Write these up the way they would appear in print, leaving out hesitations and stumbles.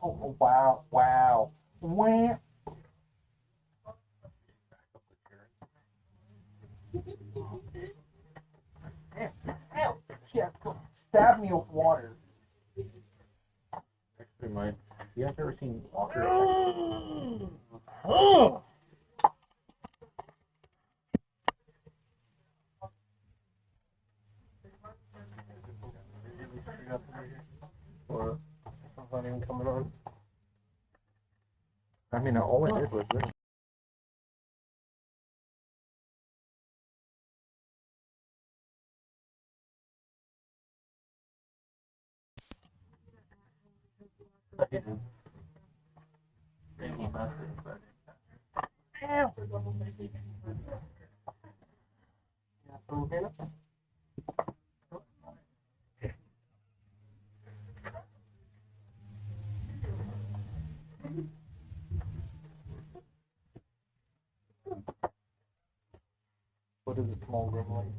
Oh, wow, wow. Wham. Damn, ow. Yeah, stab me with water. Actually, you guys ever seen Walker? Or it's not even coming on. I mean, all I did was this. What is a small gremlin?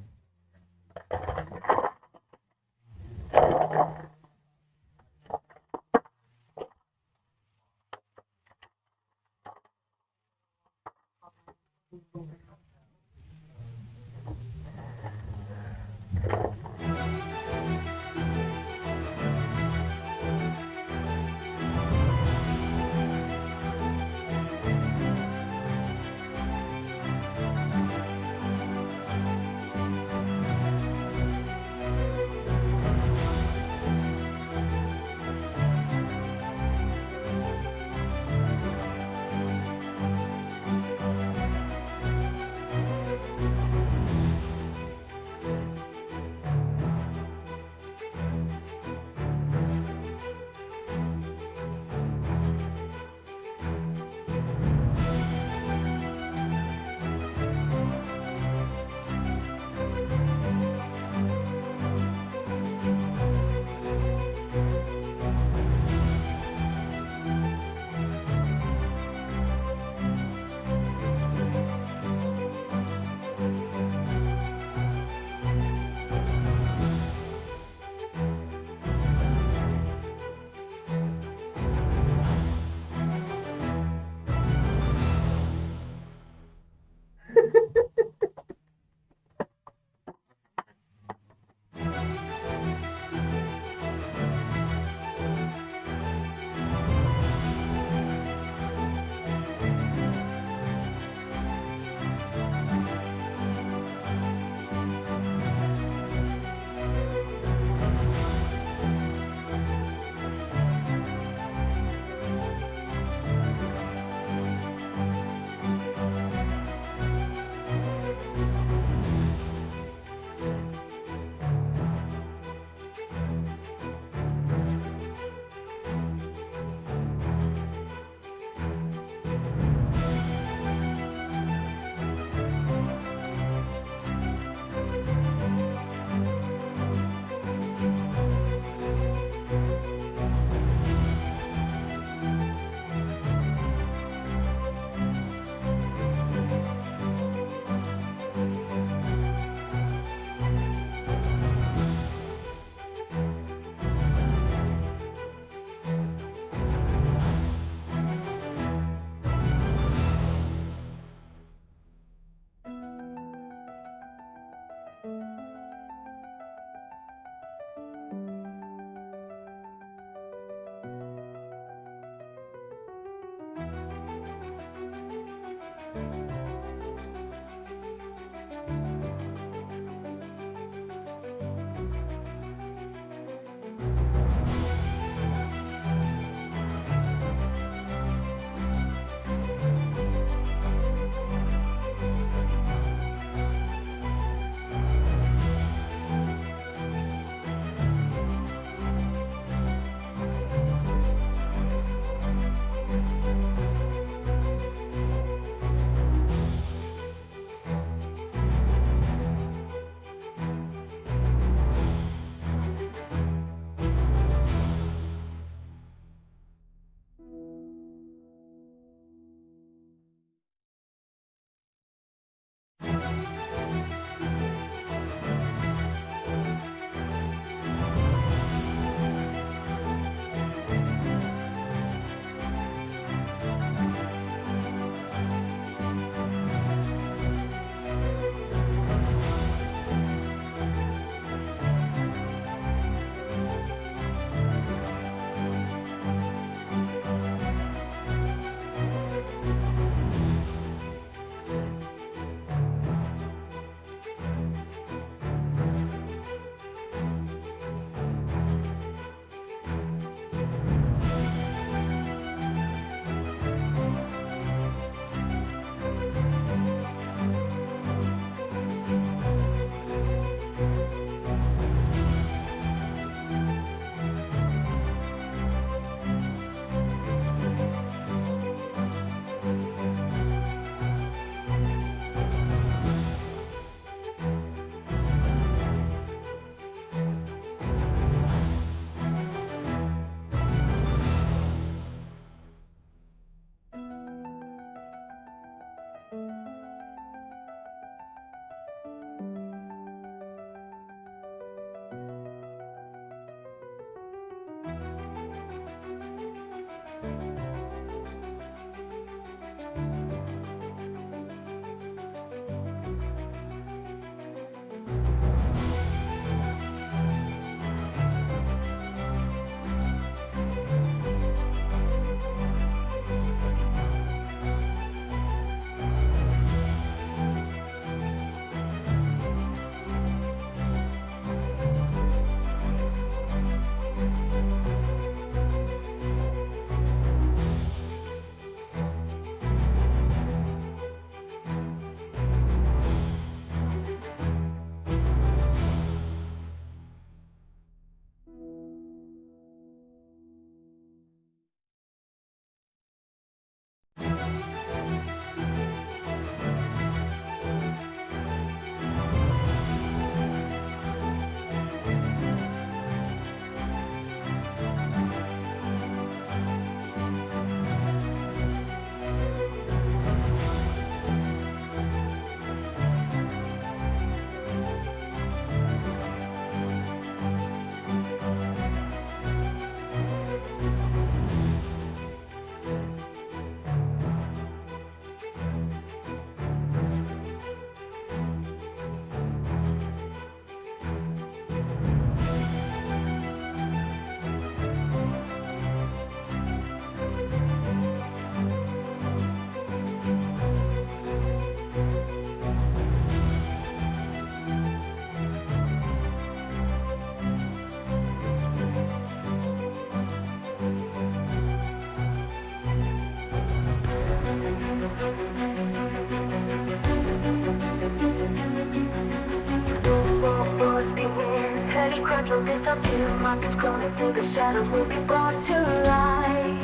like a myth up here. Markets crawling through the shadows will be brought to light.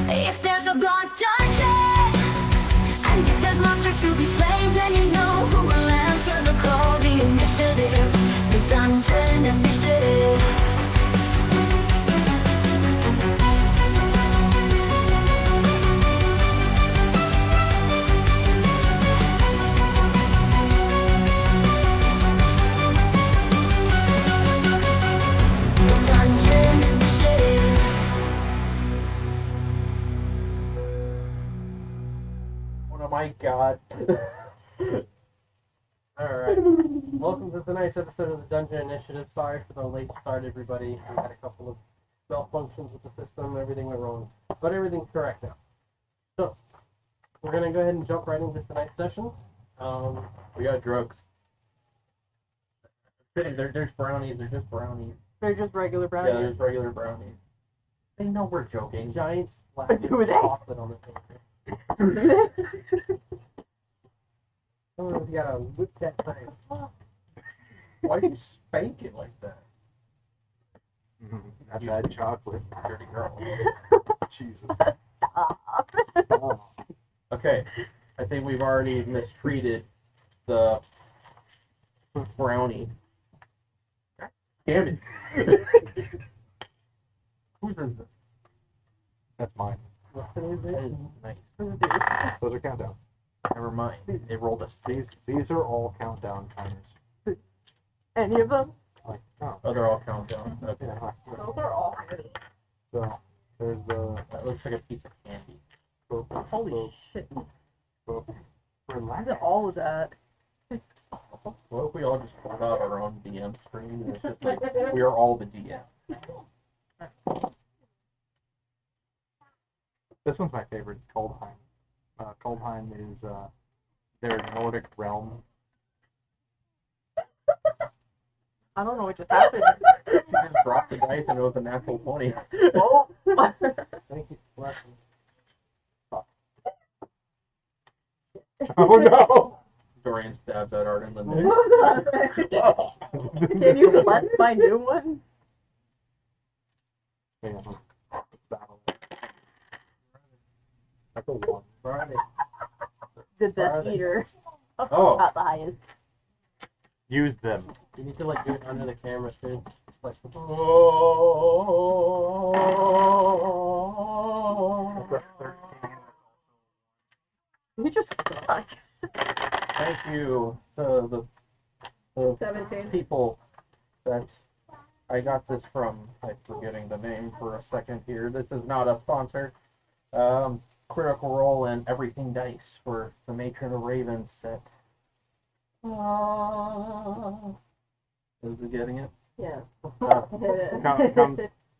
If there's a blood dungeon, and if there's monster to be slain, then you know who will answer the call. The initiative, the Dungeon Initiative. Oh my god. Alright. Welcome to tonight's episode of the Dungeon Initiative. Sorry for the late start, everybody. We had a couple of malfunctions with the system. Everything went wrong. But everything's correct now. So, we're going to go ahead and jump right into tonight's session. We got drugs. There's brownies. They're just brownies. They're just regular Yeah, brownies. there's regular brownies. They know we're joking. Giant slab of Do they? chocolate on the table. Oh, you gotta whip that thing. Why do you spank it like that? Not bad chocolate. Dirty girl. Jesus. Okay, I think we've already mistreated the brownie. Damn it. Whose is this? That's mine. What is it? That is nice. Those are countdown. Never mind. They rolled us. These are all countdown timers. Any of them? Like, oh, Oh, they're all countdown. Okay. yeah. Those are all pretty. So there's the That looks like a piece of candy. Holy shit. relax. Look at all of that. What if we all just pulled out our own DM screen and it's just like, we are all the DM? This one's my favorite. It's Kaldheim. Kaldheim is their Nordic realm. I don't know what just happened. She just dropped the dice and it was a natural 20. Oh. Thank you. Bless you. Oh no! Dorian stabs at Art in the neck. Can you bless my new one? Yeah, battle. That's a one. Friday. The Death Friday. Eater. Oh. Not the highest. Use them. You need to like do it under the camera too. Like, You just suck. thank you to the 17. people that I got this from. I'm forgetting the name for a second here. This is not a sponsor. Critical Role and Everything Dice for the Matron of Ravens set. Is we getting it? Yeah.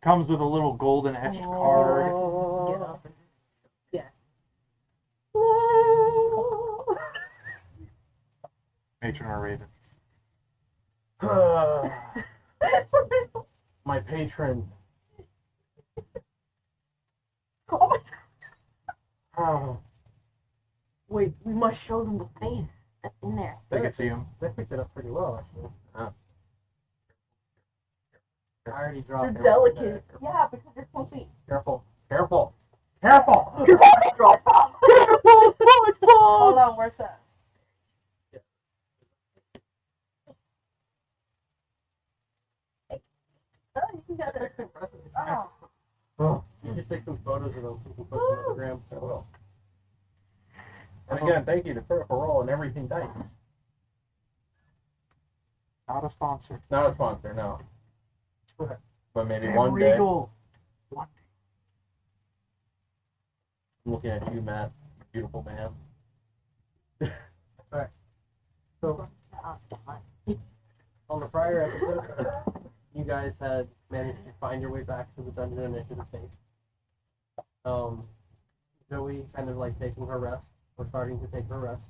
Comes with a little golden etched card. Get up. Yeah. Matron or Raven. My patron. Oh my. Oh, Wait, we must show them the face that's in there. They can see him. they picked it up pretty well, actually. I already You're dropped it. delicate. Yeah, because you're complete. Careful. Careful. Careful. Hold on, where's that? Oh, you got it. Oh. Oh, you should take some photos of those people put them on the gram. I will. And again, thank you to Critical Role and Everything Dice. Not a sponsor. Not a sponsor, no. But maybe Sam one day. Regal. One I'm looking at you, Matt. Beautiful man. Alright. So, on the prior episode, you guys had managed to find your way back to the Dungeon Initiative base. Joey kind of like taking her rest, or starting to take her rest.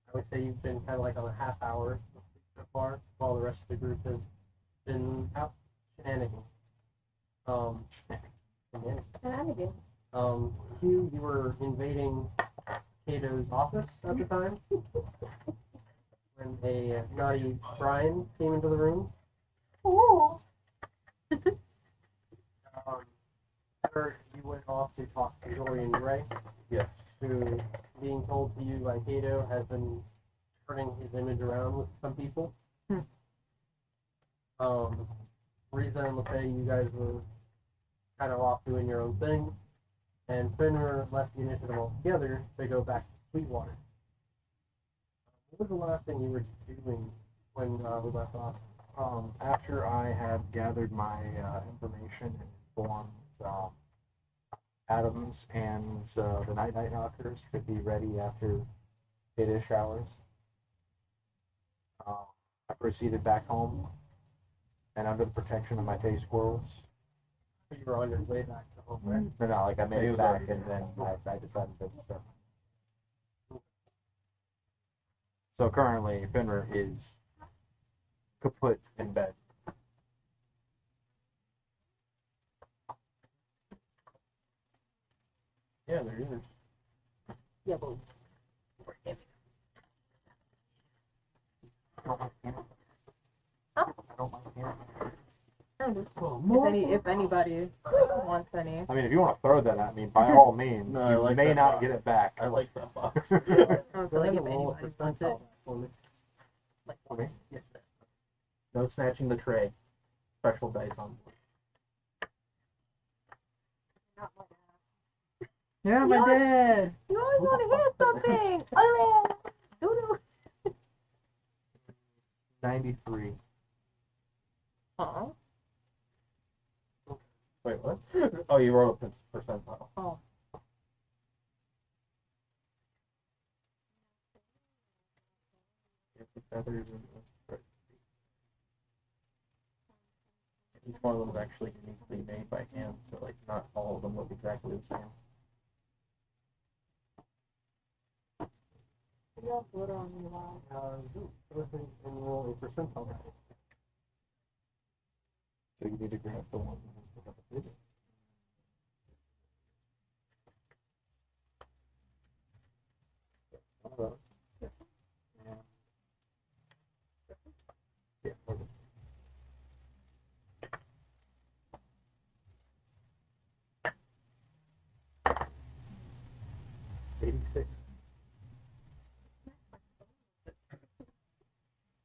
I would say you've been kind of like on a half hour of sleep so far, while the rest of the group has been out shenanigans. Shenanigans. Hugh, you were invading Cato's office at the time when a naughty Brian came into the room. Oh. After you went off to talk to Dorian Gray, Yes. who, being told to you by Kato, has been turning his image around with some people. Risa and LeFay, you guys were kind of off doing your own thing, and Finner left the initiative altogether to go back to Sweetwater. What was the last thing you were doing when we left off? After I had gathered my information and informed Adams and the Night Knockers to be ready after 8-ish hours, I proceeded back home and under the protection of my Tay squirrels. You were on your way back to home, right? No, like I made it back and then I decided to start. So currently, Finner is kaput in bed. Yeah, there is. Yeah, but I don't like him. Huh? I don't like him. if anybody wants any. I mean, if you want to throw that at me, by all means, No, I you like may that not box. get it back. I like that box. I don't Go feel like ahead if and roll a anybody wants it. percentile for me. Okay. Yes, sir. No snatching the tray. Special dice on. Yeah, my dad. You always want to hear something. Oh, doo-doo. 93. Uh-uh. Wait, what? Oh, you rolled a percentile. Oh. Feathers and each one of them is actually uniquely made by hand, so like not all of them look exactly the same. You have glitter on your wall. Go ahead and roll a percentile. So you need to grab the one that has pick up the digits. One of those. Yeah. Yeah, perfect. $86.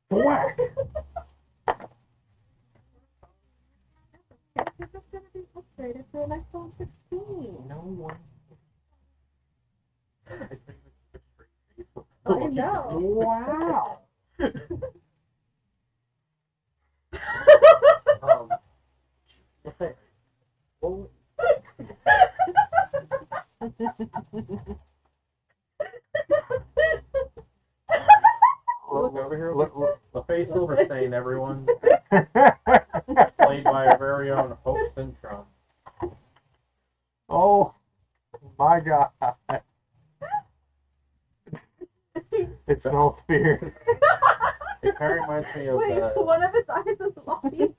Whack! This is going to be upgraded to an iPhone 16. No one. I know. Wow! Okay. Well, look over here. Look. LeFay Silverstein, everyone. Played by our very own Hope Cintron. Oh my god. It smells fear. It kind of reminds me of Wait, one of his eyes is lobby.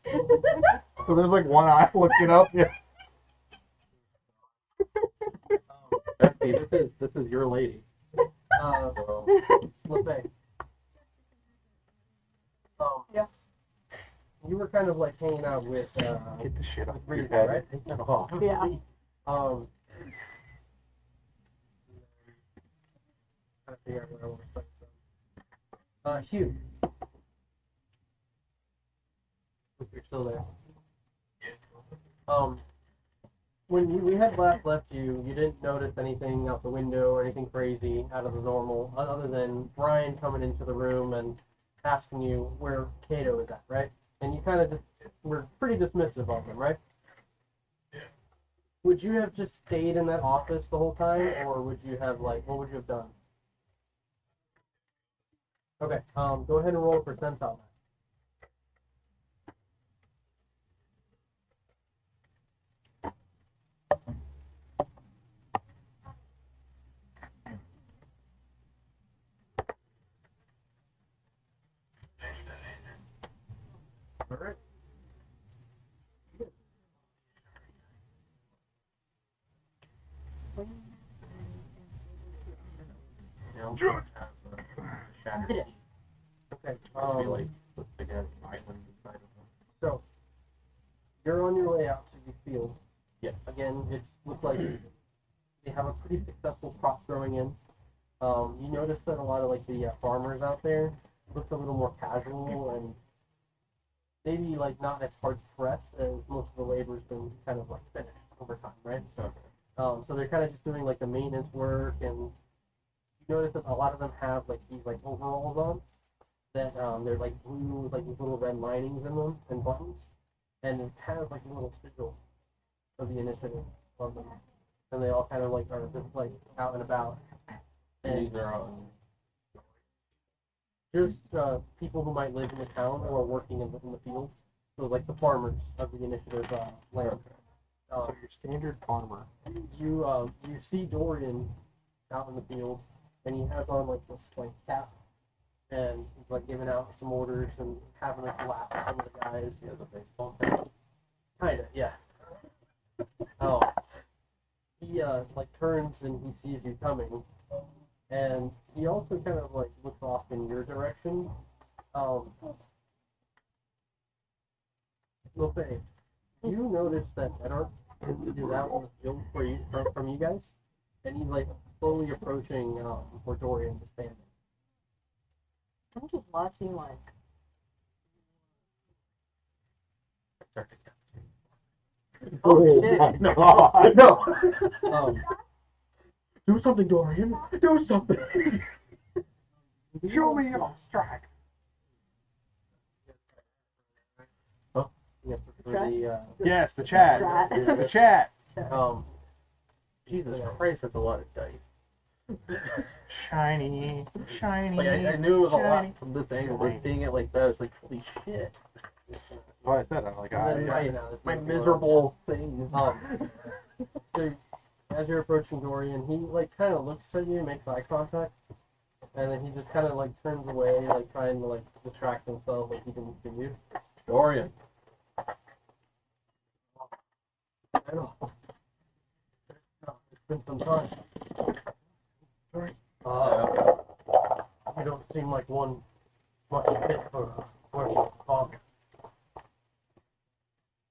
So there's like one eye looking up. Yeah. Bestie, this is your lady. LeFay. Yeah. You were kind of like hanging out with Get the shit off your Rita, head. right? Take that off. Yeah. Trying to figure out where I want to start from. Hugh. If you're still there. When we had last left you, you didn't notice anything out the window or anything crazy out of the normal, other than Brian coming into the room and asking you where Kato is at, right? And you kind of just were pretty dismissive of him, right? Yeah. Would you have just stayed in that office the whole time, or would you have, like, what would you have done? Okay, go ahead and roll a percentile. All right. Shattered. Okay. Be like put together island inside of them. So you're your way out to the field, Yes. again, it looks like they have a pretty successful crop growing in. You notice that a lot of like the farmers out there look a little more casual and maybe like not as hard pressed as most of the labor's been kind of like finished over time, right? Okay. So they're kind of just doing like the maintenance work, and you notice that a lot of them have like these like overalls on that they're like blue with like these little red linings in them and buttons, and it has like a little sigil of the initiative on them, and they all kind of like are just like out and about. And These are just people who might live in the town or are working in the fields, so like the farmers of the initiative land. so your standard farmer. You see Dorian out in the field, and he has on like this like cap, and he's like giving out some orders and having a laugh with some of the guys. He has a baseball cap. Kinda, yeah. He like turns and he sees you coming, and he also kind of like looks off in your direction. Lopay, you notice that Edark is out in the field from you guys, and he's like slowly approaching where Dorian is standing. I'm just watching like. Start to Oh shit! No. Do something, Dorian. Do something. Show me your strike. Yes, for the Yes, the chat. Chat. The chat. Jesus Christ, that's a lot of dice. Shiny, shiny. Like I knew it was a lot shiny. from this angle, but seeing it like that, I was like, holy shit. That's what I said. I'm like, And then I, my miserable thing. So as you're approaching Dorian, he like kind of looks at you, makes eye contact, and then he just kind of like turns away, like trying to like distract himself, like he didn't see you. Dorian. I know. It's been some time. Sorry. You don't seem like one much fit for working talk.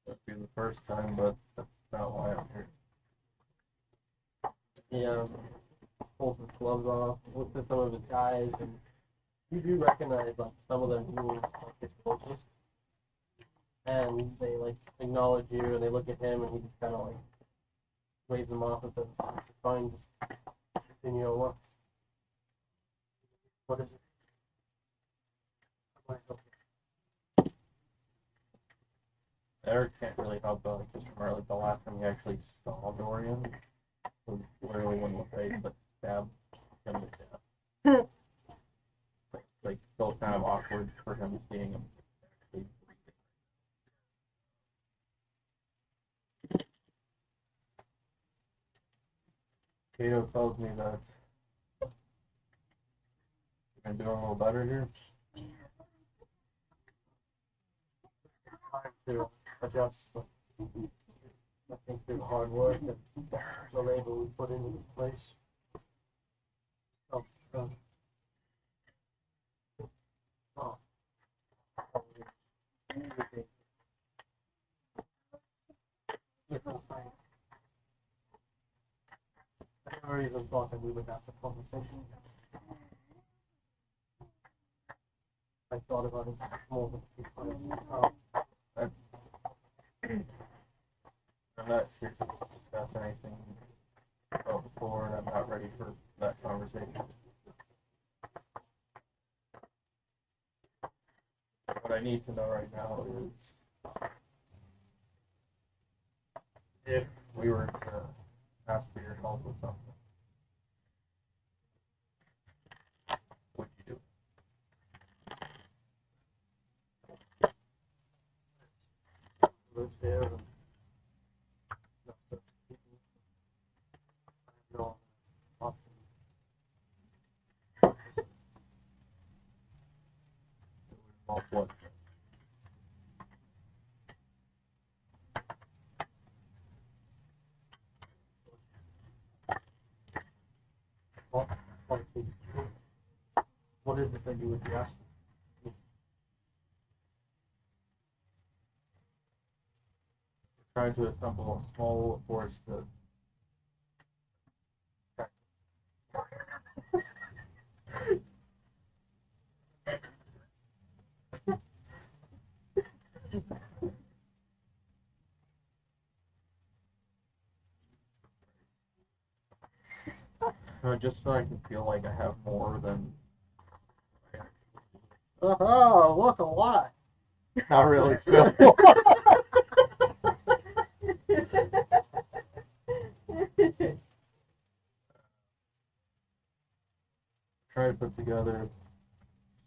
That'd be the first time, but that's not why I'm here. He pulls his gloves off, looks at some of his guys, and you do recognize like some of them who are like his closest. And they like acknowledge you, and they look at him, and he just kind of like waves them off and says, "It's fine, just continue on. What is it? How can I help you?" Eric can't really help though, because from early, the last time we actually saw Dorian was literally when LaFay like stabbed him to death. Like still kind of awkward for him seeing him actually breathing. Kato tells me that you're doing a little better here. Time to adjust, but I think through the hard work and the labor we put into this place. So, oh. I never even thought that we would have the conversation. I thought about it more than a few times. I'm not here to discuss anything about before, and I'm not ready for that conversation. What I need to know right now is if we were to ask for your help with something, would you do it? Lives there and not such people. I have no option. Involve what? What is it that you would be asking? trying to assemble a small force to just so I can feel like I have more than. Oh, look a lot. Not really, still. Try to put together a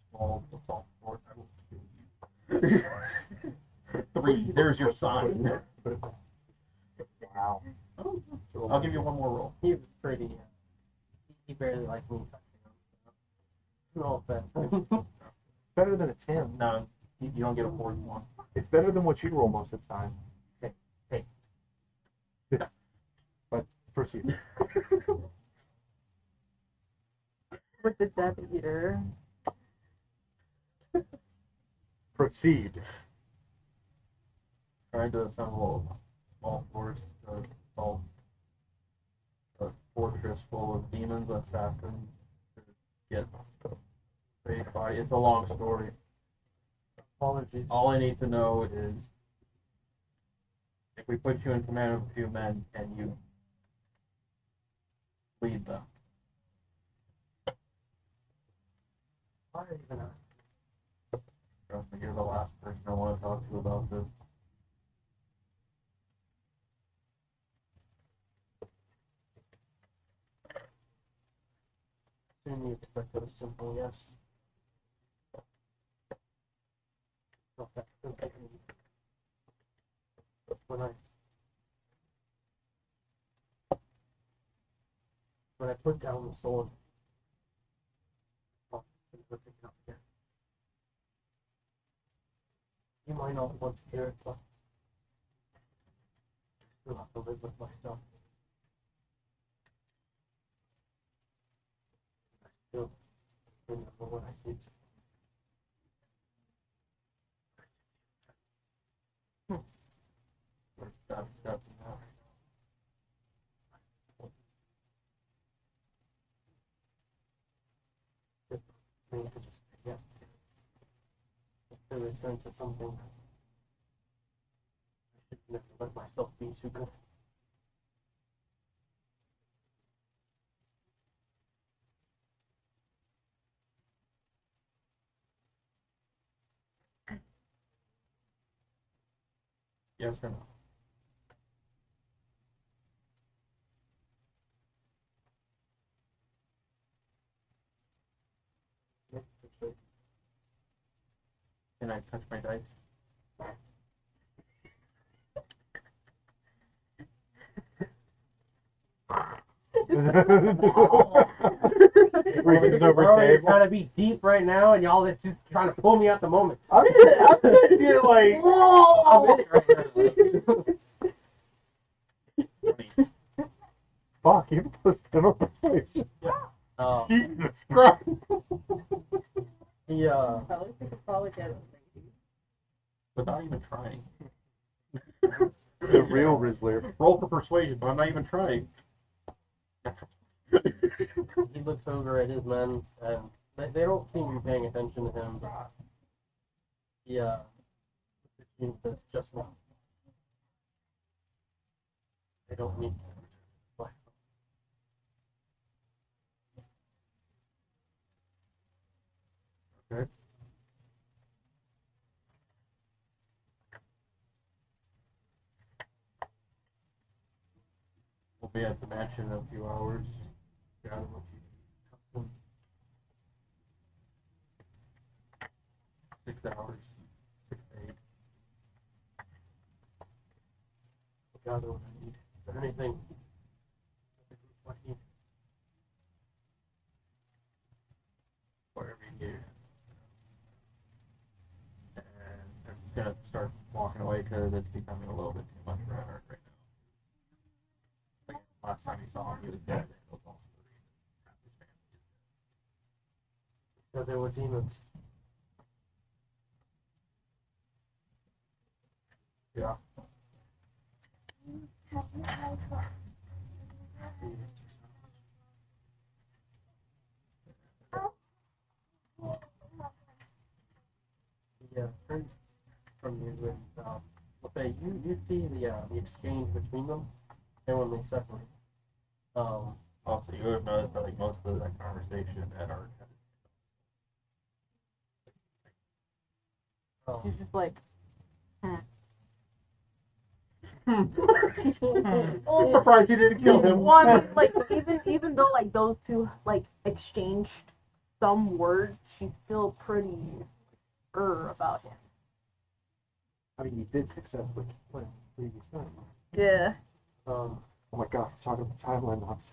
small assault force. I will kill you. 3. There's your sign. Wow. I'll give you one more roll. He was pretty. He barely liked me touching him. No offense. Better than a 10. No, you don't get a 41. It's better than what you roll most of the time. Hey. But proceed. With the Death Eater. Proceed. Trying to assemble a small force to assault a fortress full of demons, assassins, to get a body. It's a long story. Apologies. All I need to know is if we put you in command of a few men and you lead them. Why are you even asking? Trust me, you're the last person I want to talk to about this. Soon you expected a simple yes. Not that simple. When I put down the sword, oh, things were picking up again. You might not want to hear it, but I still have to live with myself. I still remember what I did. We're step now. I need to just say yes. To return to something. I should never let myself be too good. Yes or no? Yeah, that's right. Can I touch my dice? Reaches over Oh, you're table. trying to be deep right now, and y'all are just trying to pull me out the moment. I'm sitting here like, I'm in it right now. fuck, you plus 10 on persuasion. Uh, Jesus Christ. he, Probably could probably get it. Without even trying. The real Rizzler. Roll for persuasion, but I'm not even trying. he looks over at his men, and they don't seem to be paying attention to him. He says, just one. They don't need to. Okay. We'll be at the mansion in a few hours. Gather what you custom. 6 hours. 6 to 8. Gather what I need. Is there anything I need? Whatever you need. And I'm gonna start walking away because it's becoming a little bit too much for Eric right now. Like, last time you saw him, he was dead. It was also the reason half his family is So there were demons. dead. Yeah. Yeah, friends from you with okay, you see the exchange between them, and when they separate. Also, you would have noticed that like most of that conversation at our She's just like, Oh, surprised you didn't kill him. well, I mean, like even though like those two like exchanged some words, she's still pretty about him. I mean, you did successfully kill him previous time. Yeah. Um, Oh my god, talking about timeline nonsense.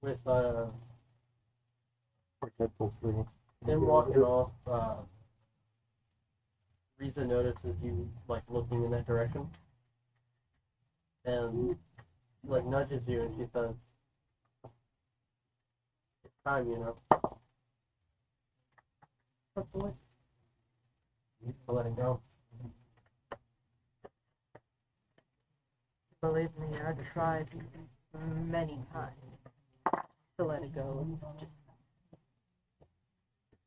with Or Deadpool 3. him walking off, Riza notices you like looking in that direction, and she like nudges you, and she says, "It's time, you know, What? to let it go." Believe me, I've tried many times to let it go.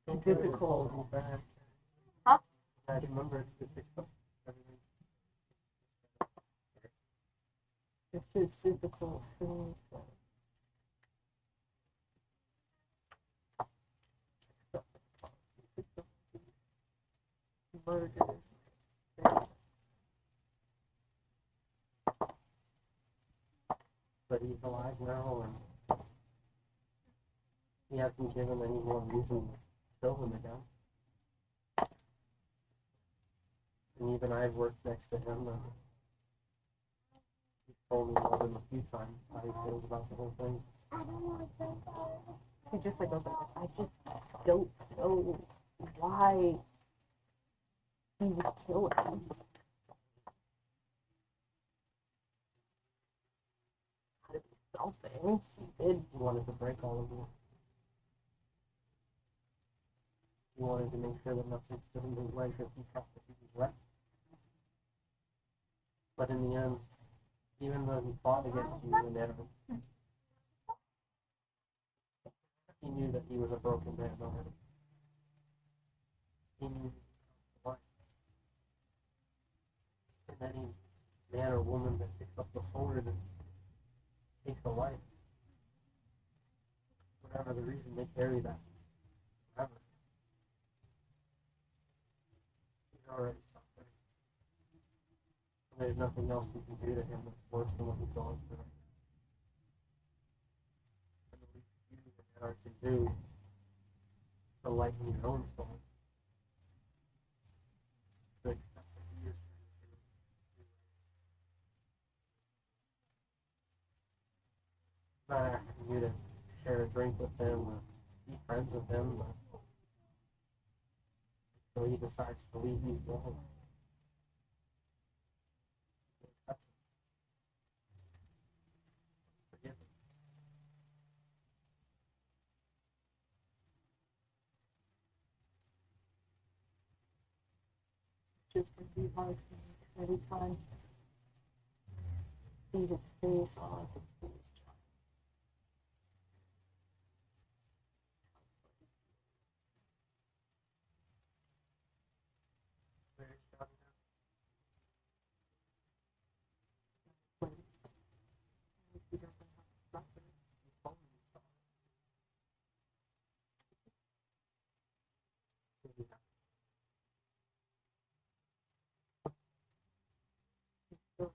It's just difficult. Huh? I remember to fix up everything. It's just difficult for me. Murder. But he's alive now, and he hasn't given any more reason to kill him again. And even I've worked next to him, and he's told me more than a few times how he feels about the whole thing. He just like goes like, I just don't know why he would kill him. Had to be something. He did. He wanted to break all of you. He wanted to make sure that nothing stood in his way because he felt that he was right. But in the end, even though he fought against you and Evan, he knew that he was a broken man already. He knew why. And any man or woman that picks up the sword and takes a life, whatever the reason, they carry that forever. He's already suffering. And there's nothing else we can do to him that's worse than what he's going through. And the least you and Edgar can do to lighten your own soul to accept that he is not asking you to share a drink with him or be friends with him, but so he decides to leave you alone. Forgive him. Just gonna be hard for me every time. See his face, all I can see is child. Very strong. He doesn't have to suffer. He told me so. Maybe not. He's still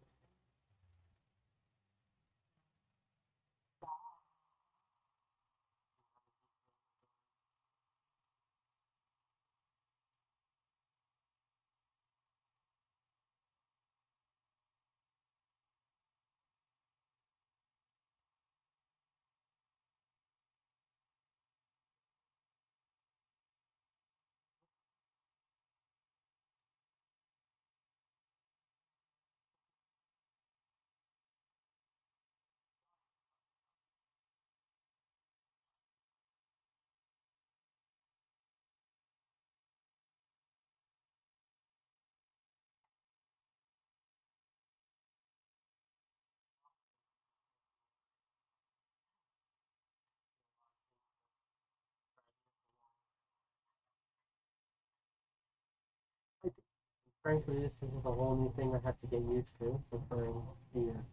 Frankly, this is a whole new thing I have to get used to, referring to your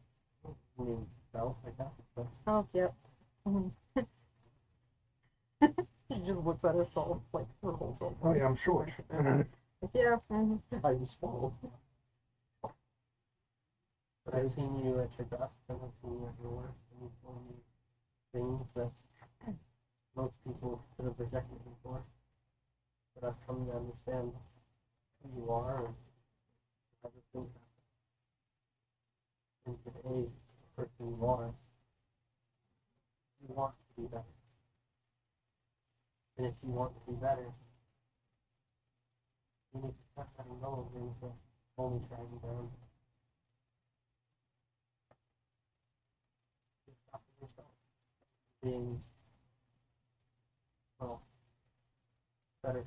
new self, I guess. But Oh, yep. Mhm. She just looks at herself like her whole self. Oh yeah, I'm sure. Yeah. Mhm. I just swallowed. But I've seen you at your best, and I've seen you at your worst, and you've told me things that most people could have rejected you for. But I've come to understand who you are and how the things happen. And today, the person you are, you want to be better. And if you want to be better, you need to start letting go of things that only drag you down. Just stop yourself being, well, better.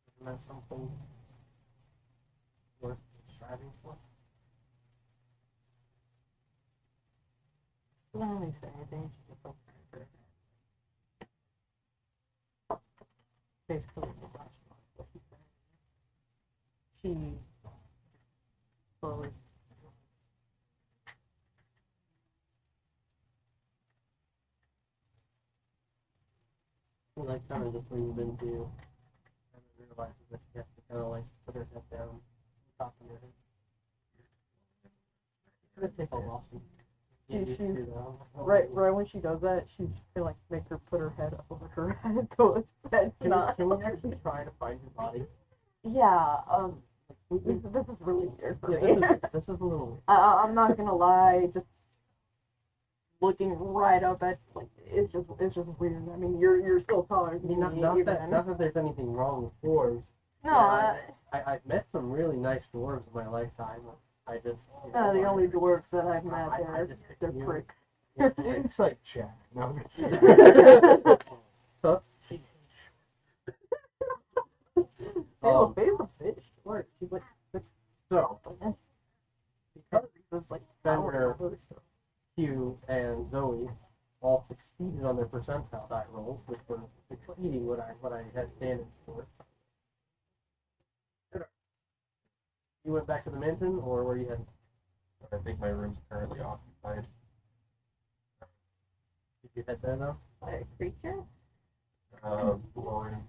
Isn't that something worth striving for? She didn't really say anything. She just looked at her. Basically, what she said. She slowly. She like kind of just leans into and then realizes that she has to kind of like put her head down and talk to her. It's gonna take a while to get used to that. Right when she does that, she just feel like make her put her head up over her head, so it's not. Can we actually try to find your body? Yeah. This is really weird for Yeah, me. this is a little. I'm not gonna lie. Just looking right up at it's just weird. I mean, you're still taller I than mean, me. not even. that there's anything wrong with dwarves. No, Yeah, I've met some really nice dwarves in my lifetime. I just. You know, the only dwarves that I've met, I just picked they're you. pricks. It's like Jack. No. Huh? Hey, look, Faye's a bitch. Short. She's like 6. So, because It's like Fenrir, Hugh, and Zoe all succeeded on their percentile die rolls, which were exceeding what I had standards for. You went back to the mansion, or where you headed? I think my room's currently occupied. Did you head there though? by a creature. Lauren,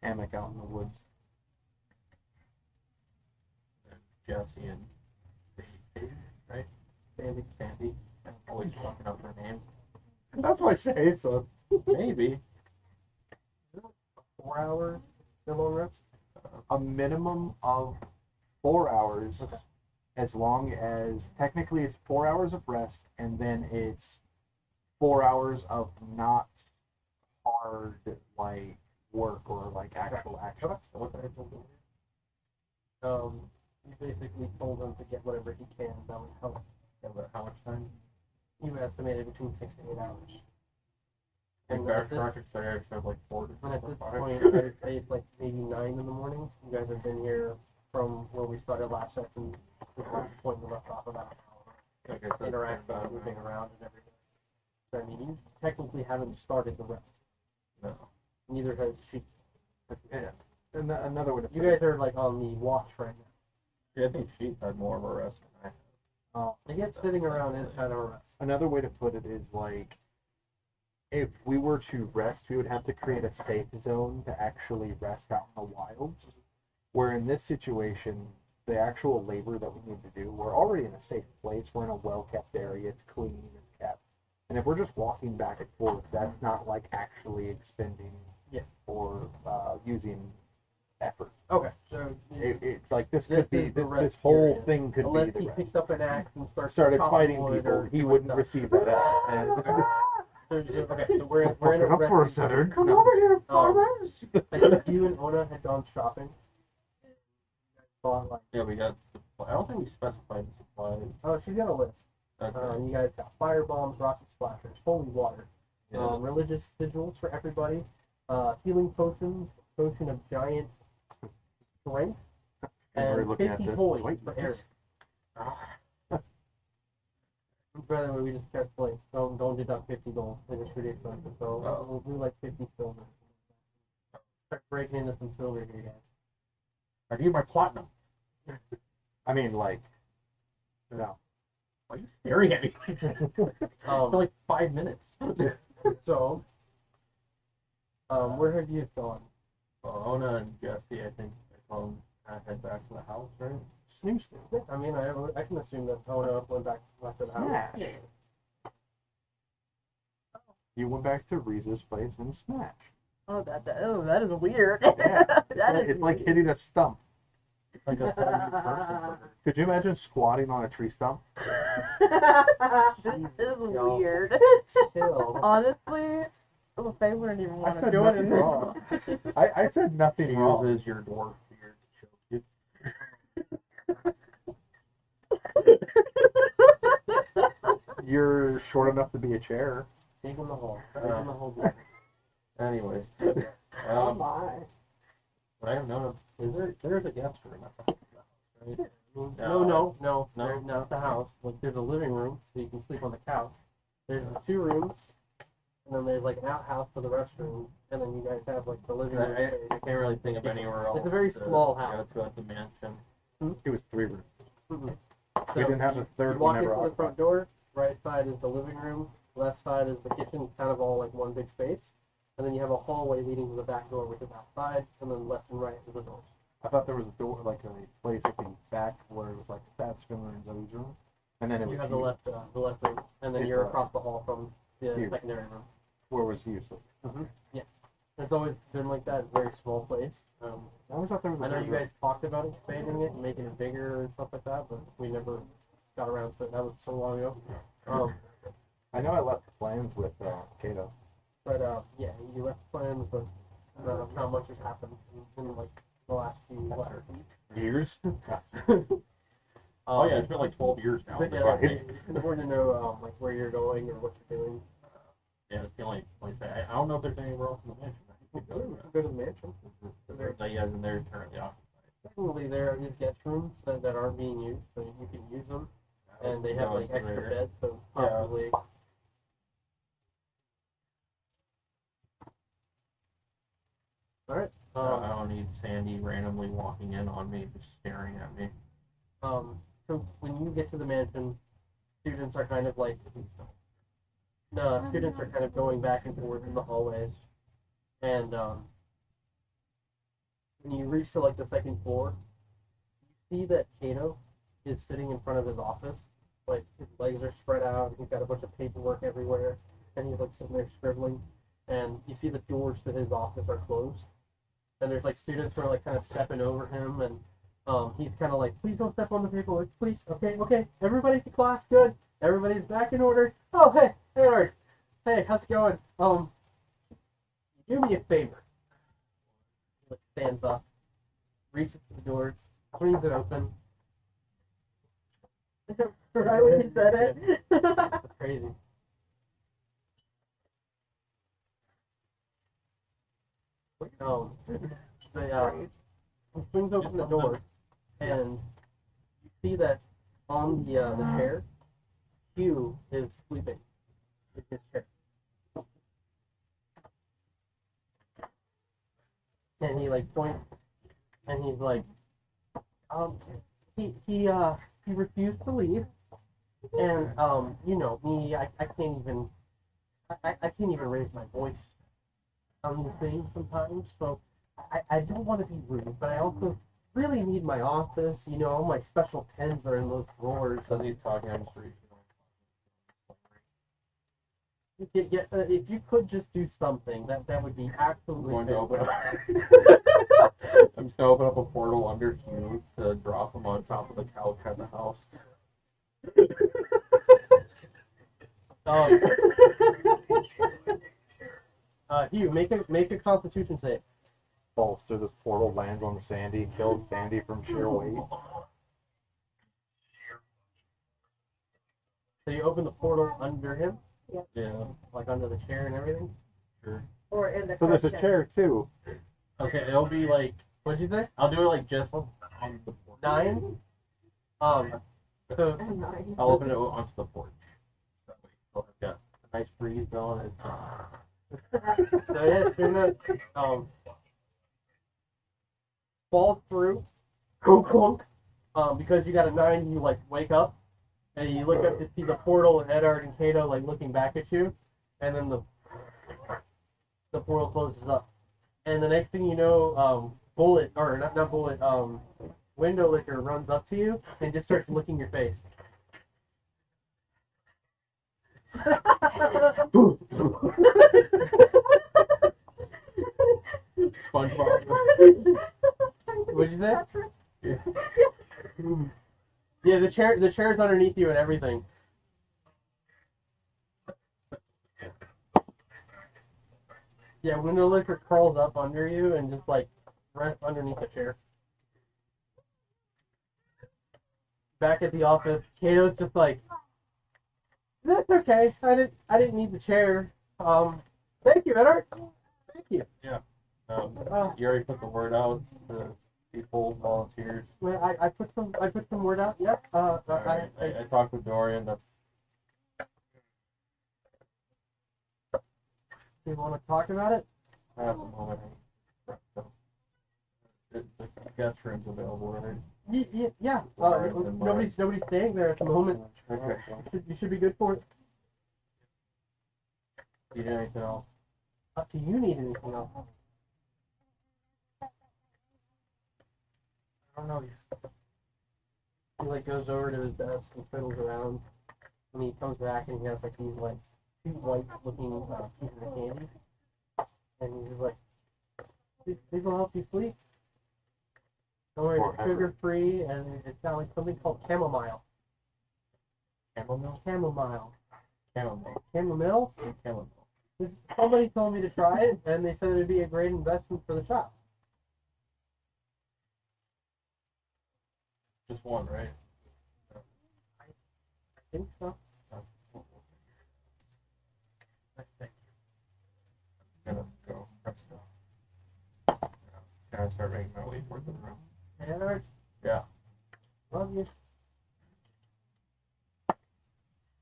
Hammock out in the woods. Jesse, and Sadie, right? Sandy. I'm always fucking up her name. That's why I say it's a Maybe. 4 hours still on rest? minimum of 4 hours, as long as technically it's 4 hours of rest, and then it's 4 hours of not hard like work or like actual action. What did I told you? You basically told him to get whatever he can that would help. Yeah, but how much time? You estimated between 6 to 8 hours. I think And our at this- projects are actually have like 4 to And at this 5. point, I'd say it's like maybe 9 in the morning. You guys have been here from where we started last session to the point we left off about an hour. Okay, so it's Interacting, about- moving around, and everything. So, I mean, you technically haven't started the rest. No. Neither has she. Yeah. And another way to You put guys are like on the watch right now. Yeah, I think she's had more of a rest than I have. I guess sitting around is kind of a rest. another way to put it is like, if we were to rest, we would have to create a safe zone to actually rest out in the wilds. Where in this situation, the actual labor that we need to do, we're already in a safe place. We're in a well-kept area. It's clean. It's kept. And if we're just walking back and forth, that's not like actually expending Yeah. or using effort. Okay, so It's like this This could be is the this rest whole period. thing could unless be the he rest. picks up an axe and Started chopping fighting wood people, or he doing wouldn't stuff. receive that. And Okay, so we're in a resting period. Come over here, farmers. I think you and Ona had gone shopping. You guys bought like, Yeah, we got. I don't think we specified the supplies. oh, she's got a list. Okay. You guys got fire bombs, rocket splashers, holy water, Yeah. religious sigils for everybody, healing potions, potion of giant strength, I'm already and looking at 50 this. toys Wait, for yes. Eric. By the way, we just kept like don't deduct 50 gold. It's just ridiculous. So we'll do like 50 silver. Start breaking into some silver here, guys. I need my platinum. I mean, like, no. Why are you staring at me? For like 5 minutes. So, where have you gone? Ona and Jesse, I think, head back to the house, right? Snooze. I mean, I can assume that Ona went back to the house. Smash. You went back to Riza's place and smashed. Oh, that is weird. Yeah. That is It's like weird. hitting a stump. It's like a whole new person. Could you imagine squatting on a tree stump? This is Yo. weird. Chill. Honestly, Faye wouldn't even I want to said do it. nothing In wrong. I said He nothing wrong. uses your dwarf beard to choke you. You're short enough to be a chair. Dig in the hole. Dig in the hole. Anyways, Oh my. what I have noticed is there's a guest room at the house, right? No, No. they're not at the house. Like, there's a living room, so you can sleep on the couch. There's the 2 rooms, and then there's like an outhouse for the restroom, and then you guys have like the living room. I can't really think of anywhere else. It's a very to small go house. to at the mansion. It was 3 rooms. Mhm. We So, didn't have the you third walk one into ever the front door. Right side is the living room. Left side is the kitchen. It's kind of all like one big space. And then you have a hallway leading to the back door, which is outside. And then left and right is the doors. I thought there was a door, like a place at the back where it was like Fat Spinner and Zoe's room. And then it was You have you. the left room, and then It's, you're across the hall from the here. secondary room. Where was you sleeping? It's always been like that. It's a very small place. I always thought there was a I know third you room. guys talked about expanding it and making it bigger and stuff like that, but we never got around to it. That was so long ago. I know I left plans with Kato. But yeah, you left plans, but not much has happened in like the last few weeks. Years? Oh yeah, it's been like 12 years now. But yeah, it's important to know like where you're going or what you're doing. Yeah, it's the only place I don't know if there's anywhere else in the mansion. I think we could go to Go to the mansion. that. But yeah, and they're currently occupied. Technically, there is guest rooms that aren't being used, so you can use them, and they have No, like it's extra there. beds, so Yeah. possibly. All right. I don't need Sandy randomly walking in on me, just staring at me. So when you get to the mansion, students are kind of like, the students are kind of going back and forth in the hallways, and when you reach to like the second floor, you see that Kato is sitting in front of his office, like his legs are spread out, and he's got a bunch of paperwork everywhere, and he's like sitting there scribbling, and you see the doors to his office are closed, and there's like students who are like kind of stepping over him, and he's kind of like, please don't step on the paperwork, please. Okay, everybody to class, good. Everybody's back in order. Oh, hey, Art. Hey, how's it going? Do me a favor. He like stands up, reaches to the door, swings it open. Right when you said it. That's crazy. He swings open the door, and you see that on the chair, Hugh is sleeping in his chair. And he like points, and he's like, he refused to leave, and you know me, I can't even, I can't even raise my voice on these things sometimes, so I don't want to be rude, but I also really need my office. You know, all my special pens are in those drawers. So he's talking on the street. If you could just do something, that would be I'm absolutely going to open up. fantastic. I'm just gonna open up a portal under Hugh to drop him on top of the couch at the house. Hugh, make a Constitution save. Falls through this portal, lands on Sandy, kills Sandy from sheer weight. So you open the portal under him, Yeah, like under the chair and everything. sure. Or in the So there's a kitchen. chair too. Okay, it'll be like, What'd you say? I'll do it like just on the porch. 9. So I'll open it onto the porch. That way, you'll have got a nice breeze going. so yeah, soon as falls through, clunk, because you got a 9, you like wake up and you look up to see the portal and Edard and Kato like looking back at you, and then the portal closes up, and the next thing you know, bullet or not bullet, window licker runs up to you and just starts licking your face. SpongeBob. What'd you say? Yeah, the chair's underneath you and everything. Yeah, window licker crawls up under you and just like rests underneath the chair. Back at the office, Kato's just like, "That's okay. I didn't need the chair. Thank you, Edward. Thank you. You already put the word out to people, volunteers. Well, I put some word out. Yep. Alright, I talked with Dorian. That's You want to talk about it? at the moment. The guest room's available, right? Yeah. Alright, then Nobody's staying there at the moment. Okay. You should be good for it. Do you need anything else? Do you need anything else? I don't know. He like goes over to his desk and fiddles around, and he comes back and he has like these like 2 white-looking pieces of candy, and he's just like, "These will help you sleep. Don't worry, it's Forever. sugar-free, and it's got like something called chamomile. Chamomile? Chamomile. Chamomile. Chamomile? Chamomile. Somebody told me to try it, and they said it'd be a great investment for the shop. Just one, right? I think so. Thank you. Gonna go prep stuff. Can I start making my way towards the room? Edward, Yeah. love you.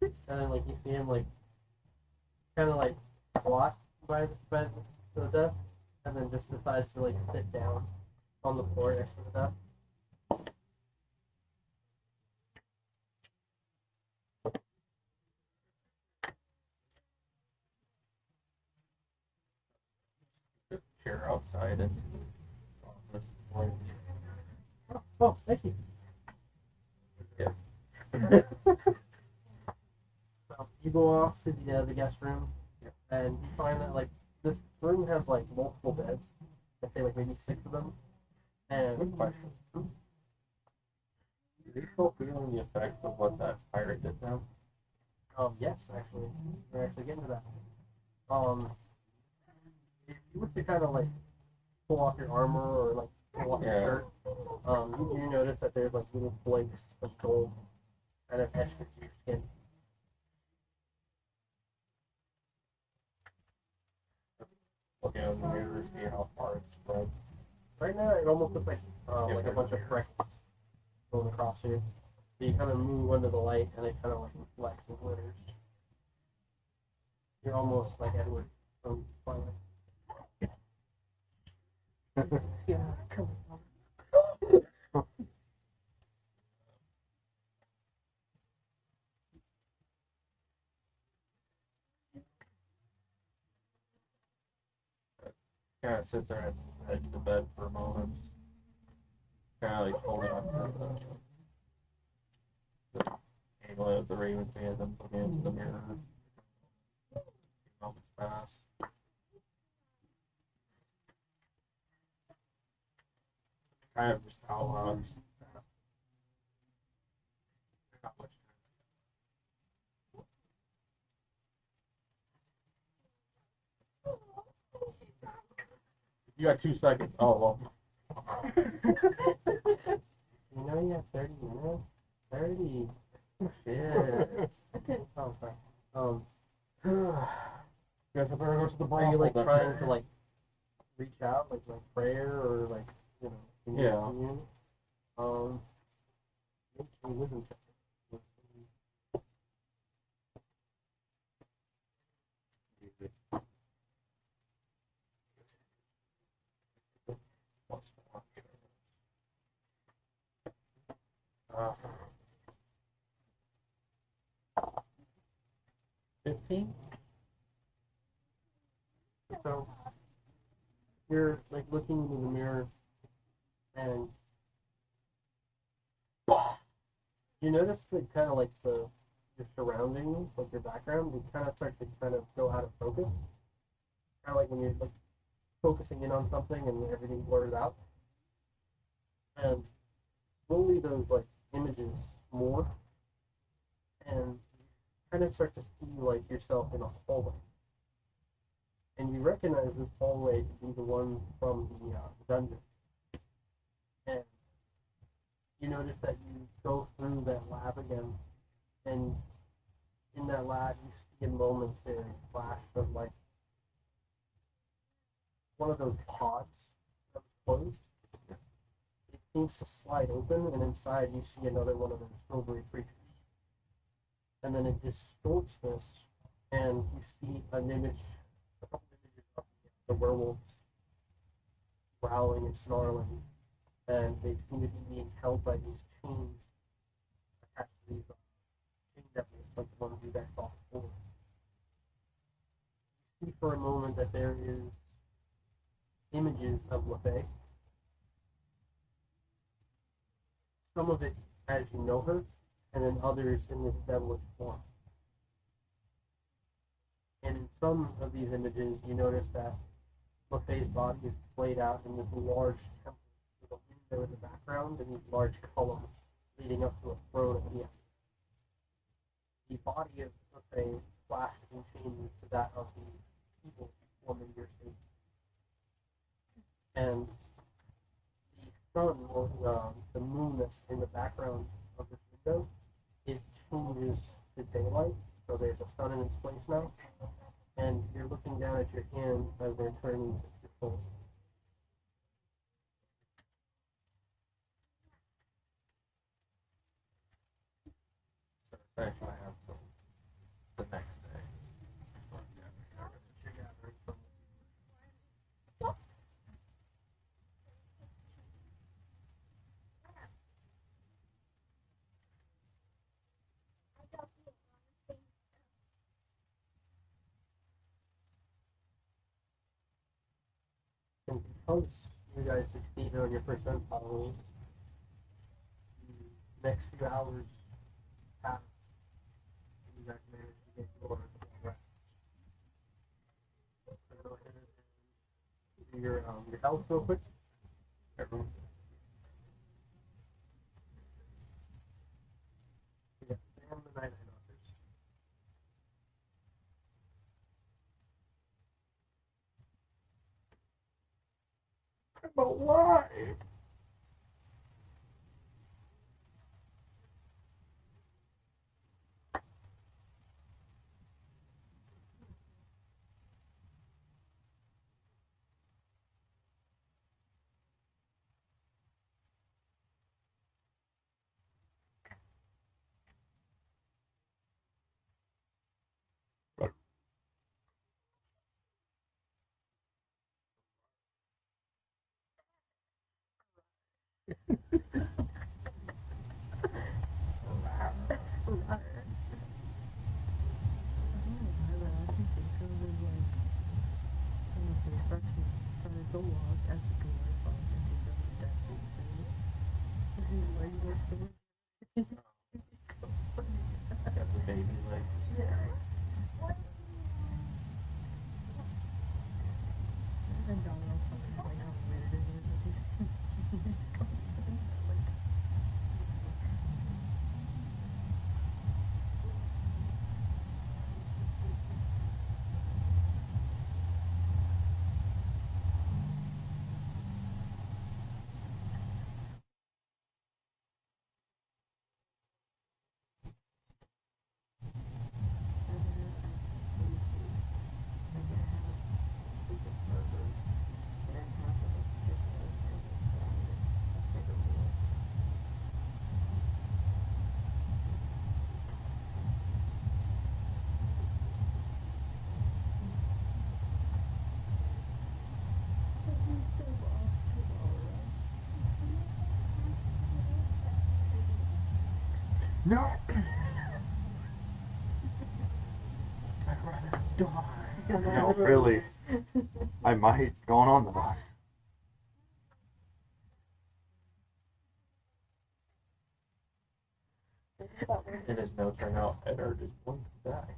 And then like you see him like kind of like squat by the desk, and then just decides to like sit down on the floor next to the desk. Just chair outside and this point. Oh, thank you. Yeah. So you go off to the guest room, and you find that like this room has like multiple beds. I'd say like maybe 6 of them. Good And question. Are they still feeling the effects of what that pirate did now? yes, actually, we're actually getting to that. If you were to kind of like pull off your armor or like pull off your Yeah. shirt, you do notice that there's like little flakes of gold kind of etched into your skin. Looking in the mirror, see how far it's spread. Right now, it almost looks like a bunch of freckles going across you. So you kind of move under the light, and it kind of like reflects and glitters. You're almost like Edward from Twilight. Yeah, come on. Kind of sit there at the edge of the bed for a moment. Kind of like holding on to the angle of the Ravens fan and looking into the mirror. Moments pass. Kind of just how not much You got 2 seconds. Oh, well. You know you have 30 minutes? 30. Shit. Oh, sorry. guys have ever go to the Are brothel? you like that trying day? to like reach out, like prayer or like Yeah. communion? Make a wisdom check. Uh, 15? So you're like looking into the mirror and you notice that kind of like your surroundings, like your background, you kind of start to kind of go out of focus. Kind of like when you're like focusing in on something and everything blurs out. And slowly those like images morph and you kind of start to see like yourself in a hallway. And you recognize this hallway to be the one from the dungeon. And you notice that you go through that lab again, and in that lab you see a momentary flash of like one of those pods that was closed. It seems to slide open, and inside you see another one of those silvery creatures. And then it distorts this, and you see an image, a couple images of the werewolves growling and snarling, and they seem to be being held by these chains attached to these chain devils, like the ones you guys saw before. You see for a moment that there is images of Lefay. Some of it as you know her, and then others in this devilish form. And in some of these images, you notice that Lefay's body is splayed out in this large temple with a window in the background and these large columns leading up to a throne at the end. The body of Lefay flashes and changes to that of the people forming your state. And the sun, or the moon that's in the background of this window, it changes to daylight. So there's a sun in its place now. And you're looking down at your hands as they're turning to your soul. So it's actually I have till the next day. And because you guys succeeded on your percentile rolls, the next few hours pass, and you guys manage to get your rest. So go ahead and do your health real quick. Everyone. You got Sam the Night Doctors. But why? Got the baby legs. No. I'd rather die. No, really. I might going on the bus. In his notes right now, Edward is going to die.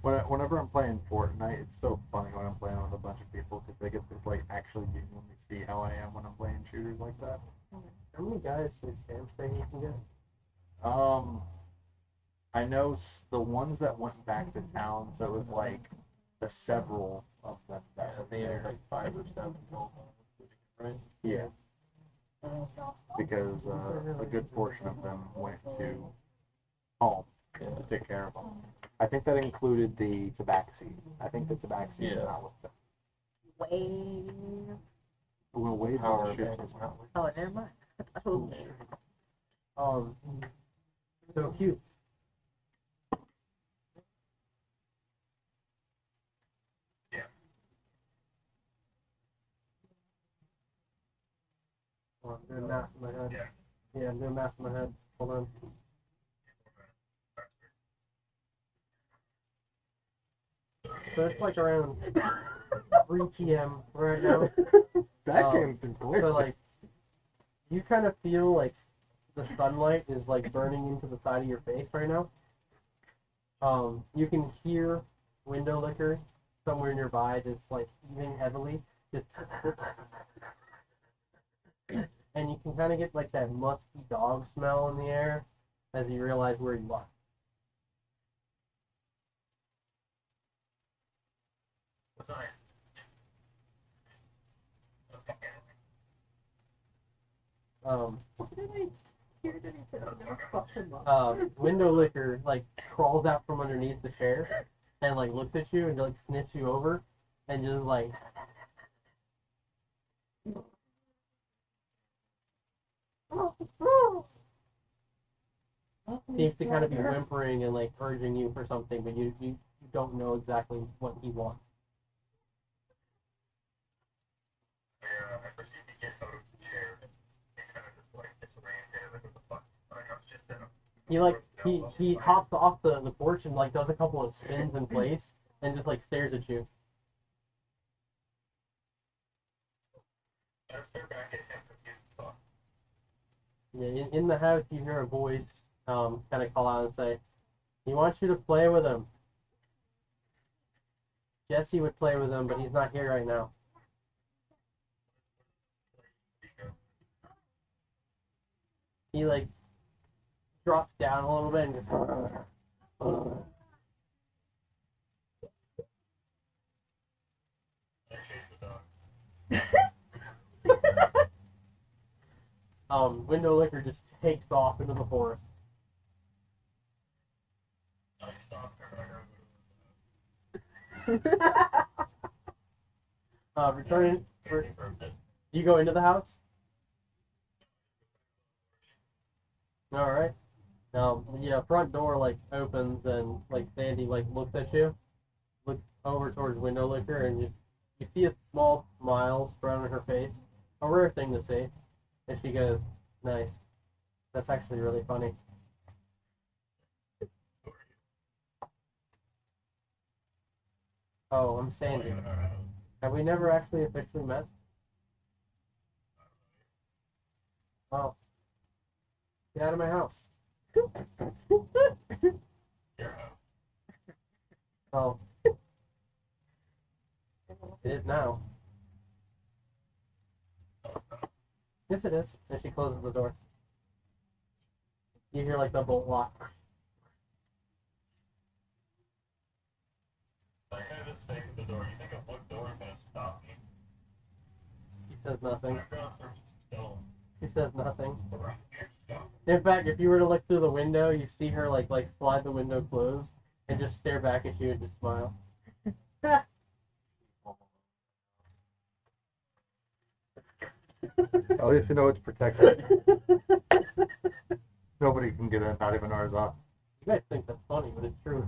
Whenever I'm playing Fortnite, it's so funny when I'm playing with a bunch of people because they get to like actually genuinely see how I am when I'm playing shooters like that. How many guys did Sam say he can get? I know the ones that went back to town, so it was like the several of them that were They had there. like 5 or 7 total, right? Yeah, because a good portion of them went to home Yeah. to take care of them. I think that included the Tabaxi. I think the Tabaxi is Yeah. not with them. Wave. Well, Wade's Power on the bank ship. is not with Oh, never mind. So cute. Oh, I'm doing math in my head. Yeah, I'm doing math in my head. Hold on. So it's like around 3 p.m. right now. That Oh, came through clear. So like, you kind of feel like the sunlight is like burning into the side of your face right now. You can hear window liquor somewhere nearby, just like heaving heavily, just, and you can kind of get like that musky dog smell in the air as you realize where you are. Window liquor like crawls out from underneath the chair and like looks at you and like sniffs you over and just like seems to kind of be whimpering and like urging you for something, but you don't know exactly what he wants. He hops off the porch and like does a couple of spins in place and just like stares at you. Yeah, in the house you hear a voice kind of call out and say, "He wants you to play with him." Jesse would play with him, but he's not here right now. He like drops down a little bit and just window liquor just takes off into the forest. Returning. You go into the house. All right. Now, yeah, front door like opens and like Sandy like looks at you, looks over towards window liquor, and you see a small smile spread on her face, a rare thing to see, and she goes, "Nice. That's actually really funny." Oh, I'm Sandy. Have we never actually officially met? Oh. Get out of my house. Oh. It is now. Yes, it is. And she closes the door. You hear like the bolt lock. She says nothing. She says nothing. In fact, if you were to look through the window, you see her like slide the window closed and just stare back at you and just smile. At least you know it's protected. Nobody can get in, not even ours off. You guys think that's funny, but it's true.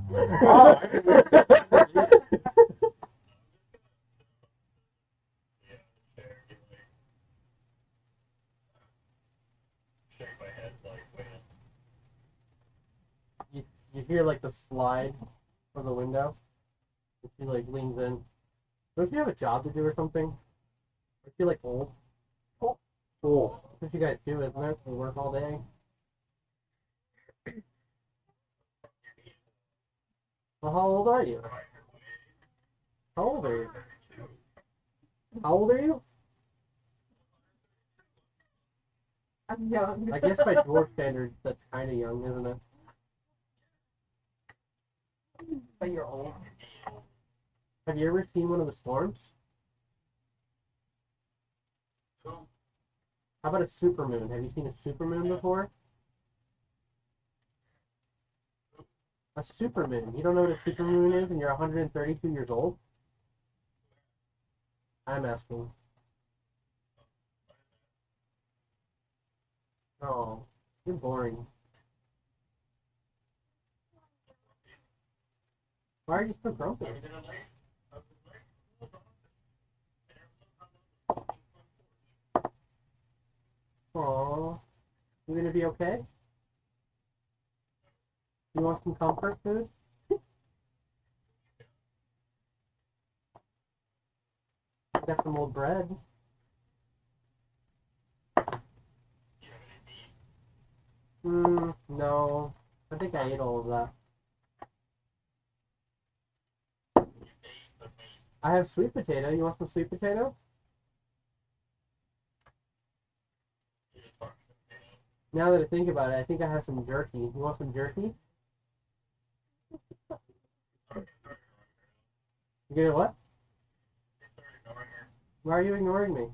slide for the window. And she like leans in. Don't you have a job to do or something? Are you like old? Old. That's what you guys do, isn't it? You work all day. Well, how old are you? How old are you? How old are you? I'm young. I guess by dwarf standards, that's kind of young, isn't it? But you're old. Have you ever seen one of the storms? How about a supermoon? Have you seen a supermoon before? A supermoon. You don't know what a supermoon is and you're 132 years old? I'm asking. Oh, you're boring. Why are you so grumpy? Aww. You gonna be okay? You want some comfort food? Got some old bread. No. I think I ate all of that. I have sweet potato. You want some sweet potato? Now that I think about it, I think I have some jerky. You want some jerky? You gonna what? Why are you ignoring me?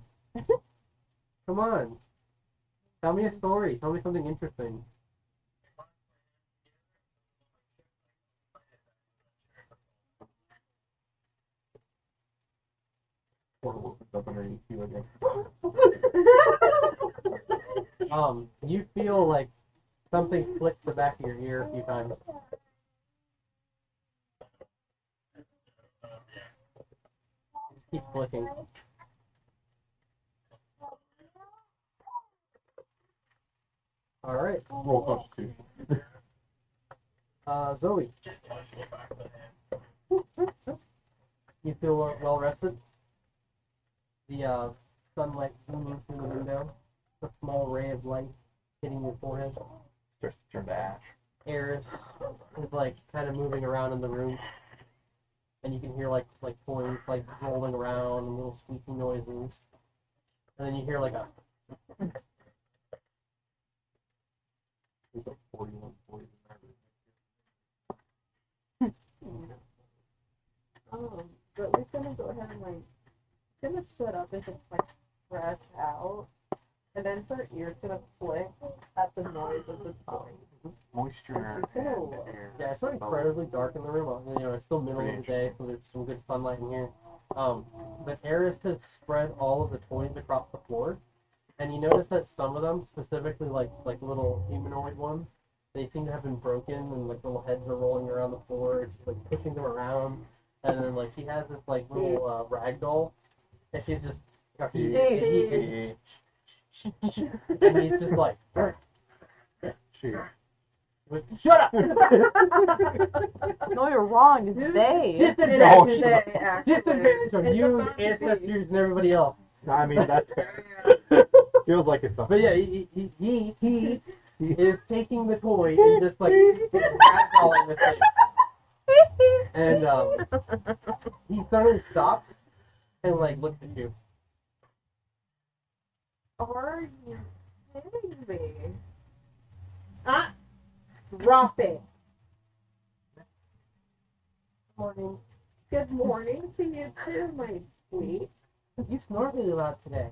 Come on. Tell me a story. Tell me something interesting. Portal opens up underneath you again. You feel like something flicked the back of your ear a few times. Just keep flicking. Alright. Roll Constitution. Zoe. You feel well rested? The sunlight beaming through the window. A small ray of light hitting your forehead. Starts to turn to ash. Eris is like kind of moving around in the room, and you can hear like toys like rolling around and little squeaky noises, and then you hear like a There's like 41 boys in But we're gonna go ahead and like, gonna sit up and just like stretch out, and then her ear's gonna flick at the noise of the toy. Moisture and air. yeah. It's not incredibly dark in the room. You know, it's still middle of the day, so there's some good sunlight in here. But Eris has spread all of the toys across the floor, and you notice that some of them, specifically like little humanoid ones, they seem to have been broken, and like little heads are rolling around the floor. She's like pushing them around, and then like she has this like little rag doll, and she's just and he's just like, shut up. No, you're wrong. It's they. Disadvantage, They, disadvantage on you, ancestors, and everybody else. I mean, that's fair. Feels like it's something. But yeah, he is taking the toy and just like ragdolling the thing. And he suddenly stops and like looks at you. Are you kidding me? Ah! Drop it. Morning. Good morning to you too, my sweet. You snore really loud today.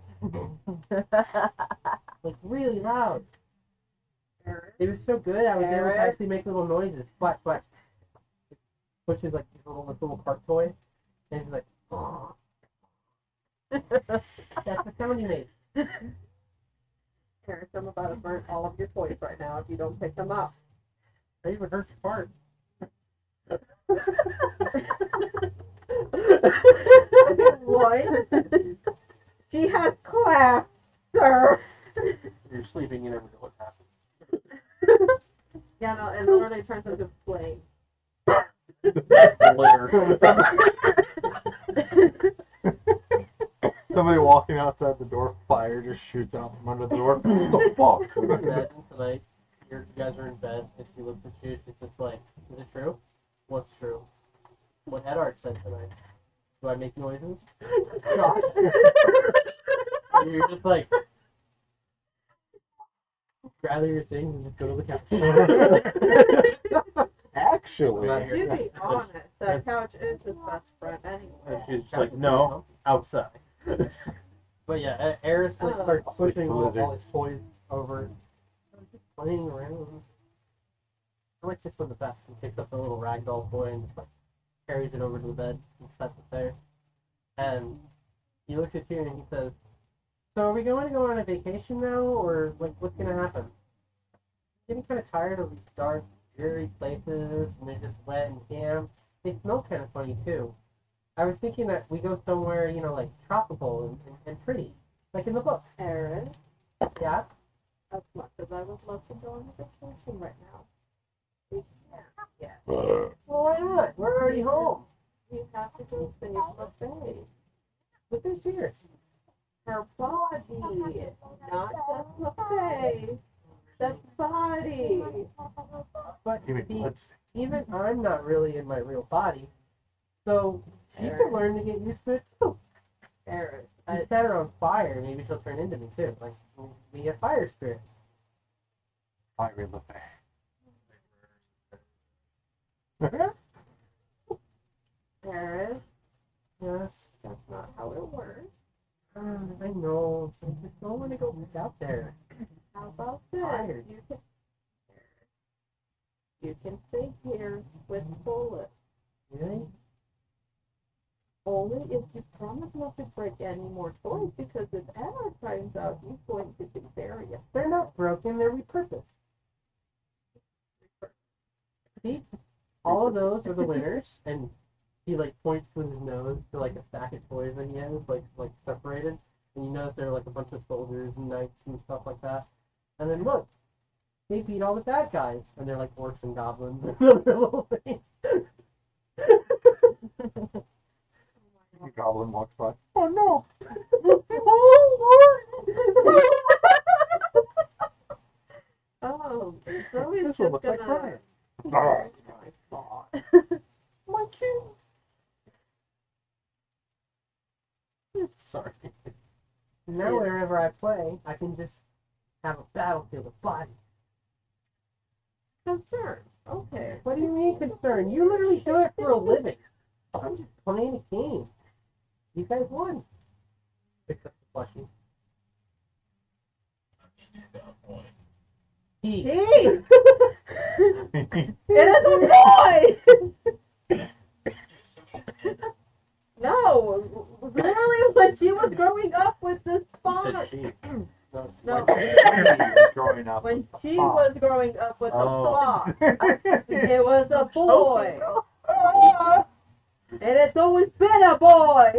Like really loud. It was so good. I was able to Eric? actually make little noises. Splash, splash. Pushes like this little cart toy, and he's like, oh. That's the sound you made. Eric, I'm about to burn all of your toys right now if you don't pick them up. I even hurt your part. What? She has class, sir. You're sleeping, you never know what happens. Yeah, no, and literally turns into flame. Glitter. Somebody walking outside the door, fire just shoots out from under the door. What the fuck? Imagine tonight, you guys are in bed, and she looks at you, she's just like, is it true? What's true? What had Art said tonight? Do I make noises? No. And you're just like, gather your things and just go to the couch. Actually, I'm not here. To be honest, that couch is his best friend anyway. And she's just like, no, outside. But yeah, Eris like starts pushing all Blizzards. his toys over, just playing around. I like this one the best. He picks up the little ragdoll toy and just like carries it over to the bed and sets it there. And he looks at you and he says, "So are we going to go on a vacation now, or like what's gonna happen?" Getting kind of tired of these dark, dreary places, and they're just wet and damp. They smell kind of funny too. I was thinking that we go somewhere, you know, like tropical and pretty, like in the books. Aaron, Yeah. as much as I would love to go on a vacation right now, we can't yet. Well, why not? We're already home. We have to go save the bay. Look who's here. Her body, not just the face. The body. But you mean see, bloodstains? even I'm not really in my real body, so you can learn to get used to it too. Aaron, I set her on fire. Maybe she'll turn into me too. Like be a fire spirit. Fire in the bay. Aaron, Yes. that's not how it works. I know. I just don't want to go back out there. How about this? Tired. You can stay here with Bullet. Really? Only if you promise not to break any more toys, because if Anna finds out, he's going to be very upset. They're not broken. They're repurposed. See, all of those are the winners, and he like points with his nose to like a stack of toys that he has, like separated, and you notice there are like a bunch of soldiers and knights and stuff like that. And then look, they beat all the bad guys, and they're like orcs and goblins and other little things. The goblin walks by. Oh no! Oh, Zoe's This just one looks gonna... like Brian. Oh my god. My cute. Sorry. Now wherever I play, I can just have a battlefield of bodies. Concern. Okay. What do you mean concern? You literally do it for a living. I'm just playing a game. You guys won. Except the plushie. He. Hey! It is a boy! No! Literally, when she was growing up with this You fawn. said she. No. Growing up. When she was growing up with the Oh. sloth, it was a boy. And it's always been a boy.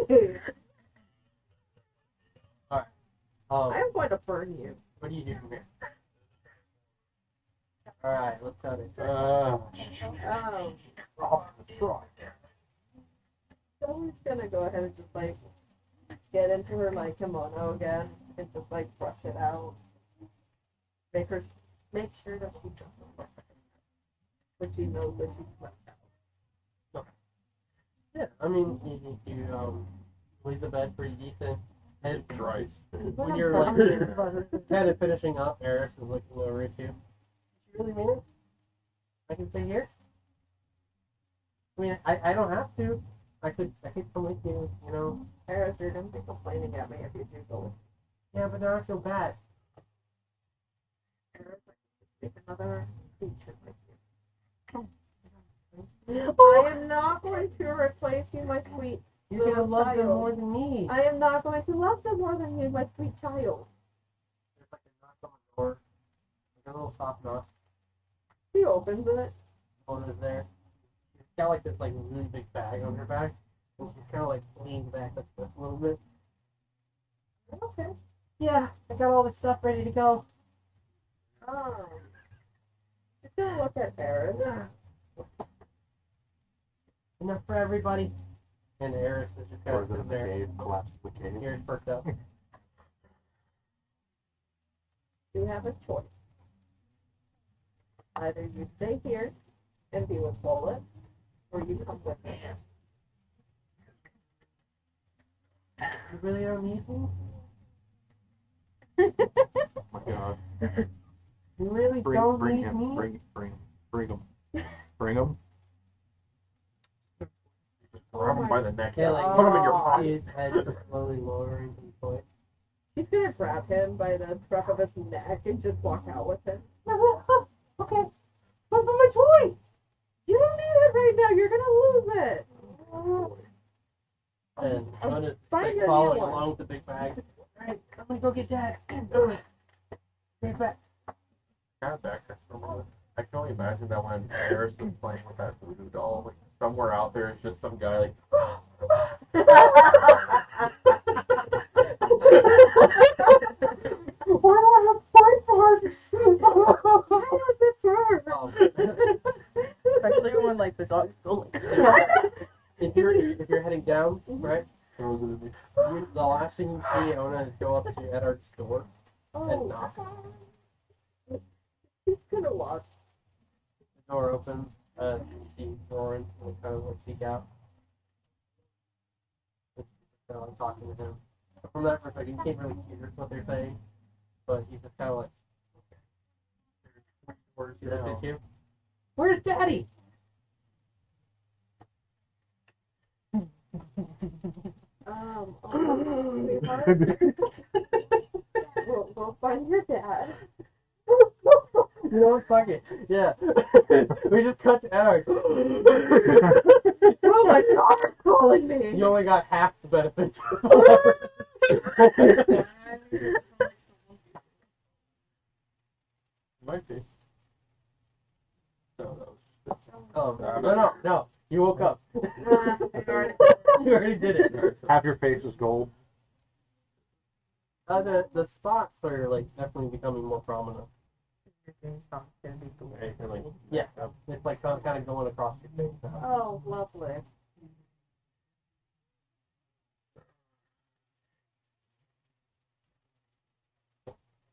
I'm going to burn you. What are you doing here? Alright, let's cut it. Oh. Destroy. So he's gonna go ahead and just like get into her like kimono again and just like brush it out. Make sure that she doesn't brush it. But she knows that she's brushed out. Yeah, I mean, you leave the bed pretty decent. And Right. when you're like kind of finishing up, Eris is looking over at you. Did you really mean it? I can stay here? I mean, I don't have to. I could come with you, you know? Eris, you're gonna be complaining at me if you do go with Yeah, but now I feel bad. Eris. I can take another creature with you. I am not going to replace you, my sweet. You're gonna little love them child. more than me. I am not going to love them more than you, my sweet child. There's like a knock on the door. Like a little soft knock. She opens it. Mona's there. She's got like this like really big bag on her back. And she's kind of like leaned back a little bit. Okay. Yeah, I got all the stuff ready to go. Oh. Just gonna look at Eris. enough for everybody. And Eris is just kind Or of is it in sitting the there. cave? Collapse the cave. Eris perked up. You have a choice. Either you stay here and be with Bullet, or you come with me. You really don't need me? Oh my god. You really don't need me? Bring him. Bring him. Grab him by the neck. Yeah, like Put him in your see pocket. his head just slowly lowering to the point. She's gonna grab him by the scruff of his neck and just walk out with him. Okay. But my toy! You don't need it right now, you're gonna lose it. And Sean is Find like your following new one. along with the big bag. Alright, I'm gonna go get Dad. Right back. Kind of back for a moment. I can only imagine that when Eris was playing with that voodoo doll, like somewhere out there is just some guy like, Why do I have fight marks? Why does it burn? Especially when like the dog's still like If you're heading down, right? The last thing you see Ona is go up to Edar's door and knock. He's gonna watch. The door opens and you see Lauren like, kind of like peek out. Kind of like talking to him. From that perspective, you can't really hear what they're saying, but he's just kind of like, "Where's you? Where's Daddy?" Sweetheart, we'll find your dad. You know what? Fuck it. Yeah. We just cut to Edard. Oh my God, it's calling me. You only got half the benefits. might be. No, that was No. You woke up. You already did it. Half your face is gold. The spots are like definitely becoming more prominent. like, Yeah, it's like kind of going across your face now. Oh, lovely.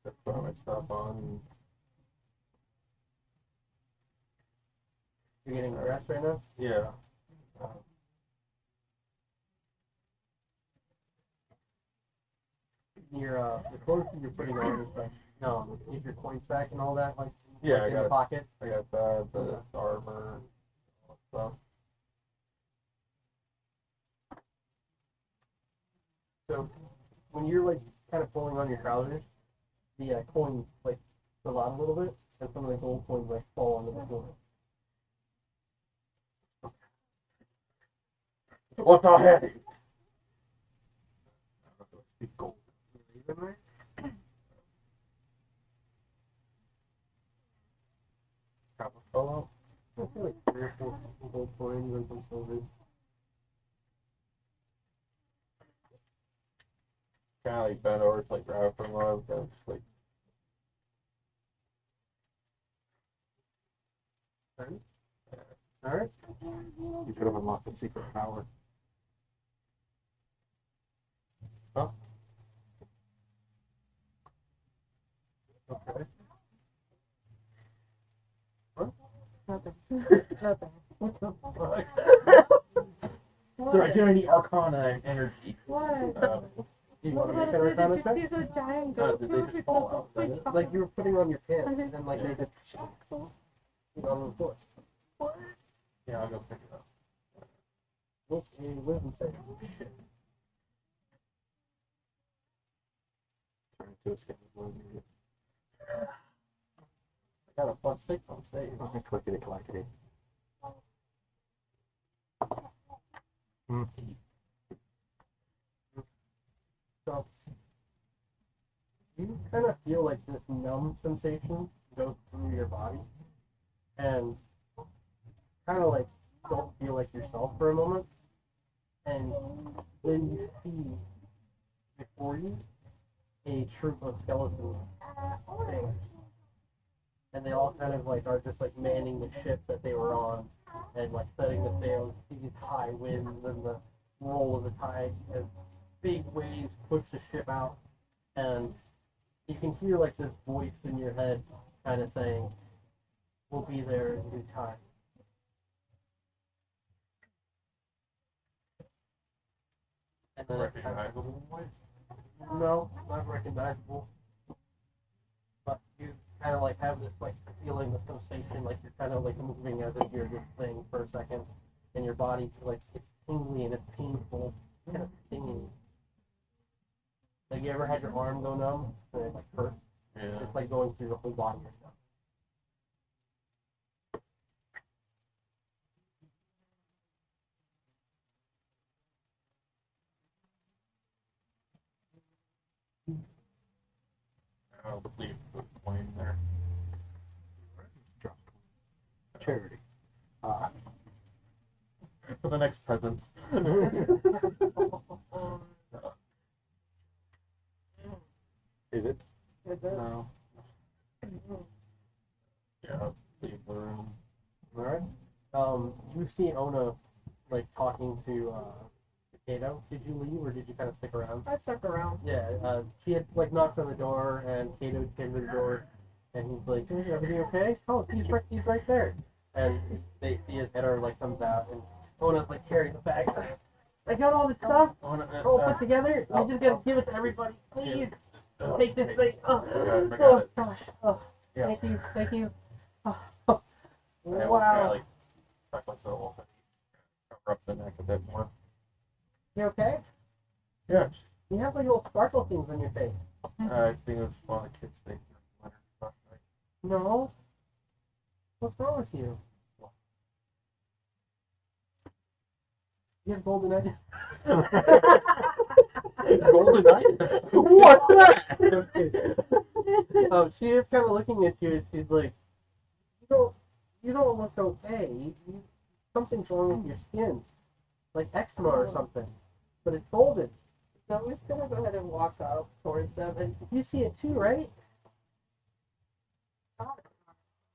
just put my stuff on. You're getting dressed right now. Yeah. The clothes that you're putting on is like is your coin sack and all that like Yeah, I in got the it. pocket. I got that, the armor, all that stuff. So when you're like kind of pulling on your trousers, the coins like spill out a little bit, and some of the gold coins like fall onto the floor. What's all heavy? Gold. Couple solo. I feel like 3 or 4 gold coins and some silvers. Kind of like bent over to like grab it from love, but just like All right. You could have unlocked a secret power. okay. What's up? Sorry, give me the Arcana energy. What? Do you want to make an Arcana check? She's a giant No, goat. did they just fall out? Did it? Like you were putting on your pants, and then like they just on the floor. Yeah, I'll go pick it up. Make a wisdom save. Turn into a skin balloon. I got a +6 on save. Clickety clackety. So you kind of feel like this numb sensation goes through your body, and kind of like don't feel like yourself for a moment, and then you see before you a troop of skeleton sailors, and they all kind of like are just like manning the ship that they were on, and like setting the sails, see these high winds and the roll of the tide as big waves push the ship out, and you can hear like this voice in your head kind of saying, "We'll be there in due time." And then Recognizable voice. no, not recognizable. But you kind of like have this like feeling, the sensation, like you're kind of like moving as if you're this thing for a second, and your body like it's tingly and it's painful, kind of stinging. Like you ever had your arm go numb and it like hurts? Yeah. It's like going through the whole body right now. I would leave the plane there. Charity. For the next present. Is it? Is it? No. Yeah, leave the room. Alright. You see Ona like talking to Kato. Did you leave or did you kind of stick around? I stuck around. Yeah, she had like knocked on the door and Kato came to the door and he's like, "Is everything okay?" "Oh, he's right there." And they see his header like comes out and Ona's like carrying the bag. "I got all this stuff all put together. We just gotta give it to everybody. Please take this thing." I got Oh it. gosh. Oh, Yeah. thank you. Oh, I always kinda, wow. like, tuck like the whole thing. Cover up the neck a bit more. You okay? Yeah. You have like little sparkle things on your face. I think it's one of the kids think Leonard stuff. Like, No. What's wrong with you? You have golden eyes. golden eye. What's that? She is kind of looking at you and she's like, you don't look okay. Something's wrong with your skin. Like eczema or something. But it's golden. So I'm just gonna go ahead and walk up towards them and You see it too, right?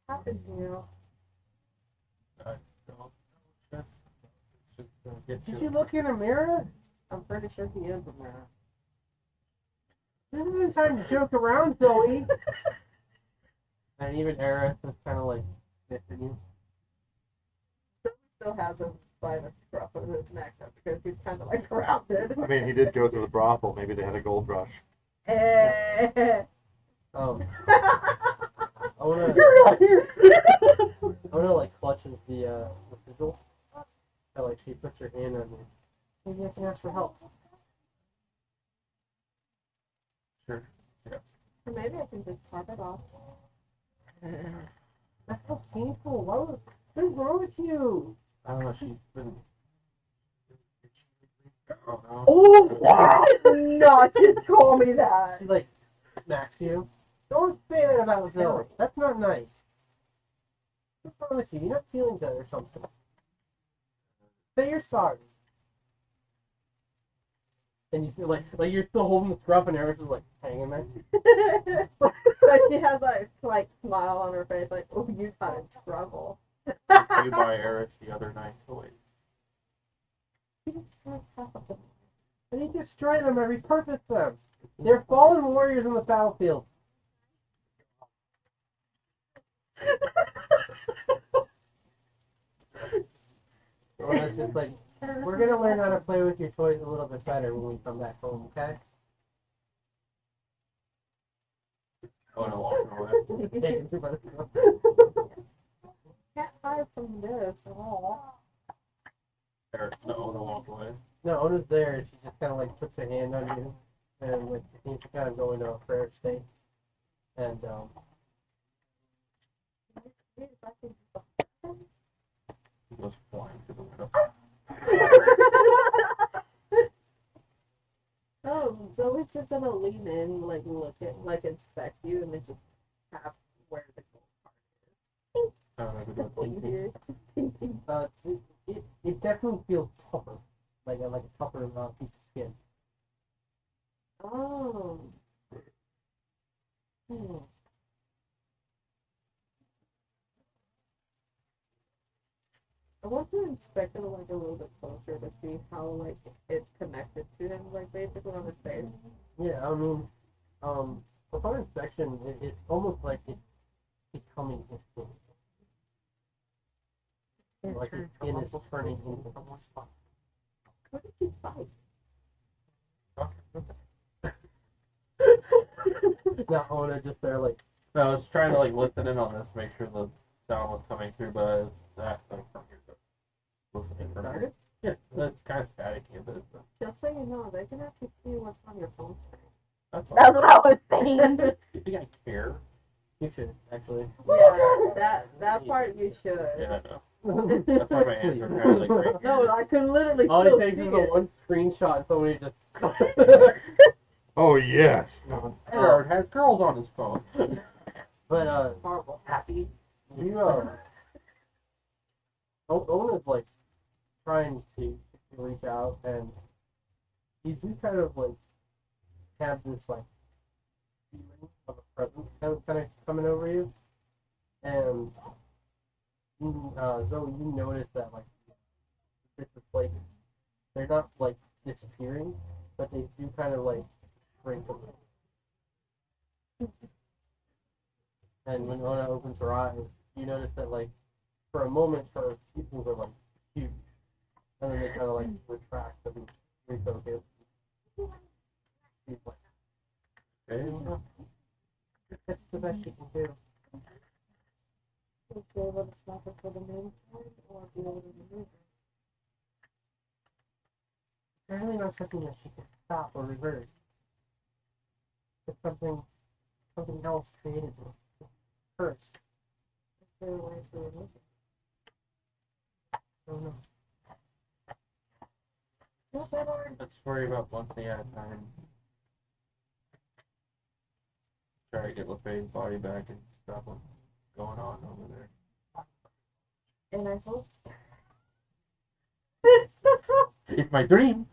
happen to you. I don't know. It's just get Did you look in a mirror? I'm pretty sure he is a man. This isn't time to joke around, Zoe. And even Aerith is kind of like sniffing you. Still has him by the scruff of his neck because he's kind of like grounded. I mean, he did go to the brothel. Maybe they had a gold rush. Ona, You're not here. Ona like clutches the sigil. And like she puts her hand on you. Maybe I can ask for help. Sure. Or maybe I can just carve it off. That's so painful. What's wrong with you? I don't know. She's been. Oh no. Oh, wow. Not just call me that. She like smacks you. Don't say that about Zoe. That's not nice. What's wrong with you? You're not feeling good or something. Say you're sorry. And you see like you're still holding the scruff and Eric's just like hanging there. But she has a slight smile on her face, like, "Oh, you got in trouble." You buy Eric the other night. Oh wait. I didn't destroy them, I repurposed them. They're fallen warriors on the battlefield. It's just like, we're gonna learn how to play with your toys a little bit better when we come back home, okay? Oh no, walking away. Can't hide from this at all. Eric, no, no, walk away. No, Ona's there, and she just kind of like puts her hand on you, and like seems to kind of go into a prayer state. And He goes flying to the window. Oh, Zoe's just gonna lean in, like look at, like inspect you, and then just tap where the gold I don't know if part it's is. it definitely feels tougher, like a tougher piece of skin. Oh. I want to inspect it like a little bit closer to see how like it's connected to him, like basically on his face. Yeah, I mean, upon inspection, it's almost like it's becoming his skin. Like his skin is turning into one spot. What did you fight? Now Ona just there like, No, I was trying to like listen in on this, make sure the sound was coming through, but that like from here. So listening from here. Yeah, that's kind of staticky a bit. But Just so you know, they can actually see what's on your phone screen. that's That's all. what I was saying. You think I care? you should actually. Yeah, that part you should. Yeah, I know. That's why my hands are kind of like right here. No, I can literally All still it takes see is the it. one screenshot and somebody just. Oh yes. Edward has girls on his phone. But Horrible. happy. You Ona's like trying to reach out, and you do kind of like have this like feeling of a presence kind of coming over you, and you, Zoe, you notice that like bits of flakes, they're not like disappearing, but they do kind of like shrink a little. And when Ona opens her eyes, you notice that like for a moment her pupils are like huge, and then they kind of like retract and refocus. She's like, Okay. that's the best she can do. Would you be able to stop it for the main point, or be able to remove it? There's really not something that she can stop or reverse. It's something else created this. Curse. Is there a way to remove it? I don't know. No, better. Let's worry about one thing at a time. Try to get LeFay's body back and stop what's going on over there. And I hope. It's my dream.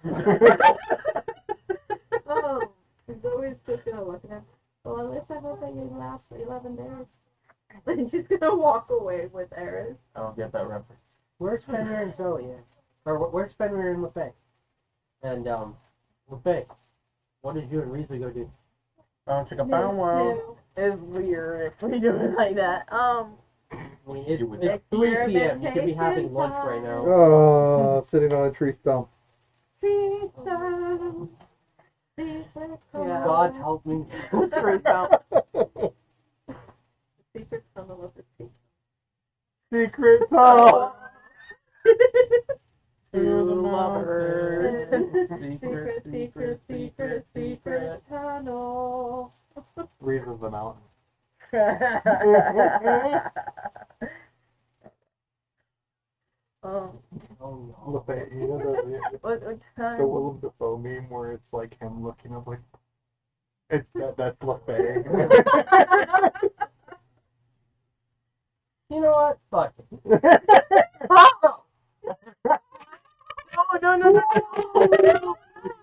Oh, Zoe's just gonna look at him. Well, at least I hope that you last for 11 days. Then she's gonna walk away with Eris. I don't get that reference. Where's Fenrir and Zoe at? Or where's Fenrir and LeFay? And LeFay, what did you and Riza go do? Check a bow wow. It's weird if we do it like that. I mean, it's, You would- it's 3 p.m. You could be having lunch right now. Oh, sitting on a tree stump. Tree stump, secret Yeah. God help me. Tree stump. Secret tunnel of the tree. Secret tunnel. To the lovers. Secret tunnel. Reasons the mountain. Oh, Oh, no. LeFay, you know what the time? Willem Dafoe meme where it's like him looking up like it's that's LeFay. You know what? Fuck it. No.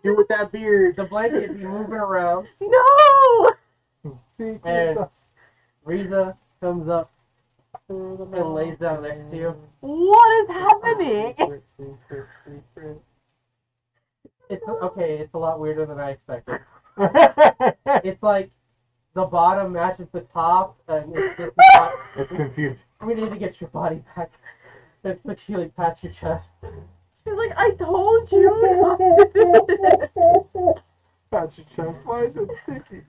You with that beard, the blanket be moving around, No! Secret and tunnel. Riza comes up and lays down next to you. What is happening? Secret. It's okay. It's a lot weirder than I expected. It's like the bottom matches the top, and it's just not, It's confusing. we need to get your body back. It's like she like pats your chest. She's like, I told you not to do this. That's your chest. Why is it sticky?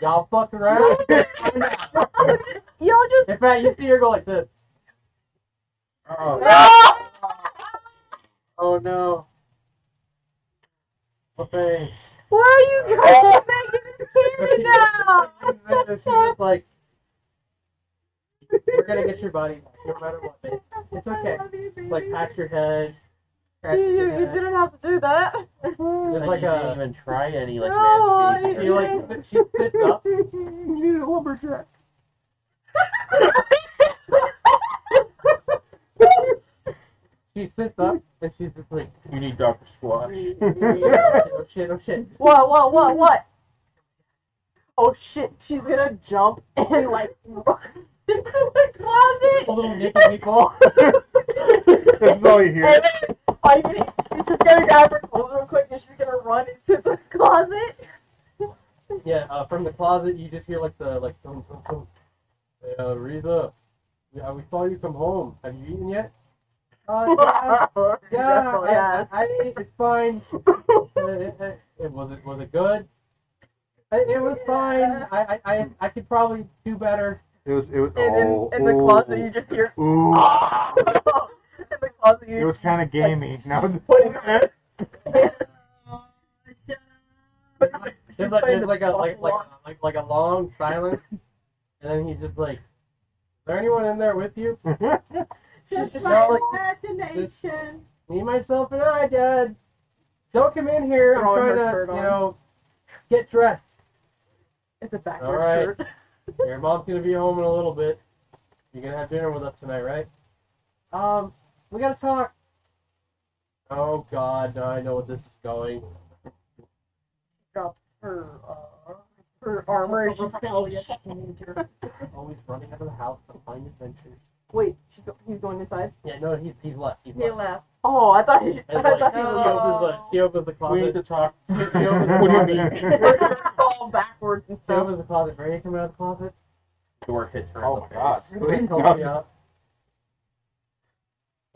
Y'all fuck around. Y'all just In fact, you see her go like this. Oh. Oh no. Okay. Why are you guys making this scary now? She's just like, we're gonna get your body back, no matter what, babe. It's okay. Like, pat your head. Scratch You your head. didn't have to do that. It's Like like you didn't a. even try any like No, manscaping. She like she sits up. You need a lumberjack. She sits up and she's just like, You need Dr. Squash. oh shit, oh shit. What? oh shit, she's gonna jump and like run into the closet. A little nippy people. This is all you hear. And then, like, she's just gonna grab her clothes real quick and she's gonna run into the closet. Yeah, from the closet you just hear like the thum, thum, thum. Hey, Riza, yeah, we saw you come home. Have you eaten yet? Yeah, Definitely has. I ate. It's fine. Was it good? It was fine. I could probably do better. It was. And in the closet you just hear. Ooh. In the closet you It was kind of gamey. Now. putting her. There's like a long silence, and then he's just like, "Is there anyone in there with you?" Just No, my like, imagination. Me, myself, and I, Dad. Don't come in here. I'm Throwing her trying to, shirt on. get dressed. It's a All backward right. shirt. Your mom's gonna be home in a little bit. You're gonna have dinner with us tonight, right? We gotta talk. Oh God, now I know what this is going. Drops her armor and she's Always running out of the house to find adventures. wait, he's going inside? Yeah, no, he's left. He's He left. left. Oh, I thought he And, was he opens the closet. We need to talk. He opens What do you the mean? closet. all backwards and He stuff. opens the closet. Ready to come out of the closet? Door hits her Oh in my the God. face. He helps me out.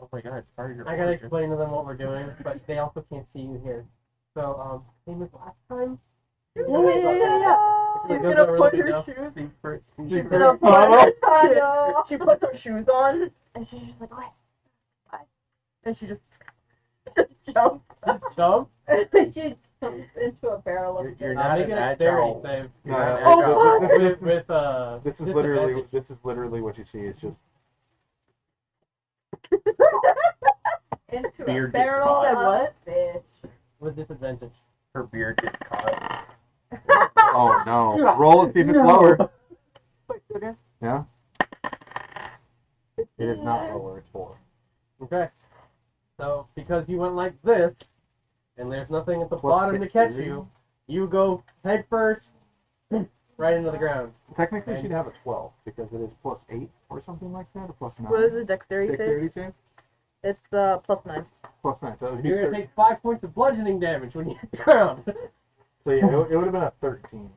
Oh my God, it's part of your I gotta origin. explain to them what we're doing, but they also can't see you here. So, same as last time. Yeah. This She's goes gonna over put the her enough. shoes. Secret. She's gonna put her, she puts her shoes on and she's just like, "What?" And she just jumps. Just jump. She jumps into a barrel of You're dirt. not Make an an dexterity agile. save. No, You're not no, Oh, agile. this- With This is literally. disadvantage. This is literally what you see. It's just. Into a Beard gets barrel caught. of What? fish. with disadvantage. Her beard gets caught. Oh no! Roll and see if it's lower. Wait, sugar. Yeah. It is not lower. It's 4. Okay. So because you went like this, and there's nothing at the Plus bottom to catch dexterity. you, you go head first, right into the ground. Technically, she'd have a 12 because it is +8 or something like that, or +9. What is the dexterity save? Dexterity save? It's +9. +9. So it would be You're gonna 13. take 5 points of bludgeoning damage when you hit the ground. So yeah, it would have been a 13.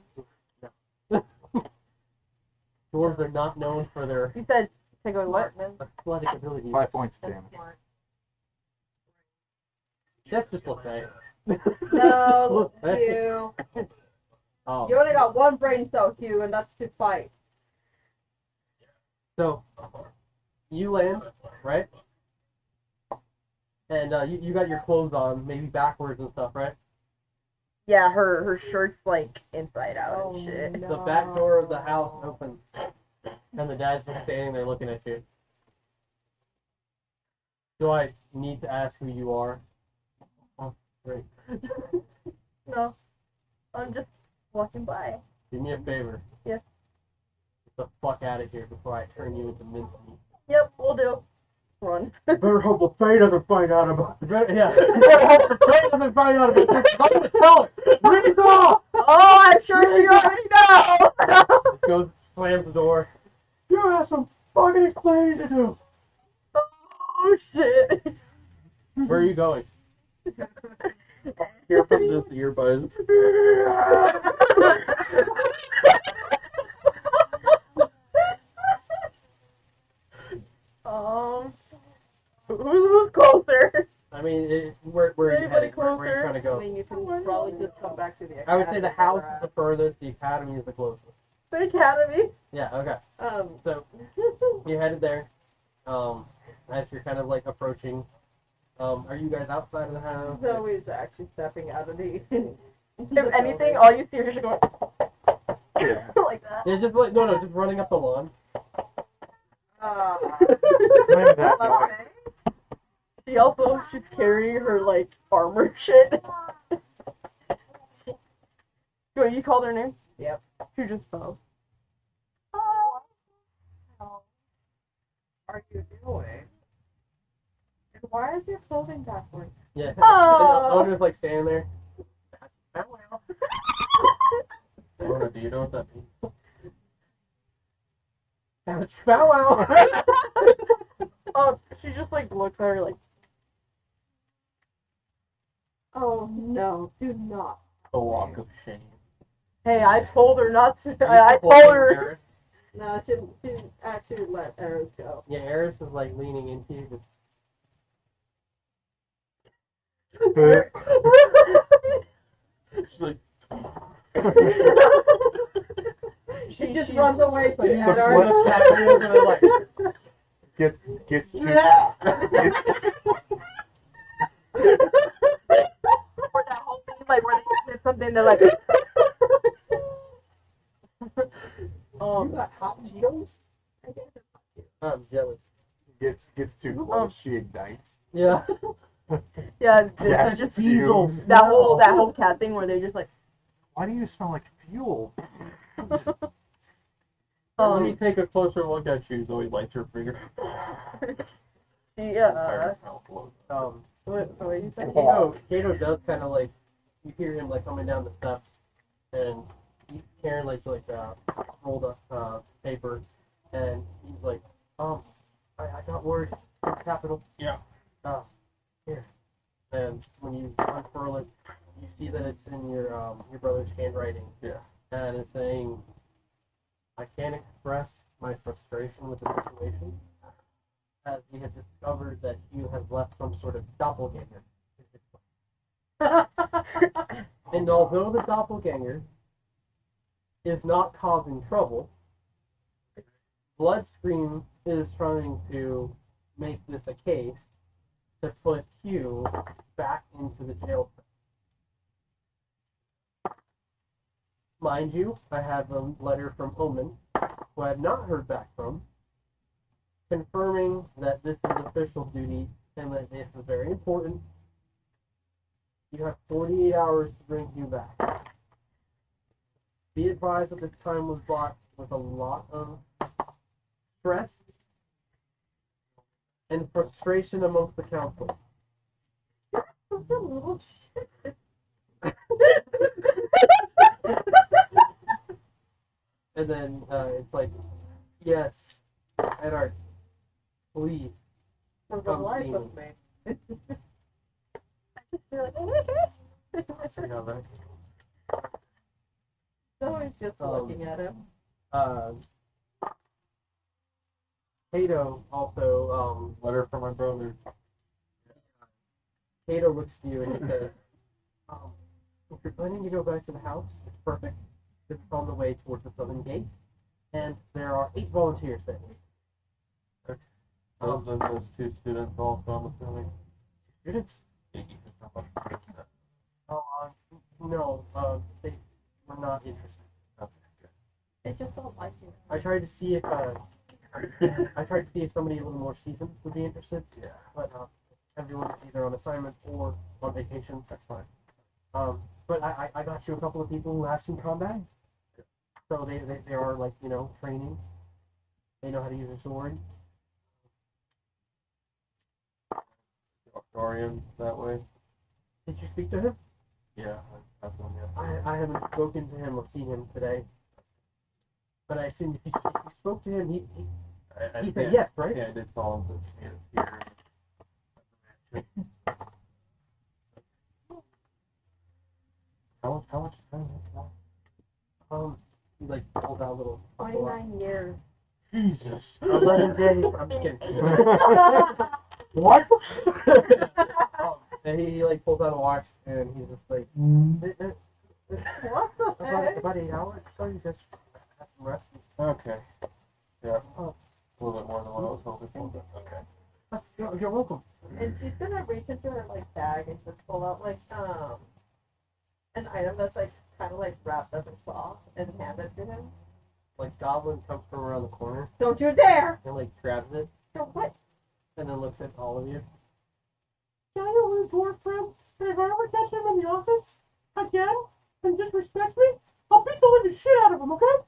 Dwarves are not known for their You said take away what? athletic abilities. 5 points of damage. That's just okay. No, Hey. Hugh. Oh. You only got one brain cell, Hugh, and that's to fight. So, you land, right? And you got your clothes on, maybe backwards and stuff, right? Yeah, her shirt's like inside out Oh, and shit. no. The back door of the house opens, and the dad's just standing there looking at you. Do I need to ask who you are? Oh, great. No, I'm just walking by. Do me a favor. Yes. Get the fuck out of here before I turn you into mincemeat. Yep, we'll do. Runs. Better hope the Fae doesn't find out about it. Yeah. Better hope the Fae doesn't find out about this. I'm gonna tell her. Bring it off. Oh, I'm sure she already knows. Goes, slams the door. You have some fucking explaining to do. Oh shit. Where are you going? Hear from this earbud. Who's closer? I mean, where are you Anybody heading? Where are you closer? trying to I go? mean, you can probably just come back to the I would say the house is academy. the furthest, the academy is the closest. The academy. Yeah, okay. Um, So, you headed there. As you're kind of like approaching, are you guys outside of the house? Zoe's actually stepping out of the. If anything, all you see is just going Yeah. like that. Yeah, just like, no, just running up the lawn. Not even that noise. She's carrying her like armor shit. Wait, you called her name? Yep. She just fell. Are you doing? And why is your clothing backwards? Yeah. Oh. Owner's like standing there. Jonah, do you know what that means? Bow wow. Oh, she just like looks at her like, Oh no, do not. A walk of shame. hey, I told her not to. I told her. No, she actually let Eris go. Yeah, Eris is like leaning into you. Just, She's like, She just runs away to The Eddard. flip- and they're like, gets to Or that whole thing, like where they did something, they're like, you got hot Cheetos? I'm jealous. Gets too close, she ignites. Yeah. yeah, this Yeah, is just fuel. that whole cat thing where they just like, Why do you smell like fuel? let me take a closer look at you. Zoe lights her finger. yeah. Fire smell blows up. What you said? Kato does kind of like, you hear him like coming down the steps, and he's carrying like rolled up paper, and he's like, I got word, capital. Yeah. Here. And when you unfurl it, you see that it's in your brother's handwriting. Yeah. And it's saying, I can't express my frustration with the situation, as we have discovered that you have left some sort of doppelganger. And although the doppelganger is not causing trouble, Bloodstream is trying to make this a case to put Hugh back into the jail cell. Mind you, I have a letter from Omen, who I have not heard back from, confirming that this is official duty and that this is very important. You have 48 hours to bring Hugh back. Be advised that this time was bought with a lot of stress and frustration amongst the council. And then it's like, yes, Eddard, please. For the Come life see of me. me. See how that Zoe's just looking at him. Kato also, letter from my brother. Kato looks to you and he says, if you're planning to go back to the house, it's perfect. It's on the way towards the southern gate, and there are 8 volunteers there. Other than those 2 students also, I'm assuming. Students? No, they were not interested. They just don't like you. I tried to see if somebody a little more seasoned would be interested. Yeah. But everyone is either on assignment or on vacation. That's fine. But I got you a couple of people who have seen combat. So they are like, training. They know how to use a sword. Dorian that way. Did you speak to him? Yeah, that's one. Yeah. I haven't spoken to him or seen him today. But I assume if you spoke to him, he said yes, right? Yeah, I did tell him that he is here. How much time is that? He like pulled out a little. 29 years. Jesus. 11 days. I'm just kidding. What? And he like pulls out a watch and he's just like, What the heck? about 8 hours. So you just have some rest. Okay. Yeah. A little bit more than what I was hoping for, but okay. You're welcome. And she's gonna reach into her like bag and just pull out like an item that's like kind of like wrapped up in cloth and hand it to him. Like Goblin comes from around the corner Don't you dare! and like grabs it Don't what? and then looks at all of you. Can I know where dwarf from? And if I ever catch him in the office again and disrespects me, I'll beat the living shit out of him, okay?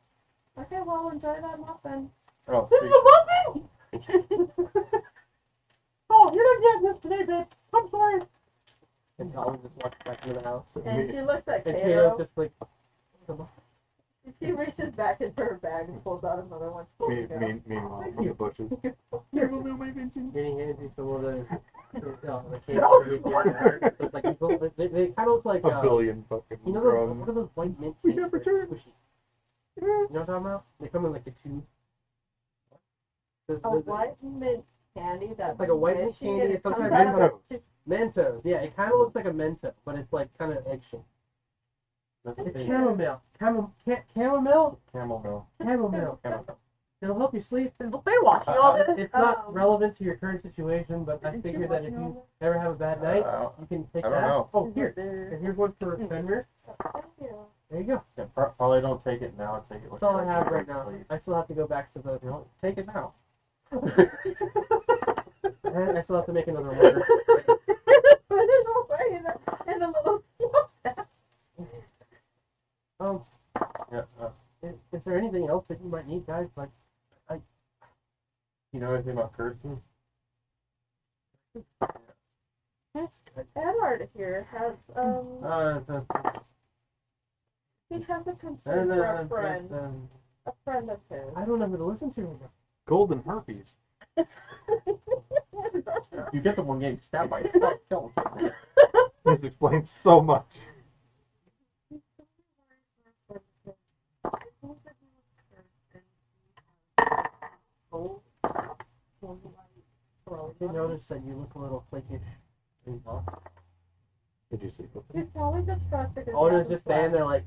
Okay, well enjoy that muffin. Oh, This is a muffin! Oh, you're not getting this today, babe. I'm sorry. And Goblin just walks back into the house. And she looks at And Kato. Kato's just like, She back into her bag and pulls out another one. Meanwhile, in the bushes. Then he hands you some of the candy. It's like they kind of look like A billion fucking you know those, crumbs. what are those white mint? We cakes never that are turned. squishy? You know what I'm talking about? They come in like a tube. A white mint candy that's It's like a white mint squishy candy, and it's it comes sometimes out of Mentos. Mentos, yeah, it kind of looks like a Mento, but it's like kind of egg shaped. It's chamomile, chamomile, Camel chamomile. milk. It'll help you sleep. Is Buffet watching all this? It's not relevant to your current situation, but I Is she figured that if watching you all ever have a bad night, you can take I don't that. know. Oh, here, this? and here's one for Fenrir. There you go. Yeah, probably don't take it now. Take it. That's all I have right now. I still have to go back to the. Take it now. And I still have to make another order. Put it away in a little Yeah. Is there anything else that you might need, guys? Like, You know anything about curses? Edward here has he has a concern for a friend of his. I don't know who to listen to right now. Golden herpes. You get the one getting stabbed by a kill. This explains so much. I did notice that you look a little flakish. Did you sleep with He's him? probably distracted. Ona's just standing there like,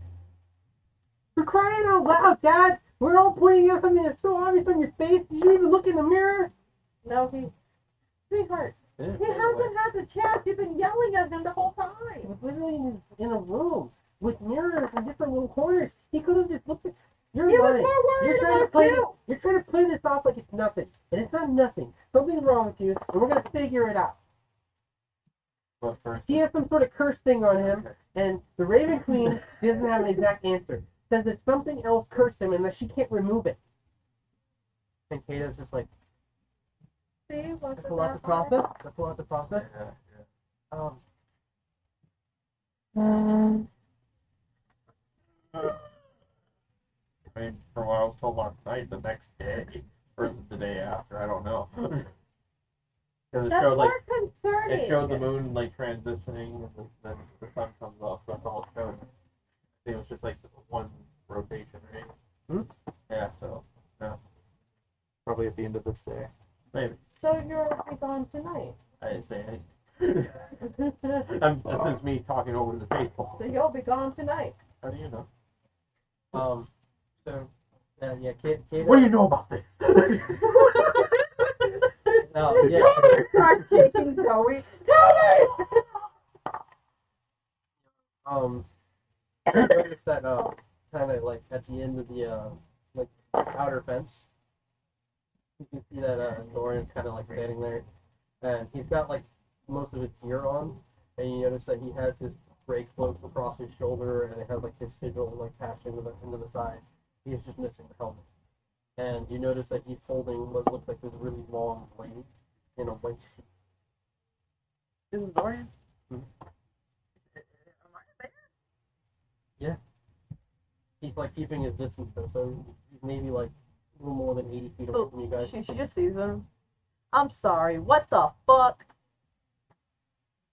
"For crying out loud, Dad! We're all pointing out something that's so obvious on your face. Did you even look in the mirror?" No, sweetheart, he hasn't had the chance. You've been yelling at him the whole He time. was literally in a room with mirrors in different little corners. He could have just looked at. You're He was lying. more worried about you. You're trying to play this off like it's nothing, and it's not nothing. Something's wrong with you, and we're gonna figure it out. But first, He has some sort of curse thing on him, and the Raven Queen doesn't have an exact answer. Says that something else cursed him, and that she can't remove it. And Kato's just like, See, what's that's a lot to process. That's a lot to process. yeah. I mean, from what I was told last night, the next day or the day after, I don't know. Because it That's showed like more concerning. it showed the moon like transitioning, and then the sun comes up. That's all it showed. I think it was just like one rotation, right? Yeah. So Probably at the end of this day. maybe So you'll be gone tonight. I didn't say anything. This is me talking over the table. So you'll be gone tonight. How do you know? So, yeah, Kato. What do you know about this? No, yeah. Start shaking Zoe. I noticed that kind of like at the end of the like outer fence, you can see that Dorian's kind of like standing there, and he's got like most of his gear on, and you notice that he has his break floats across his shoulder, and it has like his sigil like patched into the side. He's just missing the helmet, and you notice that he's holding what looks like this really long blade in a white sheet. This is Dorian. He's like keeping his distance though, so he's maybe like a little more than 80 feet away So from you guys. she just sees him. I'm sorry. What the fuck?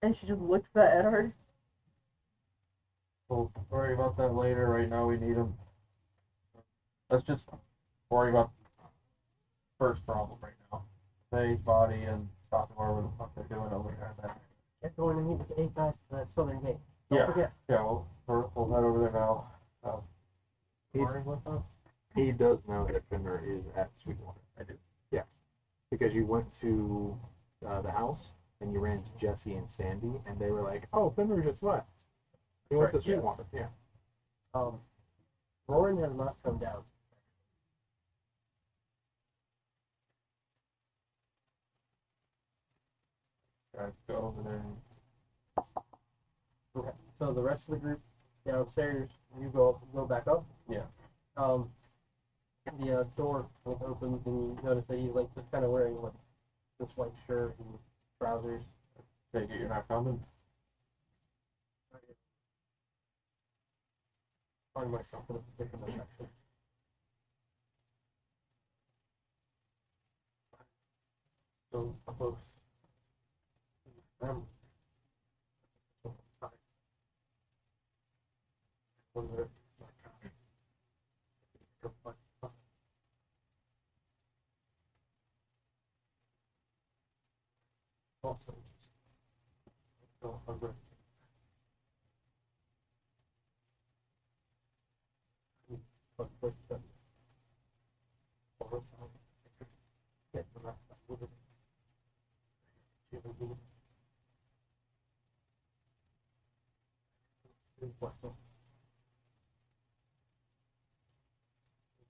And she just looks at Edward. We'll worry about that later. Right now, we need him. Let's just worry about the first problem right now. Faye's body and stopping whatever the fuck they're doing over there. Then. They're going to meet with the 8 guys to the southern gate. Don't Yeah. forget. Yeah, we'll head over there now. Worry with us? He does know that Fenrir is at Sweetwater. I do. Yes. Because you went to the house and you ran into Jesse and Sandy, and they were like, "Oh, Fenrir just left. He went to Correct, yes. Sweetwater." Yeah. Roran has not come down. Guys, go over there. Okay. So the rest of the group downstairs, you go back up. Yeah. The door like, opens and you notice that he's like just kind of wearing like this white shirt and trousers. Take it, you're not coming. Find myself in a different section. so close to them. Wonder if also don't hungry. But with the get the rest of it.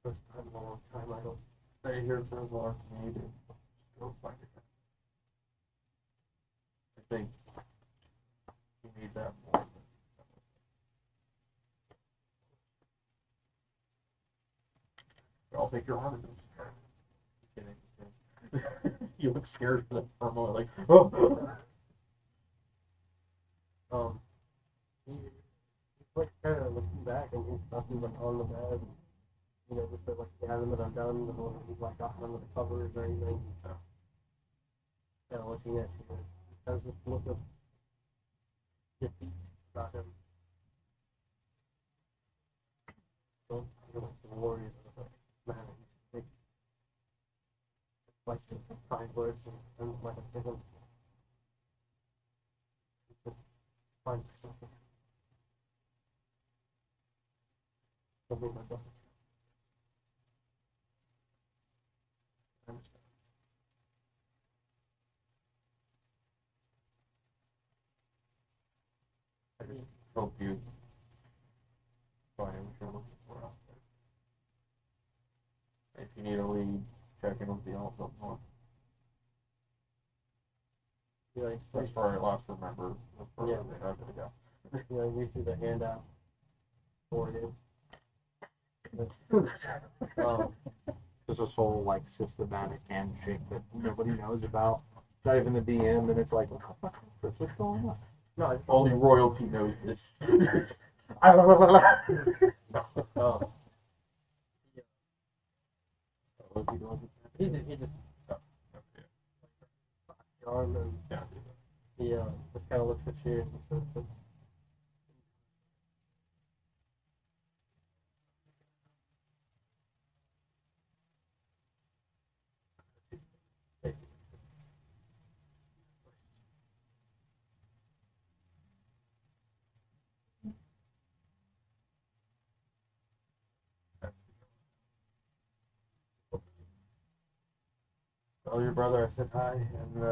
First time in a long time I don't Stay here for as long as needed. Just go find it. I think you need that more. I'll take your arm. Kidding. You look scared for a moment, like, oh. He's like kind of looking back and he's nothing like on the bed. You know, just like he hasn't been undone, or he's like gotten under the covers or anything. Kind of looking at you. Has this look of defeat about him. Don't feel like the warrior of the man. He's like the kind words and like a second. Find something. Something like that. I understand. I just hope you find what you're looking for out there. If you need a lead, check in with the elf up north. You like, That's where I last remember the further Yeah. they have to go. you know, you see the handout for you. Just this whole like systematic handshake that nobody knows about. Not even the DM, and it's like, what the fuck is this? What's going on? No, it's Only royalty knows this. he just the arm and Yeah. he just kind of looks at you and says, Tell your brother I said hi, and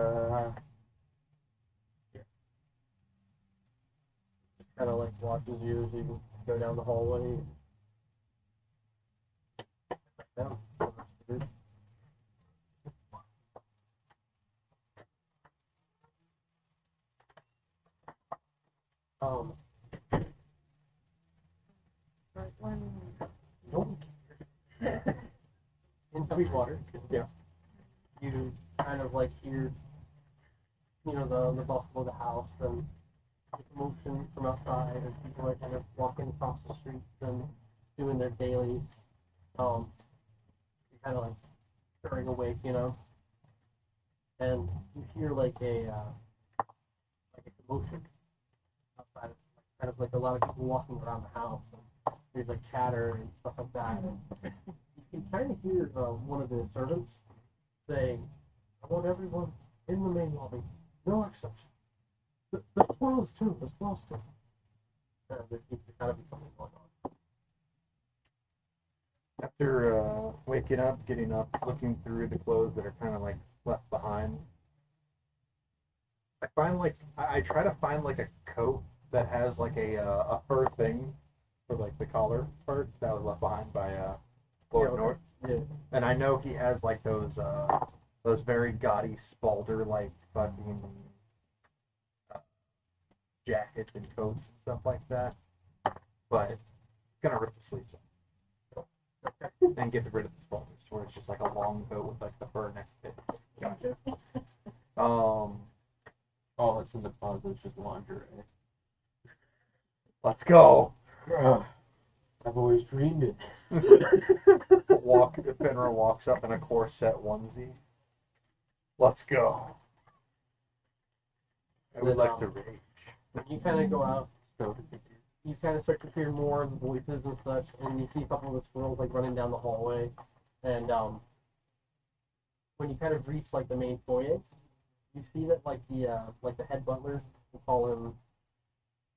kind of like watches you as you go down the hallway. Down. Um, in Sweetwater, Yeah. you kind of like hear, you know, the bustle of the house and the commotion from outside, and people are kind of walking across the streets and doing their daily, you're kind of like stirring awake, you know, and you hear like a commotion outside, kind of like a lot of people walking around the house, and there's like chatter and stuff like that, and you can kind of hear one of the servants saying, I want everyone in the main lobby, no exception. The spoils too, the spoils too. And there seems to kind of be something going on. After waking up, getting up, looking through the clothes that are kind of like left behind, I find like I try to find like a coat that has like a fur thing for like the collar part that was left behind by Lord Yeah, North. Yeah. And I know he has like those very gaudy spalder like fucking jackets and coats and stuff like that. But gonna rip the sleeves off and get rid of the spalders, where it's just like a long coat with like the fur neck bit. Gotcha. all that's in the closet is just lingerie. Let's go. I've always dreamed it. Fenrir walks up in a corset onesie. Let's go. I would Then, like to rage. You kind of go out. So, You kind of start to hear more of the voices and such, and you see a couple of the squirrels like running down the hallway. And when you kind of reach like the main foyer, you see that like the head butler, we call him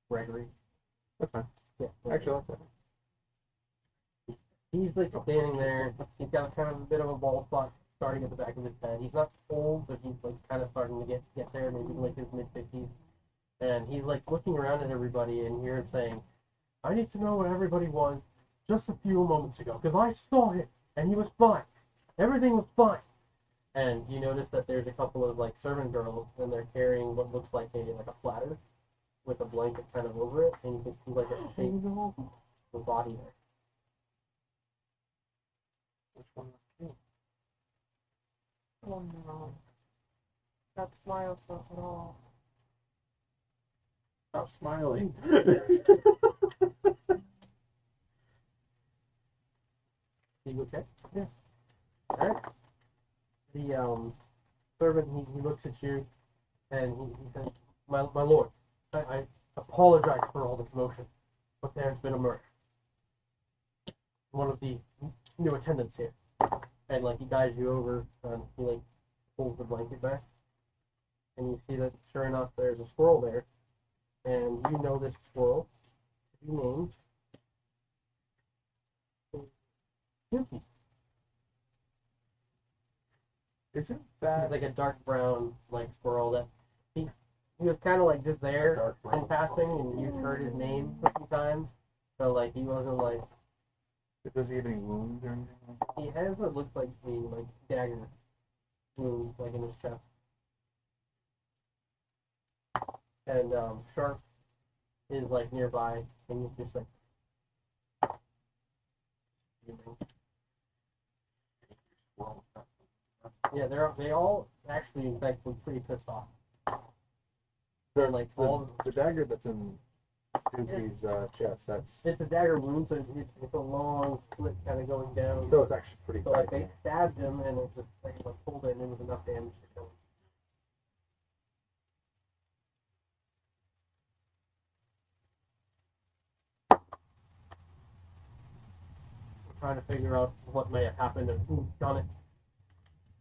Gregory. that's fine. Yeah. Actually, that's it. He's like standing there. He's got kind of a bit of a bald spot starting at the back of his head. He's not old, but he's like kind of starting to get there, maybe like his mid-50s. And he's like looking around at everybody, and you hear him saying, "I need to know where everybody was just a few moments ago, because I saw him, and he was fine. Everything was fine." And you notice that there's a couple of like servant girls, and they're carrying what looks like a platter with a blanket kind of over it, and you can see like a shape of the body there. Which one was cute? Oh no. That smile says it all. Stop smiling. You okay? Yeah. Alright. The servant he looks at you and he says, my lord, I apologize for all the commotion, but there's been a murder. One of the new attendants here. And like he guides you over and he like pulls the blanket back. And you see that sure enough there's a squirrel there. And you know this squirrel to be named Snoopy. Isn't He's that like a dark brown like squirrel that he was kind of like just there Dark in brown. passing, and you heard his name a few times. So like he wasn't like does he have any wounds or anything? he has what looks like a like dagger wound like in his chest. And Sharp is like nearby, and he's just like fuming. Well, Yeah, they all actually in fact were pretty pissed off. They're like all The dagger that's in Doopy's chest, that's it's a dagger wound, so it's a long slit kind of going down. so it's actually pretty So like tight. they stabbed him, and it just like pulled it, and it was enough damage to kill him. We're trying to figure out what may have happened and who done it.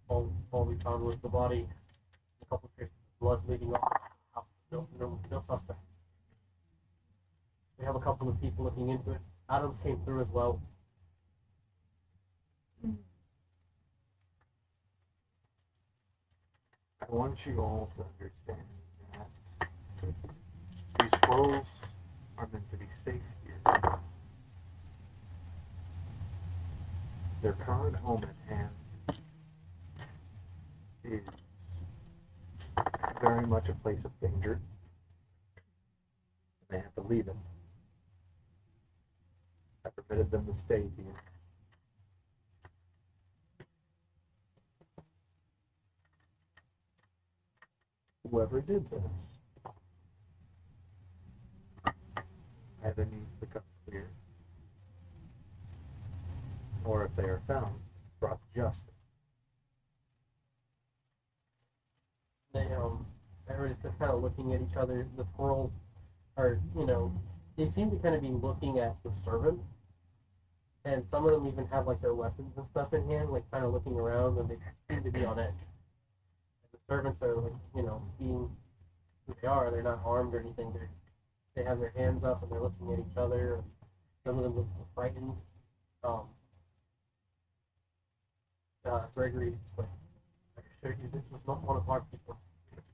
All we found was the body, a couple of traces of blood leading off. No suspects. We have a couple of people looking into it. Adams came through as well. I want you all to understand that these squirrels are meant to be safe here. Their current home at hand is very much a place of danger. They have to leave it. I permitted them to stay here. Whoever did this either needs to come clear, or if they are found, brought to justice. Everybody's just kind of looking at each other. The squirrels are, they seem to kind of be looking at the servants, and some of them even have like their weapons and stuff in hand, like kind of looking around, and they seem to be on edge. And the servants are like, being who they are. They're not armed or anything. They have their hands up and they're looking at each other. And some of them look frightened. Gregory's just like, I assure you, this was not one of our people.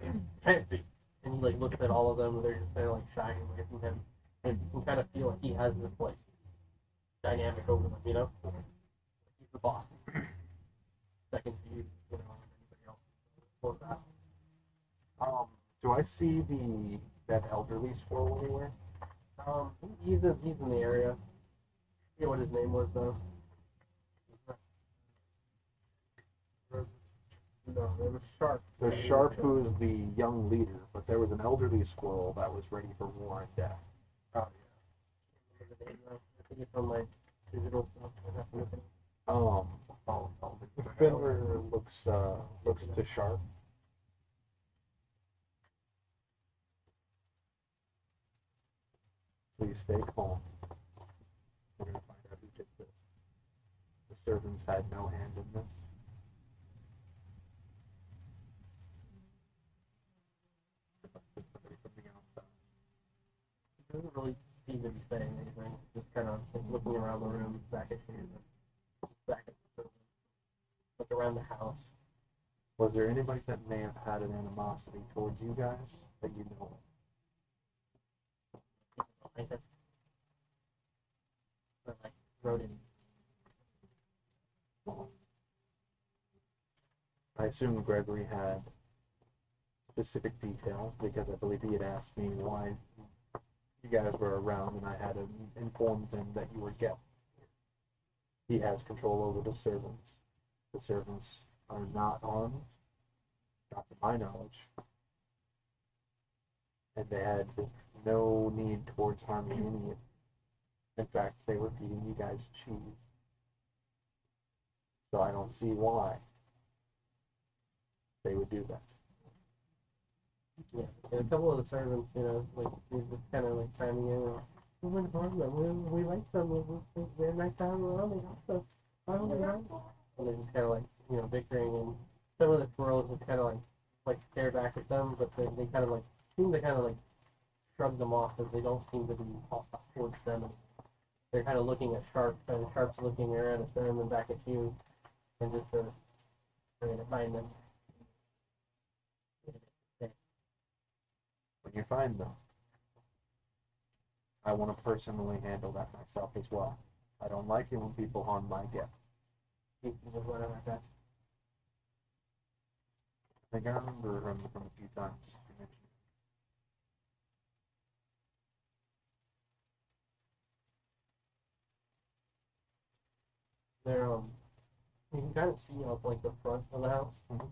It can't be. And he like looks at all of them, and they're just kind of like shying away from him. And you can kind of feel like he has this like dynamic over them, He's the boss. Second to you, anybody else before that. Do I see that elderly squirrel anywhere? He's in the area. I forget what his name was though. No, it was Sharp. There's Sharp, who's the young leader, but there was an elderly squirrel that was ready for war and death. Oh, yeah. I think it's on my digital stuff. I have to look at it. Finner looks to Sharp Please stay calm. We're gonna find out who did this. The servants had no hand in this. It must have been somebody from the outside. He doesn't really seem to be saying anything. Just kind of like, looking around the room, back at you, back at the servants, look around the house. Was there anybody that may have had an animosity towards you guys that you know of? Like that's or like rodent. I assume Gregory had specific detail because I believe he had asked me why you guys were around, and I had informed him that you were guests. He has control over the servants. The servants are not armed, not to my knowledge, and they had no need towards harming any of you. In fact, they were feeding you guys cheese. So I don't see why they would do that. Yeah, and a couple of the servants, you know, like they just kind of like chiming in. Like, we wouldn't harm them. We like them. They're nice to have around. They help us. Why don't we harm them? And they're just kind of like, you know, bickering, and some of the squirrels just kind of like stare back at them, but they kind of like seem to kind of like shrug them off because they don't seem to be hostile towards them. And they're kind of looking at Sharp, and Sharp's looking around at them and back at you, and just sort of trying to find them. When you find them, I want to personally handle that myself as well. I don't like it when people harm my guests. You can just run out best. I think I remember him from a few times. You mentioned it. They're you can kind of see up like the front of the house Mhm.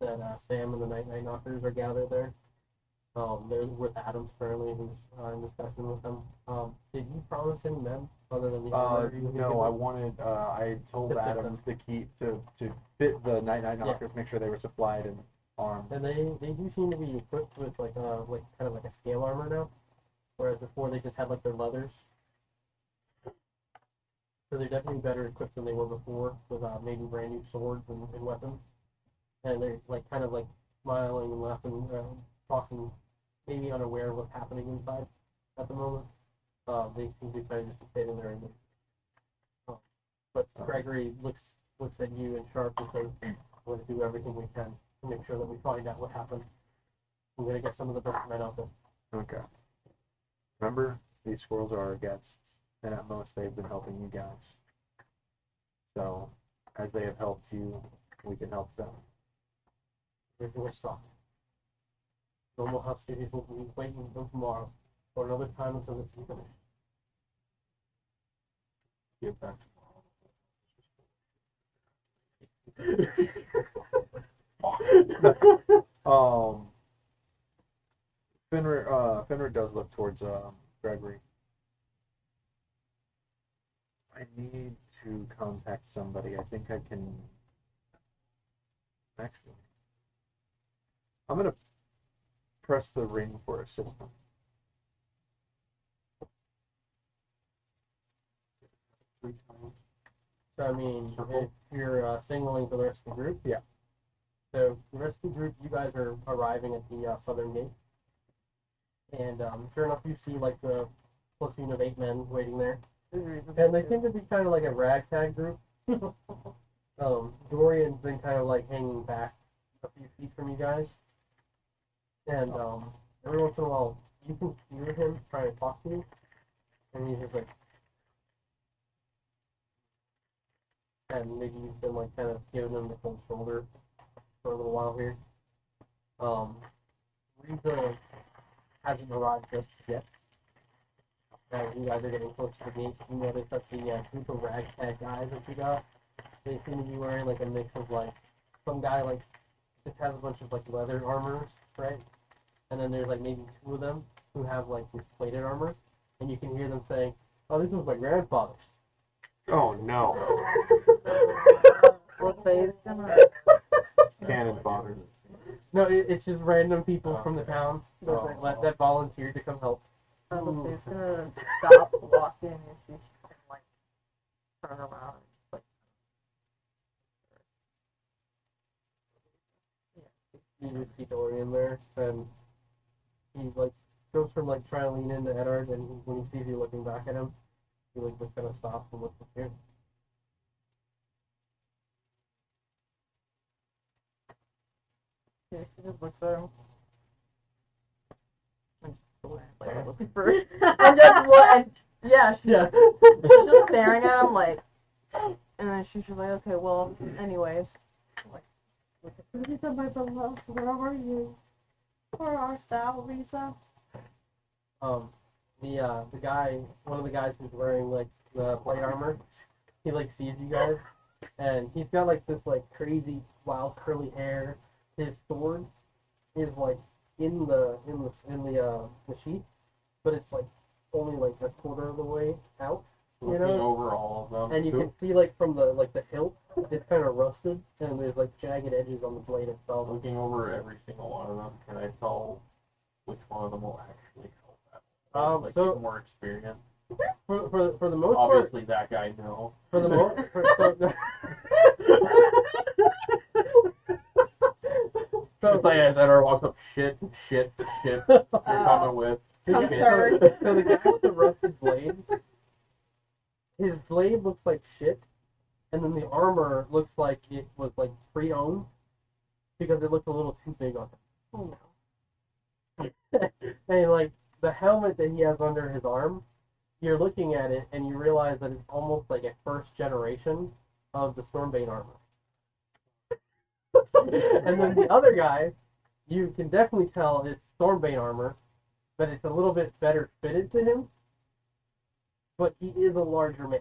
that Sam and the Night Knockers are gathered there. They're with Adams currently, who's in discussion with them. Did you promise any men other than the No, I wanted. I told To fit Adams to fit the night knockers, make sure they were supplied and armed. And they do seem to be equipped with like kind of like a scale armor now, whereas before they just had like their leathers. So they're definitely better equipped than they were before, with maybe brand new swords and weapons. And they're like kind of like smiling and laughing, talking, maybe unaware of what's happening inside at the moment. They seem to kind of just be standing there. But Gregory looks at you and Sharp and says, "We're going to do everything we can to make sure that we find out what happened. We're going to get some of the best men out there." Okay. Remember, these squirrels are our guests, and at most they've been helping you guys. So, as they have helped you, we can help them. Everything will stop. Normal house duties will be waiting until tomorrow, or another time until this is finished. Give back Fenrir does look towards Gregory. I need to contact somebody. I think I can. Actually, I'm gonna press the ring for assistance. Three times. So, I mean, Circle. if you're signaling for the rest of the group. Yeah. So, the rest of the group, you guys are arriving at the southern gate. And sure enough, you see like the platoon of 8 men waiting there. And they seem to be kind of like a ragtag group. Dorian's been kind of like hanging back a few feet from you guys. And every once in a while, you can hear him trying to talk to you. And he's just like, and maybe you've been like kind of giving him the cold shoulder for a little while here. Riza hasn't arrived just yet. As you guys are getting close to the gate, you notice that the group of ragtag guys that you got, they seem to be wearing like a mix of like, some guy like just has a bunch of like leather armors, right? And then there's like maybe 2 of them who have like this plated armor, and you can hear them saying, "Oh, this was my grandfather's." Oh no! What phase gonna? Cannon fodder. No, it's just random people from the town Oh. that volunteered to come help. She's gonna stop walking and she's gonna like turn around and just like You just see Dorian there, and he like goes from like trying to lean into Eddard, and when he sees you looking back at him, he like just kind of stops and looks at you. yeah, she just looks at him. I'm just looking for and just what yeah, she's Yeah. just staring at him like and then she's just like, okay, well, anyways. Lisa, my beloved, where are you? Where art thou, Lisa? The guy, one of the guys who's wearing like the plate armor, he like sees you guys, and he's got like this like crazy wild curly hair. His sword is like in the sheath, but it's like only like a quarter of the way out, you Looking know. over all of them. And you can see like from the hilt, it's kind of rusted, and there's like jagged edges on the blade itself. Looking over every single one of them, can I tell which one of them will actually help that? Like So- he's more experience. For the most part, Obviously, that guy no. for the most Just like as Edward walks up, shit. You're coming with. Come shit. third. So the guy with the rusted blade, his blade looks like shit, and then the armor looks like it was like pre-owned because it looks a little too big on him. Oh no. And like the helmet that he has under his arm, you're looking at it and you realize that it's almost like a first generation of the Stormbane armor. And then the other guy, you can definitely tell it's Stormbane armor, but it's a little bit better fitted to him. But he is a larger man.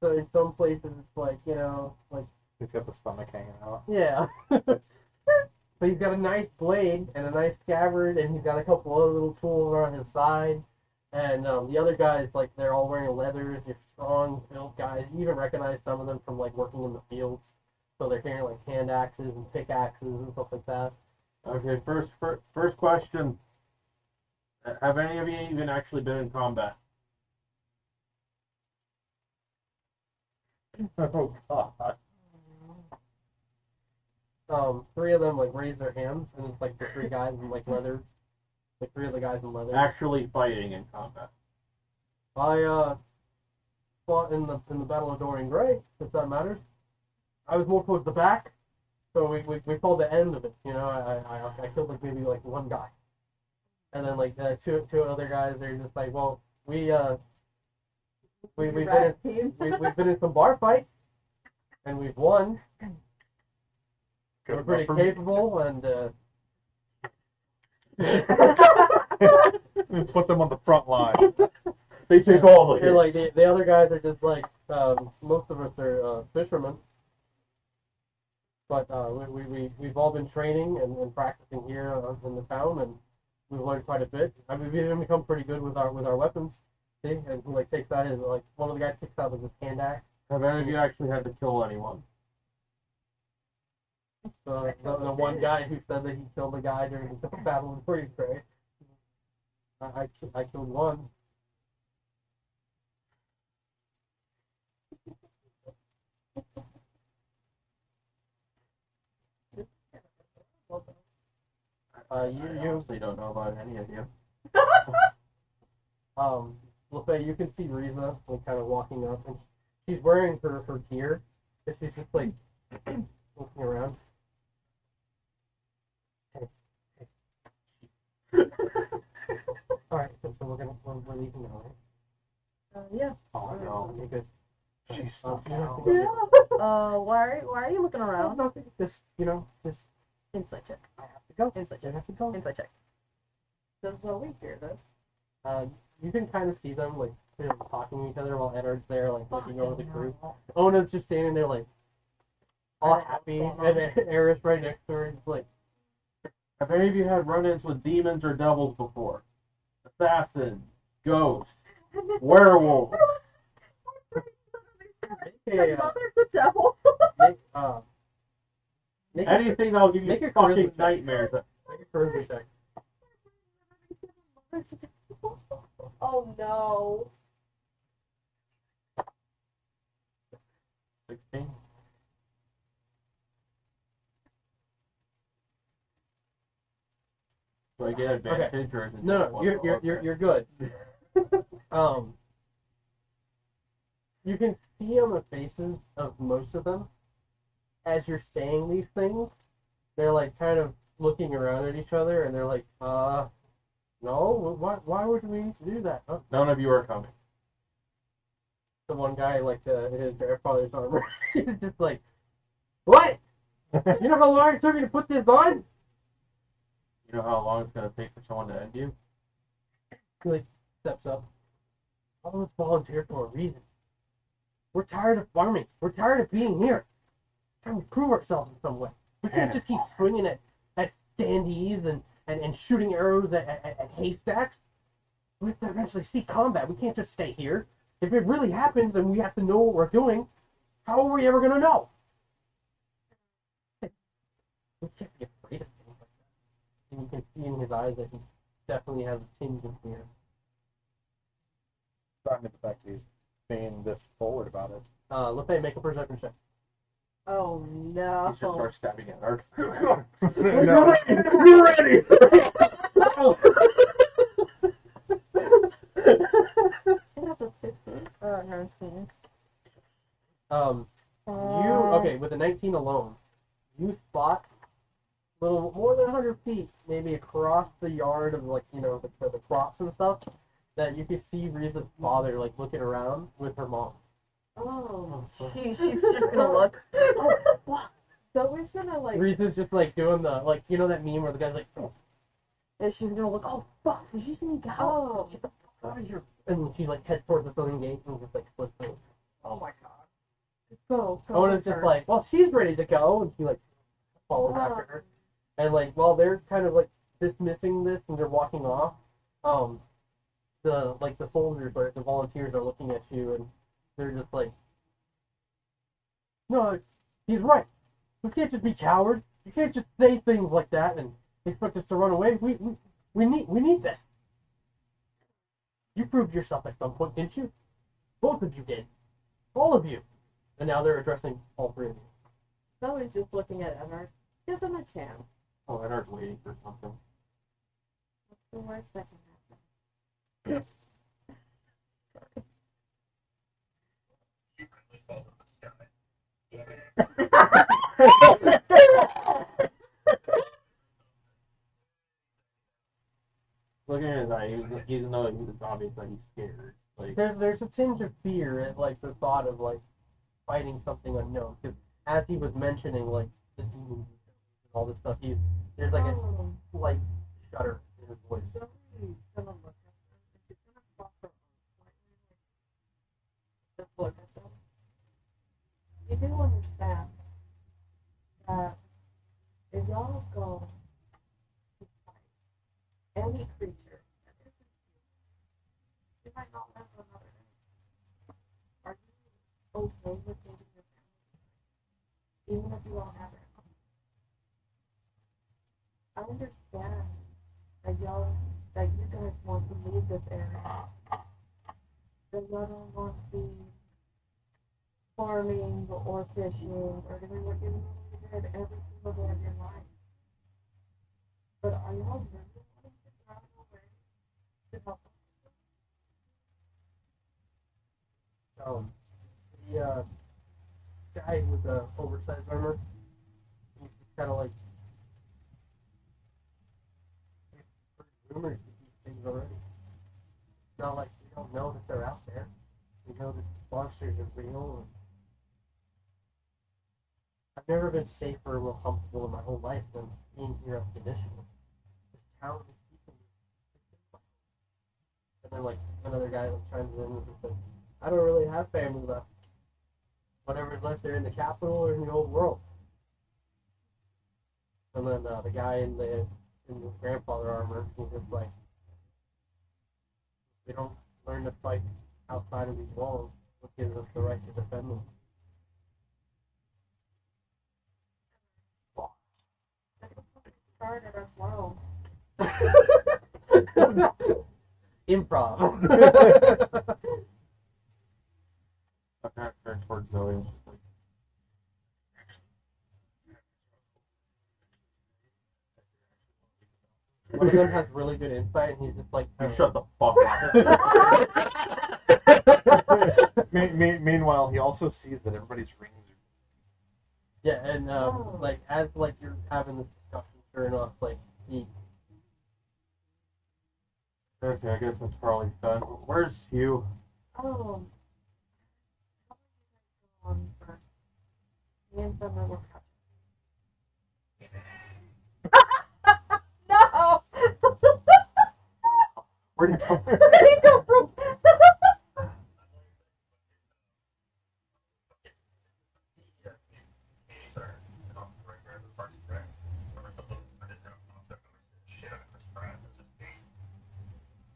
So in some places it's like, you know, like, He's got the stomach hanging out. yeah. But he's got a nice blade and a nice scabbard, and he's got a couple other little tools on his side. And the other guys, like, they're all wearing leathers. They're strong, built guys. You even recognize some of them from, like, working in the fields. So they're carrying, like, hand axes and pickaxes and stuff like that. Okay, first question. Have any of you even actually been in combat? Oh God. Three of them, like, raise their hands, and it's, like, the three guys in, like, leather. Like, three of the guys in leather. Actually fighting in combat. I fought in the Battle of Dorian Gray, if that matters. I was more towards the back, so we saw the end of it. You know, I killed like maybe like one guy, and then like two other guys. They're just like, well, we've been in some bar fights, and we've won. We're pretty capable, and Put them on the front line. They take all the and like the other guys are just like most of us are fishermen. But we've all been training and practicing here in the town, and we've learned quite a bit. I mean, we've even become pretty good with our weapons. See, and he like takes out his like one of the guys takes out like his hand axe. Have any of you actually had to kill anyone? So the one guy who said that he killed a guy during the battle of Dorian Gray. I killed one. I honestly don't know about any of you. Lefay, you can see Riza like kind of walking up, and she's wearing her gear, and she's just like looking around. All right, so we're leaving now, right? Yeah. Oh no. Okay, good. She's so so Why are you looking around? nothing. Just just Insight check. I have to go. Insight I check. have to go. Insight check. Does we hear this? You can kind of see them like talking to each other while Eddard's there, like looking over the crew. Ona's just standing there like all happy, and then Eris right next to her, just like. Have any of you had run-ins with demons or devils before? Assassins, ghosts, werewolves. Yeah. Mother's the devil. Make Anything that'll give make you a fucking charisma check. nightmares. a charisma check. Oh no. 16. Do I get advantage or is it No, just no, one you're roll? you're good. You can see on the faces of most of them as you're saying these things, they're like kind of looking around at each other and they're like, no, why would we do that? Huh? None of you are coming. The one guy, like in his grandfather's armor, he's just like, what? You know how long it took me to put this on? You know how long it's going to take for someone to end you? He like steps up. All of us volunteered for a reason. We're tired of farming. We're tired of being here. Trying to prove ourselves in some way. We can't just keep swinging at standees and shooting arrows at haystacks. We have to eventually see combat. We can't just stay here. If it really happens and we have to know what we're doing, how are we ever going to know? We can't be afraid of things like that. And you can see in his eyes that he definitely has a tinge of fear. Starting to the fact that he's being this forward about it. Lefay, make a perception check. Oh no. He just starts stabbing at Art. No, you're ready. That's a 15. 19. Okay, with a 19 alone, you spot a little more than 100 feet, maybe across the yard of the crops and stuff, that you could see Riza's father like looking around with her mom. Oh. She's just gonna look. So he's gonna like. Riza's just like doing the that meme where the guy's like, And she's gonna look, oh fuck, did you see me Oh. get the fuck out of here, and she like heads towards the southern gate and just like splits through. Oh my god. Go. Ona's just like, well, she's ready to go, and she like follows after her. And like while they're kind of like dismissing this and they're walking off, the soldiers or the volunteers are looking at you and they're just like, no, he's right. We can't just be cowards. You can't just say things like that and expect us to run away. We need this. You proved yourself at some point, didn't you? Both of you did. All of you. And now they're addressing all three of you. So he's just looking at Ever. Give him a chance. Oh, and Art's waiting for something. What's the worst that can happen? Looking at his eye, even though he's a zombie, it's like he's scared. Like, There's a tinge of fear at like the thought of like fighting something unknown. Because as he was mentioning like the demons and all this stuff, there's like a Oh. slight shudder in his voice. So he's gonna look at them. He's gonna cross her arms slightly. Just look at them. You do understand that if y'all go to fight any creature that isn't human, you might not live another day. Are you okay with leaving your family? Even if you all have it? I understand that you guys want to leave this area. That y'all don't want to be farming or fishing or doing what you did every single day of your life. But are y'all really wanting to travel away to help? The guy with the oversized armor, he's just kind of like, rumors of these things already. It's not like we don't know that they're out there. We know that monsters are real. And I've never been safer or more comfortable in my whole life than being here at the mission. This town is keeping me. And then like another guy like chimes in and just like, I don't really have family left. Whatever's left there in the capital or in the old world. And then the guy in the grandfather armor, he's just like, we don't learn to fight outside of these walls. What gives us the right to defend them? Started as well. improv. I kind of turned towards Zoe and she's like, One of them has really good insight, and he's just like, you shut the fuck up. Meanwhile, he also sees that everybody's rings are. Yeah, and like as like you're having this discussion, sure enough, like he Okay, I guess that's probably done. Where's Hugh? Oh. Me and Summer were No! Where'd he come from? Where did he come from?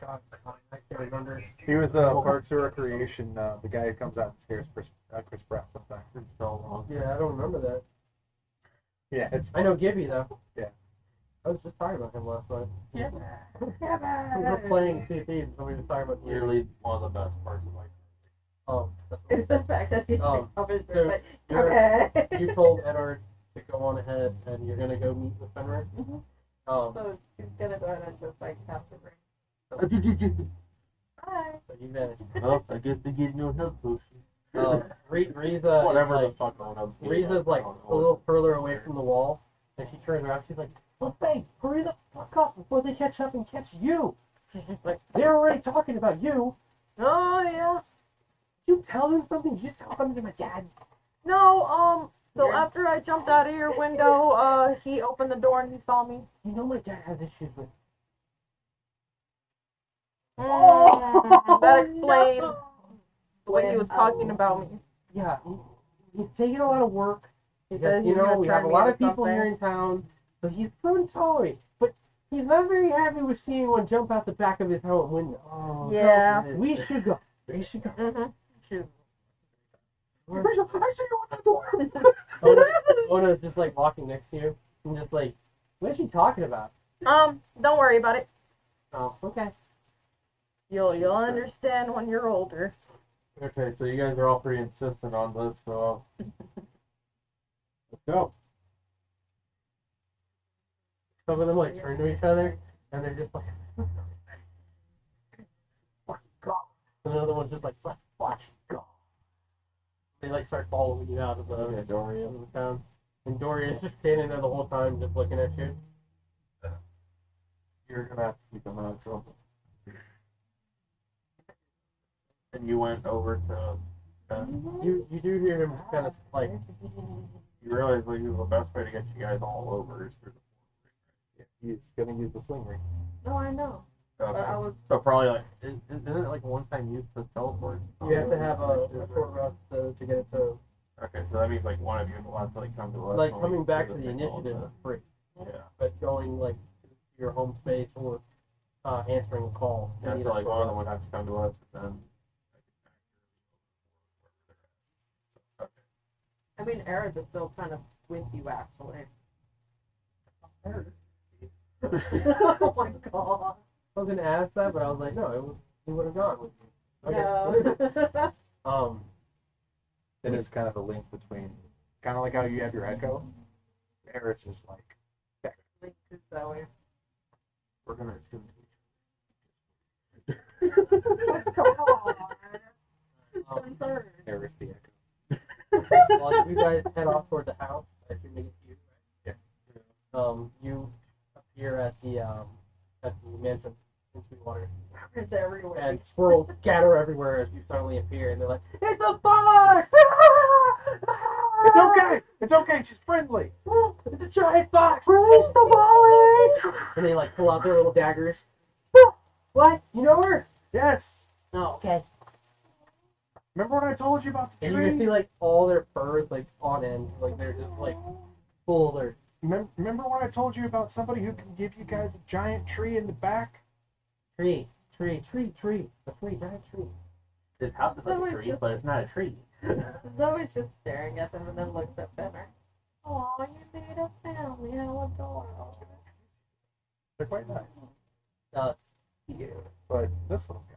God, I can't remember. He was Parks and Recreation, the guy who comes out and scares Chris Pratt sometimes. For so long. Yeah, I don't remember that. Yeah, it's I know Gibby though. Yeah. I was just talking about him last night. Yeah. We were playing CP, so we were talking about Gibby. Literally one of the best parts of my Oh, that's It's the fact that he's Oh, covered so like, you're- okay. you told Edward to go on ahead, and you're gonna go meet with Fenrir. Mhm. So So she's gonna go ahead and just like have the ring. Bye. you vanished. Well, I guess they give you a health potion. Riza, Whatever is the like, fuck going on. Riza's like a little further away from the wall, and she turns around. She's like, "Well, babe, hurry the fuck up before they catch up and catch you." She's like, "They're already talking about you." Oh, yeah. Did you tell them something? Did you tell something to my dad? No, so Yeah. after I jumped out of your window, he opened the door and he saw me. You know my dad has issues with. That explains when he was talking about me. Yeah, he's taking a lot of work. He Because, said you he's know, gonna we turn have a me lot into of people something. here in town, so he's grown tolerant. But he's not very happy with seeing one jump out the back of his home window. Oh, Yeah. We should go. We should go. Mm-hmm. Should. I see you at the door. Ona's just like walking next to you and just like, what is she talking about? Don't worry about it. Oh, okay. You'll understand when you're older. Okay, so you guys are all pretty insistent on this, so let's go. Some of them like turn to each other and they're just like, let's go. And another one's just like, let's go. They like start following you out of the Dorian. of the town. And Dorian's just standing there the whole time just looking at you. You're gonna have to keep them out of trouble. And you went over to. You do hear him kind of like, You realize like the best way to get you guys all over is through He's gonna use the sling ring. No, I know. the. But I was So probably like isn't it like one time use to teleport? you have to have a short rest to get it to, Okay, so that means like one of you will have to like come to us. like when we coming back do to the thing all initiative is time. free. Yeah. But going like to your home space or answering a call. you Yeah, need so a like short one of them rest. would have to come to us, but then. I mean Eric is still kind of with you actually. Oh my god. I was gonna ask that, but I was like, no, he would have gone with you. Okay. No. It is kind of a link between, kind of like how you have your echo. Eris is like, Link to Zoe. We're gonna attune to Come on. Um, I'm sorry. Eris the echo. while you guys head off toward the house, I should make it to you. Yeah. You appear at the mansion in Sweetwater, It's everywhere. and squirrels scatter everywhere as you suddenly appear, and they're like, "It's a fox! It's okay. It's okay. She's friendly. It's a giant fox! Release the volley! And they like pull out their little daggers. What? You know her? Yes. No. Okay. Remember what I told you about the And you can tree? see like all their furs like on end, like they're just like full of their. Remember when I told you about somebody who can give you guys a giant tree in the back? Tree. A tree, giant tree. This house is like a tree, but it's not a tree. Zoe's just staring at them and then looks at Fenner. Oh, you made a family. How adorable. They're quite nice. Uh, But this little guy.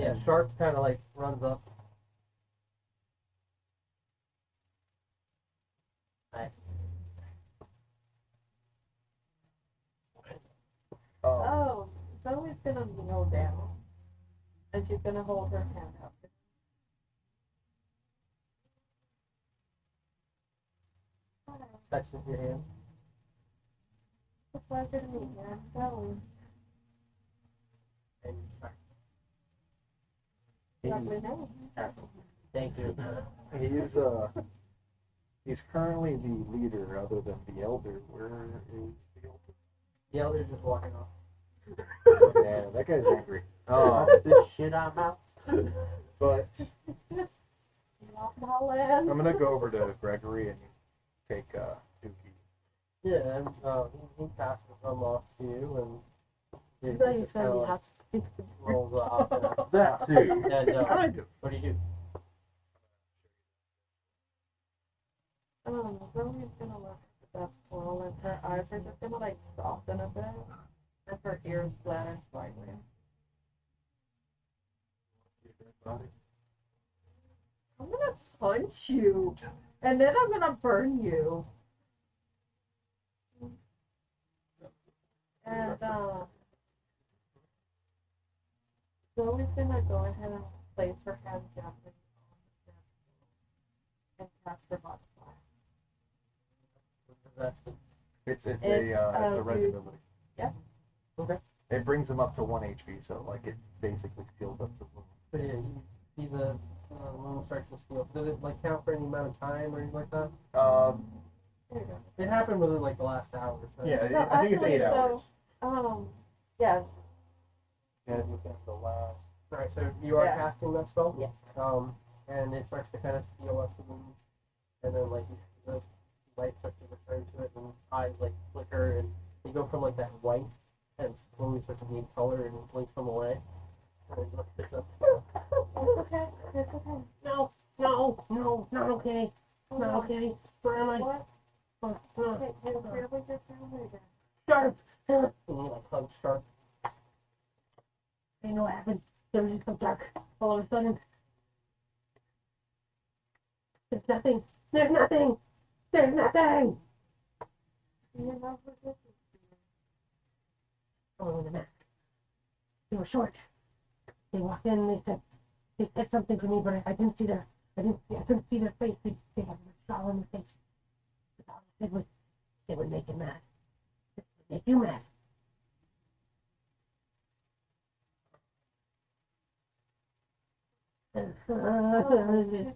Yeah, Shark kind of like runs up. Hi. Oh, Zoe's gonna kneel down. And she's gonna hold her hand up. Touches your hand. It's a pleasure to meet you. I'm Zoe. And Lovely name. thank you. He's currently the leader other than the elder. Where is the elder? The elder's just walking off. Yeah, that guy's angry. This shit I'm out. But Lost my land. I'm gonna go over to Gregory and take Dookie. Yeah, and he passes some off to you, and I thought you just said kinda, you like, have to. rolls off. And, That too. and I do. what do you do? Zoe's gonna look at the squirrel and her eyes are just gonna like soften a bit. And her ears flatter slightly. I'm gonna punch you. And then I'm gonna burn you. And Zoe's gonna go ahead and place her hand gently on the step and cast her butterfly. It's It, a you- res ability. yeah. Okay. It brings him up to 1 HP, so like it basically steals up the wound. So yeah, you see the wound starts to heal. Does it like count for any amount of time or anything like that? There you go. It happened within like the last hour. So. Yeah, No, I think it's actually, 8 hours. Yeah, Yeah, within the last. All right, so you are Yeah. casting that spell. Yes. And it starts to kind of heal up the wound, and then like you see the light starts to return to it, and eyes like flicker, and you go from like that white and slowly start to gain color, and it blinks them away. And it like sits up. it's okay. It's okay. No, not okay, not okay. Where am I? What? No. Okay, you're here with your family again. Sharp! And you like hug Sharp. I know what happened. There was just so dark. All of a sudden. There's nothing. There's nothing. There's nothing. You're not forgetting. Someone with a mask. They were short. They walked in and they said something to me, but I didn't see I couldn't see their face. They had a scowl on their face. But all they said was they would make you mad. They would make you mad. She's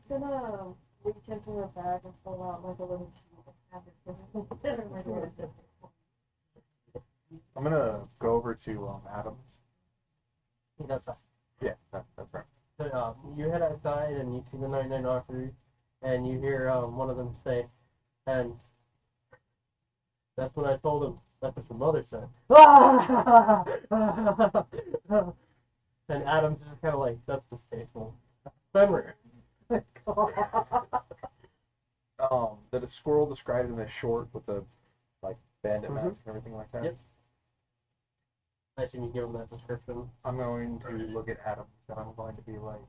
gonna reach into her bag and pull out like a little sheet and have it. I'm gonna go over to Adams. He does that. Yeah, that's right. So you head outside and you see the 99 officers, and you hear one of them say, and that's what I told him. That's what your mother said. And Adam's just kind of like, that's distasteful. Memory. The squirrel described him as short with the like bandit mask and everything like that. Yep. I assume you give him that description. I'm going to look at Adams and I'm going to be like,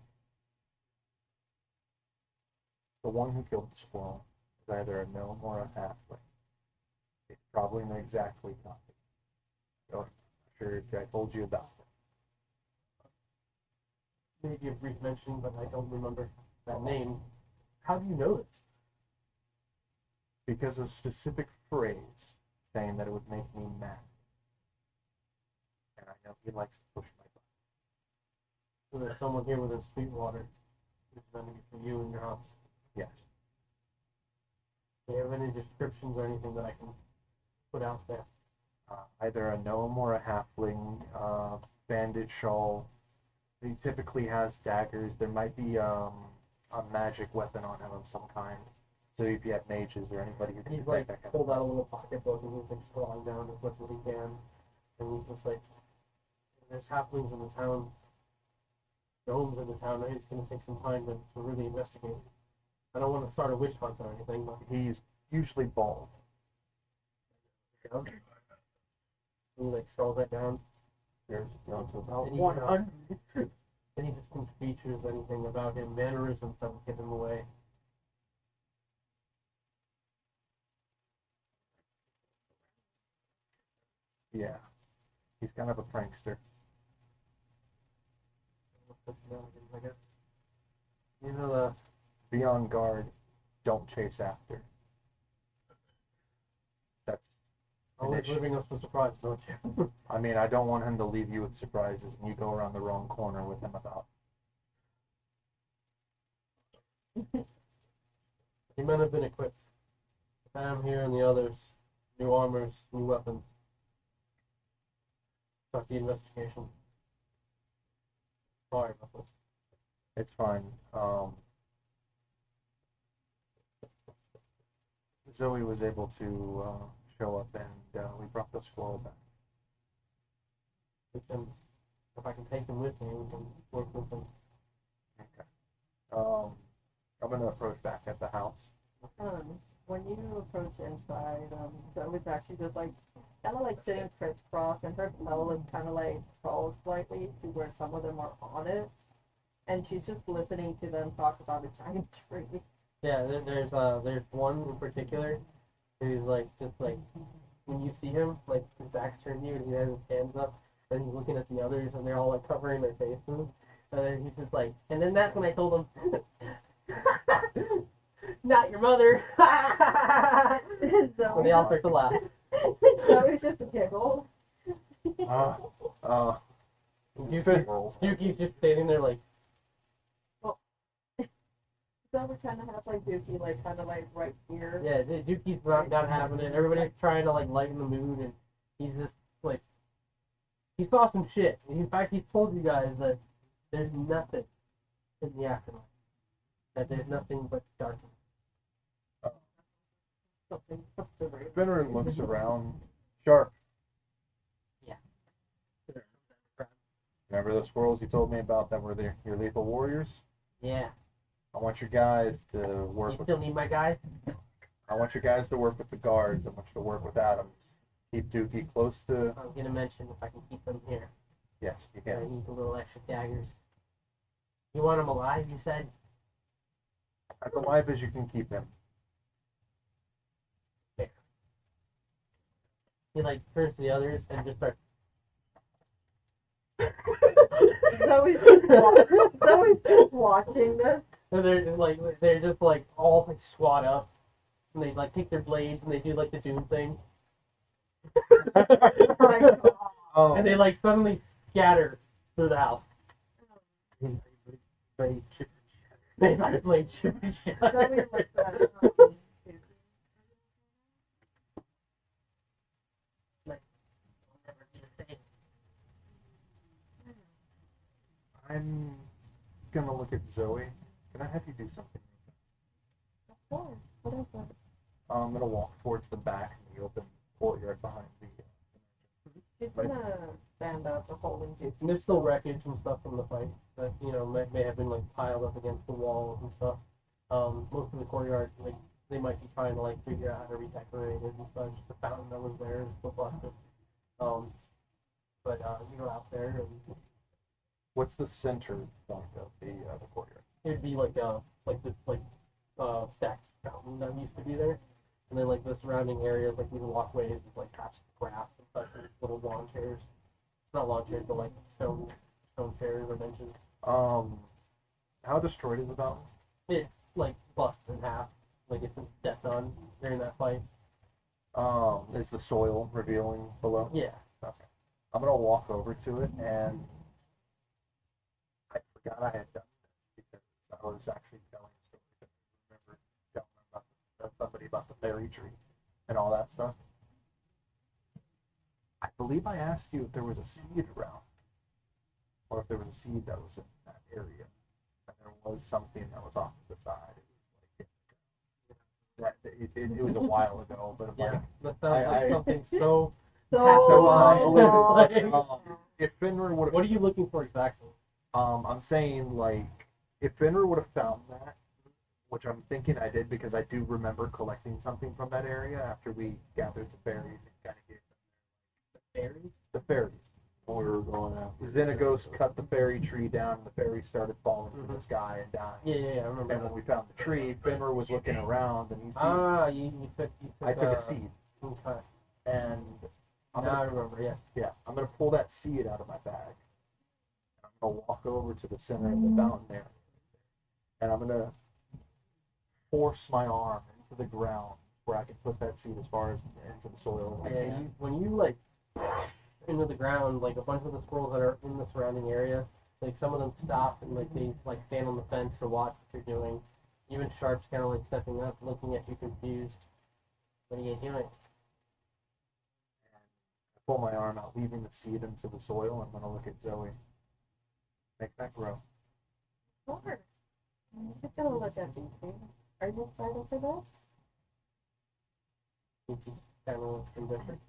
the one who killed the squirrel is either a gnome or a halfling. It's probably exactly nothing. So I'm sure I told you about it. Maybe a brief mention, but I don't remember that name. How do you know this? Because of a specific phrase saying that it would make me mad. And I know he likes to push my buttons. So there's someone here within Sweetwater who's running it for you and your house. Yes. Do you have any descriptions or anything that I can put out there? Either a gnome or a halfling, bandit shawl. He typically has daggers. There might be a magic weapon on him of some kind. So if you have mages or anybody who can He's detect like that kind of pulled out a little pocketbook and he's been scrolling down as much as he can. And he's just like, there's halflings in the town, gnomes in the town. It's going to take some time to really investigate. I don't want to start a witch hunt or anything, but He's usually bald. he like scrolls that down. There's down to about Any, 100. any distinct features, anything about him, mannerisms that would give him away. Yeah. He's kind of a prankster. I guess. These are the Be on guard. Don't chase after. That's always issue. leaving us with surprise, don't you? I mean, I don't want him to leave you with surprises and you go around the wrong corner with him about. The men have been equipped. Sam here and the others. New armors, new weapons. Start the investigation. Sorry about this. It's fine. Zoe was able to show up and we brought the squirrel back. We can, if I can take him with me, we can work with him. Okay. I'm gonna approach back at the house. When you approach inside, Zoe's actually just like kind of like sitting crisscross, and her tail is kind of like curled slightly to where some of them are on it, and she's just listening to them talk about a giant tree. Yeah, there's one in particular who's like just like when you see him, like his back's turned to you and he has his hands up and he's looking at the others and they're all like covering their faces. And then he's just like, and then that's when I told him, not your mother. And they all start to laugh. Zoe just giggled. Yuki's just standing there like, Zoe kind of has like Dookie like kind of like right here. yeah, Yuki's not having it. Everybody's trying to like lighten the mood and he's just like, he saw some shit. In fact, he's told you guys that there's nothing in the afterlife. That there's nothing but darkness. Something. Finneran looks around. Sharp. Yeah. Remember the squirrels you told me about that were your lethal warriors? Yeah. I want your guys to work You with. still need my guys? I want your guys to work with the guards. I want you to work with Adams. Keep Dookie close to. I'm gonna mention if I can keep them here. Yes, you I can. need the little extra daggers. You want them alive, you said? As alive as you can keep them. He like turns to the others and just starts. Zoe's just watching this. And they're just like all like squat up. And they like take their blades and they do like the Doom thing. Oh, And they like suddenly scatter through the house. They might play chip and Zoe looks at I'm gonna look at Zoe. Can I have you do something? What is that? I'm gonna walk towards the back in the open courtyard behind the. She's gonna stand up, holding Dookie. And there's still wreckage and stuff from the fight that, you know, may have been like piled up against the walls and stuff. Most of the courtyard, like, they might be trying to like figure out how to redecorate it and such. The fountain that was there is still busted. But you go out there and What's the center point of the courtyard? it'd be like this stacked fountain that used to be there. And then like the surrounding areas, like these walkways with like patches of grass and such, and little lawn chairs. Not lawn chairs, but like stone chairs or benches. How destroyed is the fountain? It's like busted in half. Like it's been stepped on during that fight. Is the soil revealing below? Yeah. Okay. I'm gonna walk over to it, and I forgot I had done this because I was actually telling stories. I remember telling about somebody about the fairy tree and all that stuff. I believe I asked you if there was a seed around, or if there was a seed that was in that area, and there was something that was off to the side. It was a while ago, but Yeah. like, That sounds like I- something so. so So, if Finner would have, what are you looking for exactly? I'm saying like, if Finner would have found that, which I'm thinking I did because I do remember collecting something from that area after we gathered the fairies and kind of gave them Berries? the fairies. we were going after. Xenagos cut the fairy tree down, and the fairy started falling from the sky and dying. Yeah, I remember. And when we found the tree, Fenrir was looking around, and he's You took. I took a seed, Okay. and I'm Now I gonna, remember. Yeah. yeah, I'm gonna pull that seed out of my bag. I'm gonna walk over to the center of the fountain there, and I'm gonna force my arm into the ground where I can put that seed as far as into the soil as I Yeah, can. when you like into the ground, like a bunch of the squirrels that are in the surrounding area, like some of them stop and like they like stand on the fence to watch what you're doing. Even Sharp's kind of like stepping up, looking at you confused. What are you doing? I pull my arm out, leaving the seed into the soil. I'm gonna look at Zoe. Make that grow. Sure. I'm just gonna look at these things. Are you excited for this? Kind of looks indifferent.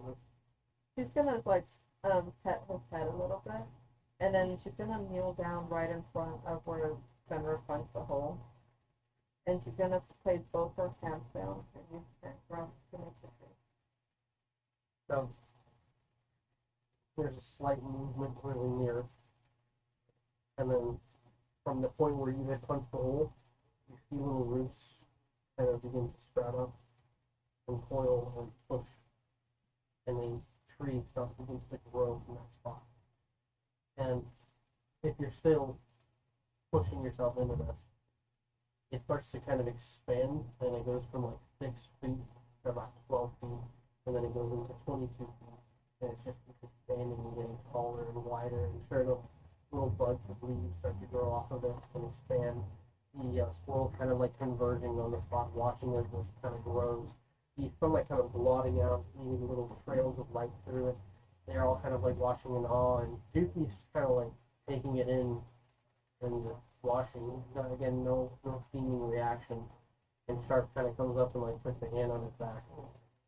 She's gonna like pet his head a little bit, and then she's gonna kneel down right in front of where Fenrir punched the hole, and she's gonna place both her hands down and use her breath to make the tree. So there's a slight movement really near, and then from the point where you had punched the hole, you see little roots kind of begin to sprout up and coil and push, and the tree starts to begin to grow from that spot. And if you're still pushing yourself into this, it starts to kind of expand, and it goes from like 6 feet to about 12 feet, and then it goes into 22 feet, and it's just expanding and getting taller and wider, and sure enough, little buds of leaves start to grow off of it and expand. The squirrels kind of like converging on the spot, watching as this kind of grows. The sunlight kind of blotting out, leaving little trails of light through it. They're all kind of like watching in awe, and Dooky's just kind of like taking it in and just watching. Again, no seeming reaction. And Sharp kind of comes up and like puts a hand on his back,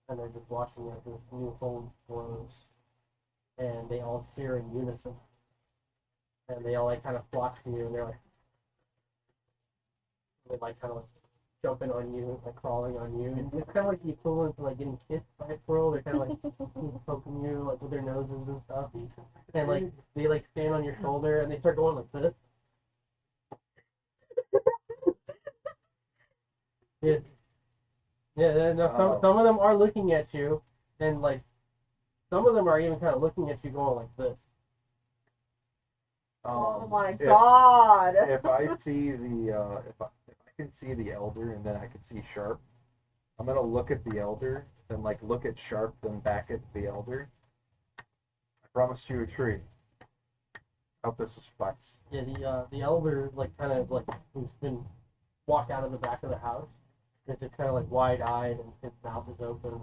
and they're just watching as this new home grows. And they all cheer in unison. And they all like kind of flock to you, and they're like kind of like jumping on you, like crawling on you, and it's kind of like the equivalent to like getting kissed by a squirrel. They're kind of like poking you like with their noses and stuff, and like they like stand on your shoulder and they start going like this. Yeah. No, some of them are looking at you, and like some of them are even kind of looking at you, going like this. Oh my if- god! If I see the if I can see the elder and then I can see Sharp, I'm gonna look at the elder, then like look at Sharp, then back at the elder. I promised you a tree. Hope this suffices. Yeah, the elder like kind of like who's been walked out of the back of the house. It's just kind of like wide eyed and his mouth is open.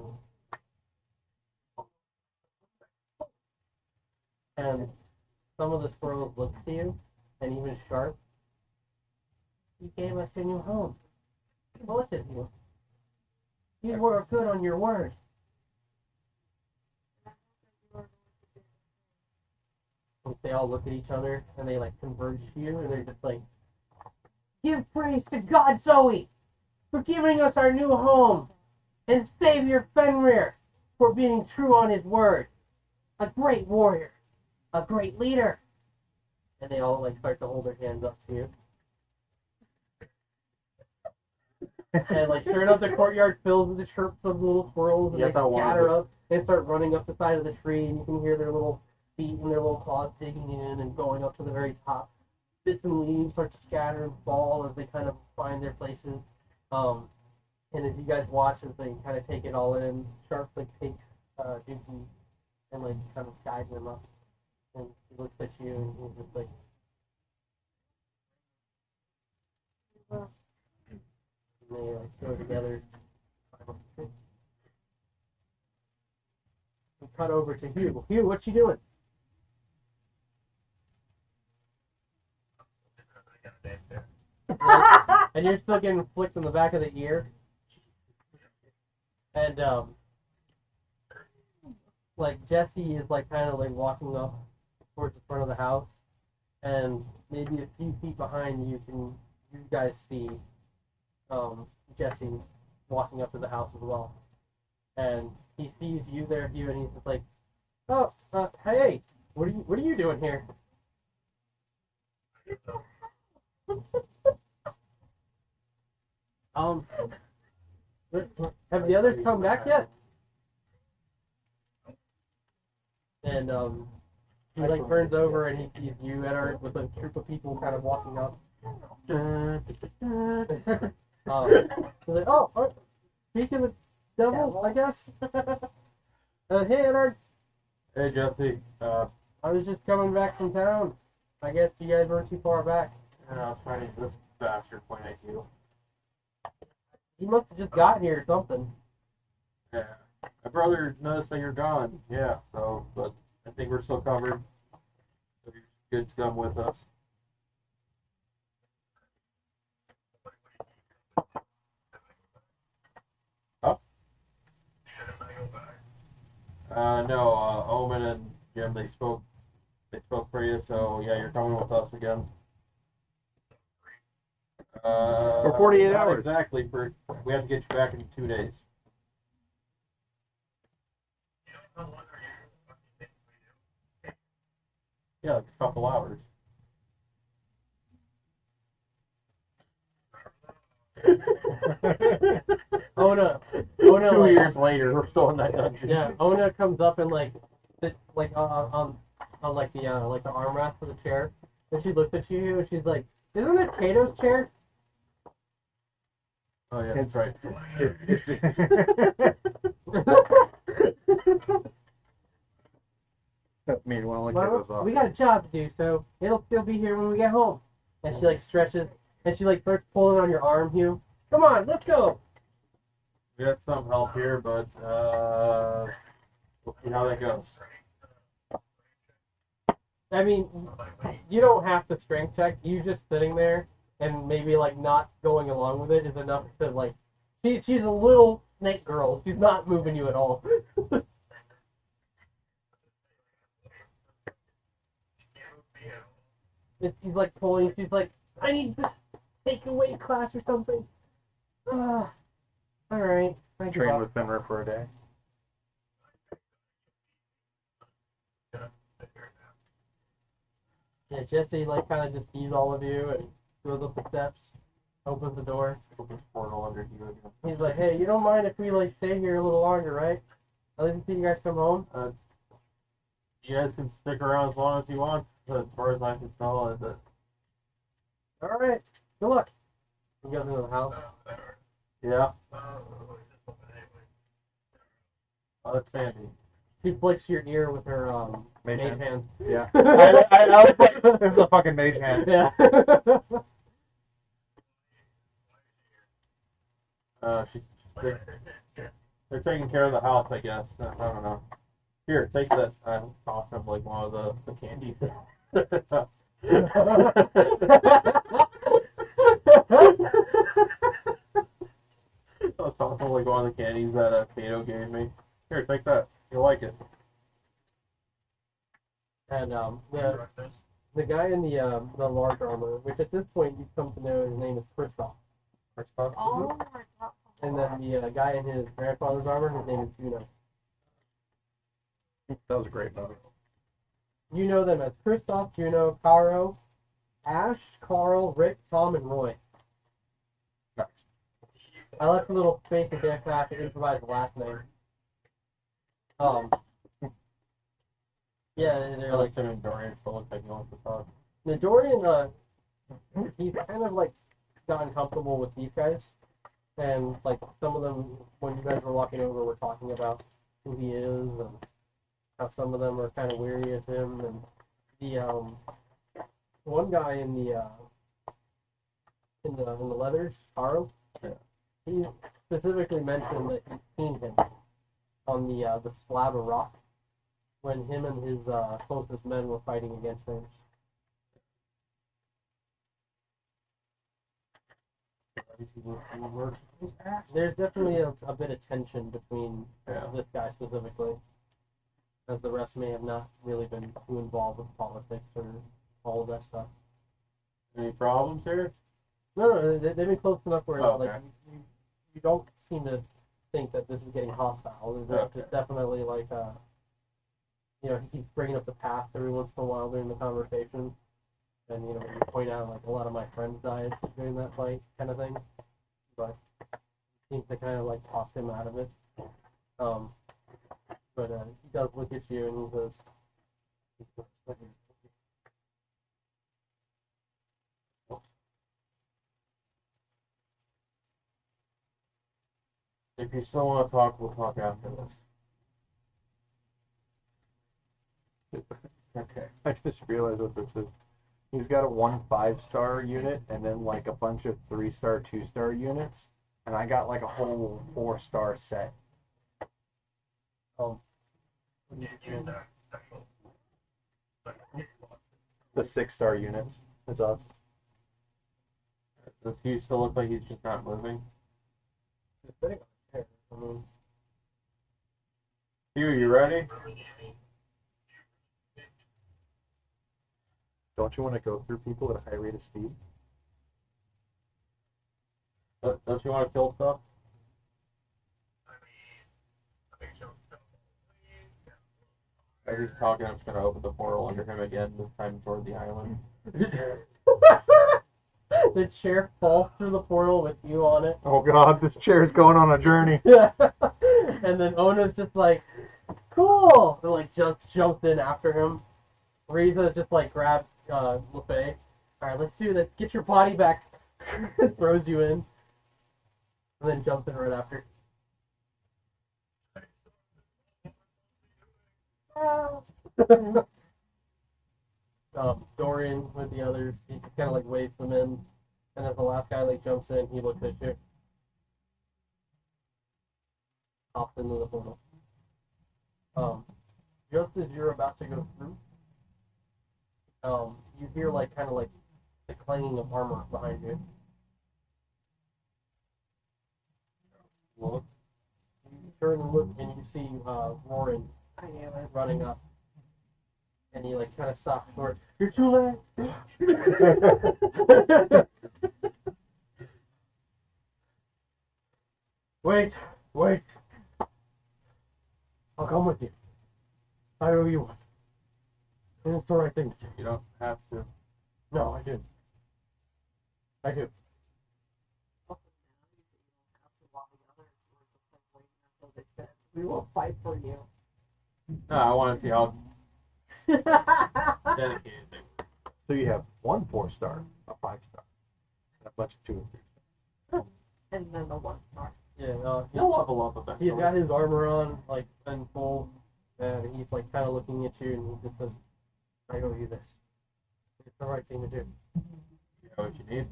And some of the squirrels look to you, and even Sharp. You gave us your new home. Both of you. You were good on your word. They all look at each other and they like converge to you, and they're just like, "Give praise to God, Zoe, for giving us our new home, and Savior Fenrir for being true on his word. A great warrior, a great leader." And they all like start to hold their hands up to you. And like sure enough, the courtyard fills with the chirps of little squirrels, and Yes, they I wanted scatter to- up and start running up the side of the tree, and you can hear their little feet and their little claws digging in and going up to the very top. Bits and leaves start to scatter and fall as they kind of find their places. And as you guys watch as they kind of take it all in, Sharp like takes Dookie and like kind of guides him up, and he looks at you and he's just like, and they like go together. We cut over to Hugh. Hugh, what you doing? And you're still getting flicked in the back of the ear. And like Jesse is like kind of like walking up towards the front of the house, and maybe a few feet behind you guys see Jesse walking up to the house as well. And he sees you there, Hugh, and he's just like, "Oh, hey, What are you doing here? Um, have the others come back yet? And he like turns over and he sees you, Edward, with a troop of people kind of walking up. He's like, oh, speak of the devil, I guess. Hey, Edward. Hey, Jesse. I was just coming back from town. I guess you guys weren't too far back. I was trying to this bastard point at you. You must have just gotten here or something. Yeah. My brother noticed that you're gone. Yeah, so, but I think we're still covered. So you're good to come with us. Huh? No, Omen and Jim, they spoke for you, so yeah, you're coming with us again. For 48 not hours. Exactly, we have to get you back in 2 days. Yeah, like a couple hours. Ona, 2 like, years later, we're still in that dungeon. yeah, Ona comes up and like sits like on like the armrest of the chair, and she looks at you and she's like, "Isn't this Kato's chair?" Oh yeah, that's right. Made one of Well, those off. we got a job to do, so it'll still be here when we get home. And she like stretches and she like starts pulling on your arm, Hugh. Come on, let's go. We got some help here, but we'll see how that goes. I mean, you don't have to strength check. You just sitting there and maybe like not going along with it is enough to like. She's a little snake girl. She's not moving you at all. She's like pulling. She's like, I need to take away class or something. All right. I give Train up. with Fenrir for a day. Yeah, Jesse like kind of just sees all of you and goes up the steps, opens the door. Opens portal under you again. He's like, hey, you don't mind if we like stay here a little longer, right? At least until you guys come home. You guys can stick around as long as you want, as far as I can tell. All right. Good luck. He goes into the house. Yeah. Oh, that's Sandy. She flicks your ear with her Mage mage hand. hand. Yeah. I was like, this is a fucking mage hand. Yeah. They're taking care of the house, I guess. I don't know. Here, take this. I toss him like one of the candies. I'll toss him like one of the candies that Kato gave me. Here, take that. You'll like it. And the guy in the large armor, which at this point you've come to know his name is Kristoff. Kristoff? Oh my god. And then the guy in his grandfather's armor, his name is Juno. That was a great movie. You know them as Kristoff, Juno, Caro, Ash, Carl, Rick, Tom, and Roy. Nice. I left a little space in there to have to improvise the last name. Yeah, they're I like like him and Dorian still look like he wants to talk. the Dorian. He's kind of like gotten comfortable with these guys, and like some of them, when you guys were walking over, were talking about who he is and how some of them are kind of weary of him. And the one guy in the leathers, Caro, he specifically mentioned that he'd seen him on the slab of rock when him and his closest men were fighting against theirs. There's definitely a bit of tension between Yeah. this guy specifically, as the rest may have not really been too involved with politics or all of that stuff. Any problems here? No, they've been close enough where Oh, like okay. you don't seem to think that this is getting hostile. There's Okay. definitely like you know, he keeps bringing up the past every once in a while during the conversation. And, you know, you point out, like, a lot of my friends died during that fight kind of thing. But seems to kind of, like, talk him out of it. But he does look at you and he says, If you still want to talk, we'll talk after this. Okay. I just realized what this is. He's got a 1 5-star unit and then like a bunch of 3-star, 2-star units. And I got like a whole 4-star set. oh, The 6-star units. That's us. Does he still look like he's just not moving? he's sitting on a chair. I mean, Hugh, you ready? Don't you want to go through people at a high rate of speed? Don't you want to kill stuff? As he's talking, I'm just going to open the portal under him again, this time toward the island. the chair falls through the portal with you on it. Oh god, this chair is going on a journey. And then Ona's just like, cool! And like just jumps in after him. Riza just like grabs Lefay. Alright, let's do this. Get your body back. Throws you in. And then jumps in right after. Dorian with the others, he just kind of like waves them in. And as the last guy like jumps in, he looks at you. Hops into the portal. Just as you're about to go through, you hear like kind of like the clanging of armor behind you. Look. You turn and look, and you see Roran I knew it. running up, and he like kind of stops short. You're too late. Wait, wait. I'll come with you. I owe you one. And it's the right thing to do. You don't have to. No, I do. I do. We will fight for you. No, I want to see how dedicated they were. So you have 1 4-star, a 5-star, and a bunch of 2 and 3-star. And then the 1-star. Yeah, He'll level up eventually. he's got his armor on, like, in full, and he's, like, kind of looking at you, and he just says, I owe you this. It's the right thing to do. You know what you need.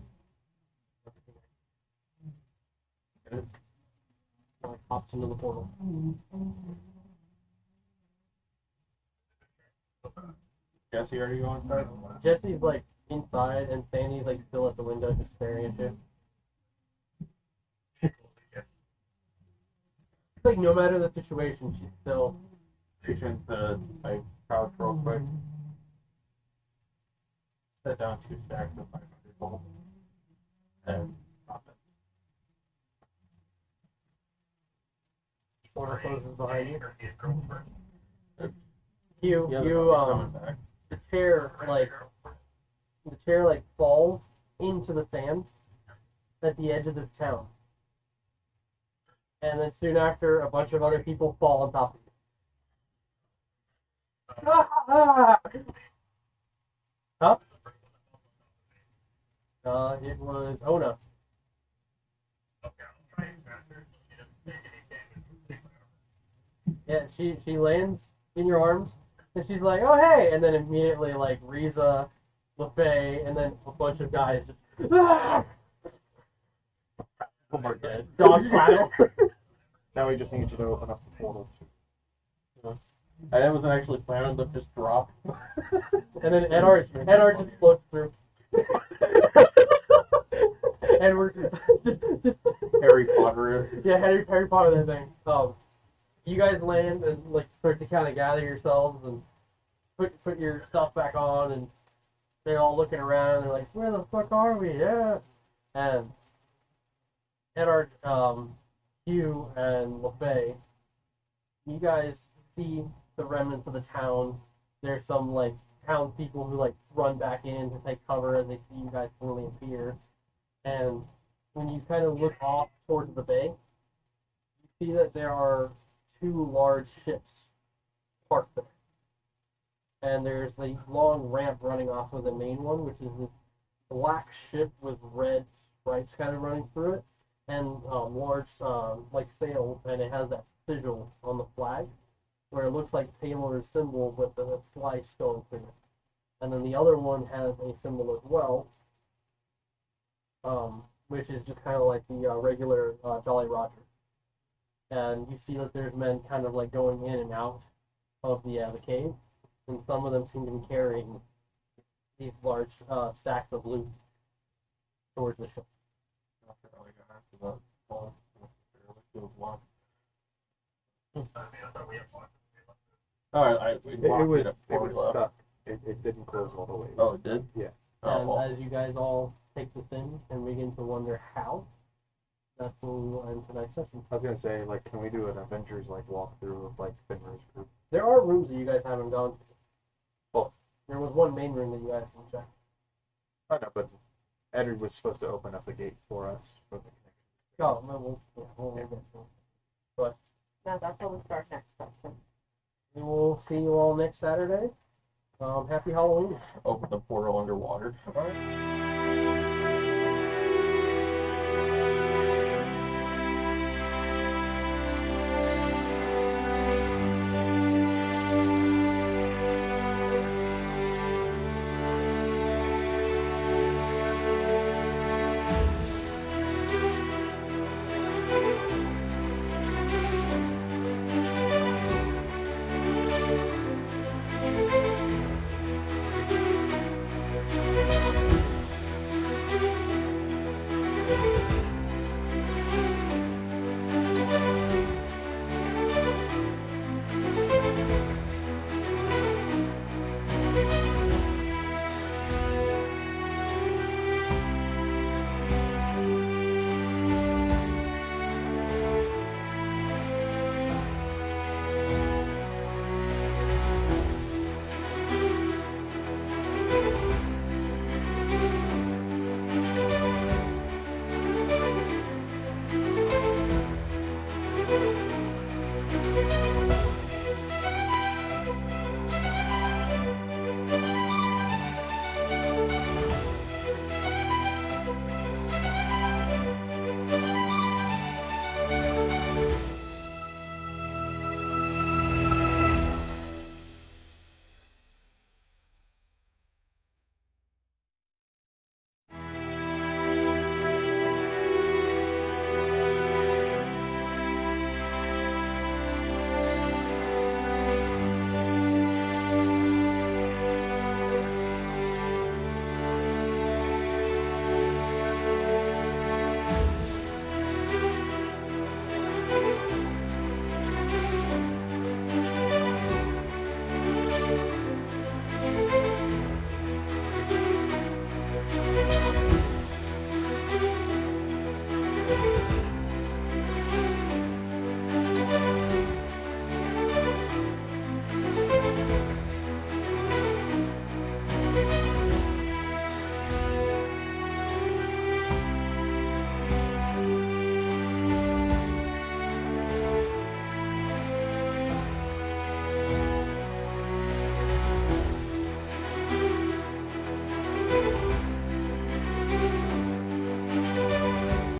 Get it? Like, hops into the portal. Jesse, are you going inside? Jesse's, like, inside, and Sandy's, like, still at the window just staring at you. It's like, no matter the situation, she's still... Reach into, like, crouch real quick. Set down 2 stacks of 500 gold. And drop it. Portal closes behind you. He hasn't You, coming back. the chair like falls into the sand at the edge of this town. And then soon after, a bunch of other people fall on top of you. Huh? It was Ona. Yeah, she lands in your arms, and she's like, "Oh hey!" And then immediately, like Riza, Lefay, and then a bunch of guys just We're dead. dog pile. Now we just need you to open up the portal. I wasn't actually planning to just drop. And then Edard just floats through. And we're just Harry Potter. yeah, Harry Potter that thing. You guys land and like start to kind of gather yourselves and put your stuff back on, and they're all looking around and they're like, "Where the fuck are we?" Yeah. And Edard, Hugh, and Lefay, you guys see the remnants of the town. There's some like townspeople who like run back in to take cover as they see you guys slowly appear. And when you kind of look off towards the bay, you see that there are two large ships parked there. And there's a long ramp running off of the main one, which is this black ship with red stripes kind of running through it, and large like sails, and it has that sigil on the flag, where it looks like Taylor's symbol with the slice going through it. And then the other one has a symbol as well, which is just kind of like the regular Jolly Roger. And you see that there's men kind of like going in and out of the cave, and some of them seem to be carrying these large stacks of loot towards the ship. Alright, we It locked was it it before we was left. stuck. It didn't close all the way. Oh, it did? Yeah. Oh, And well. as you guys all take this in and begin to wonder how, that's when we will end tonight's session. I was gonna say, like, can we do an Avengers like walkthrough of like Finray's group? There are rooms that you guys haven't gone to. Oh. There was one main room that you guys can check. I know, but Edward was supposed to open up the gate for us for the connection. Oh, no, we'll get to it. Now that's when we start next session. We will see you all next Saturday. Happy Halloween. Open the portal underwater. All right.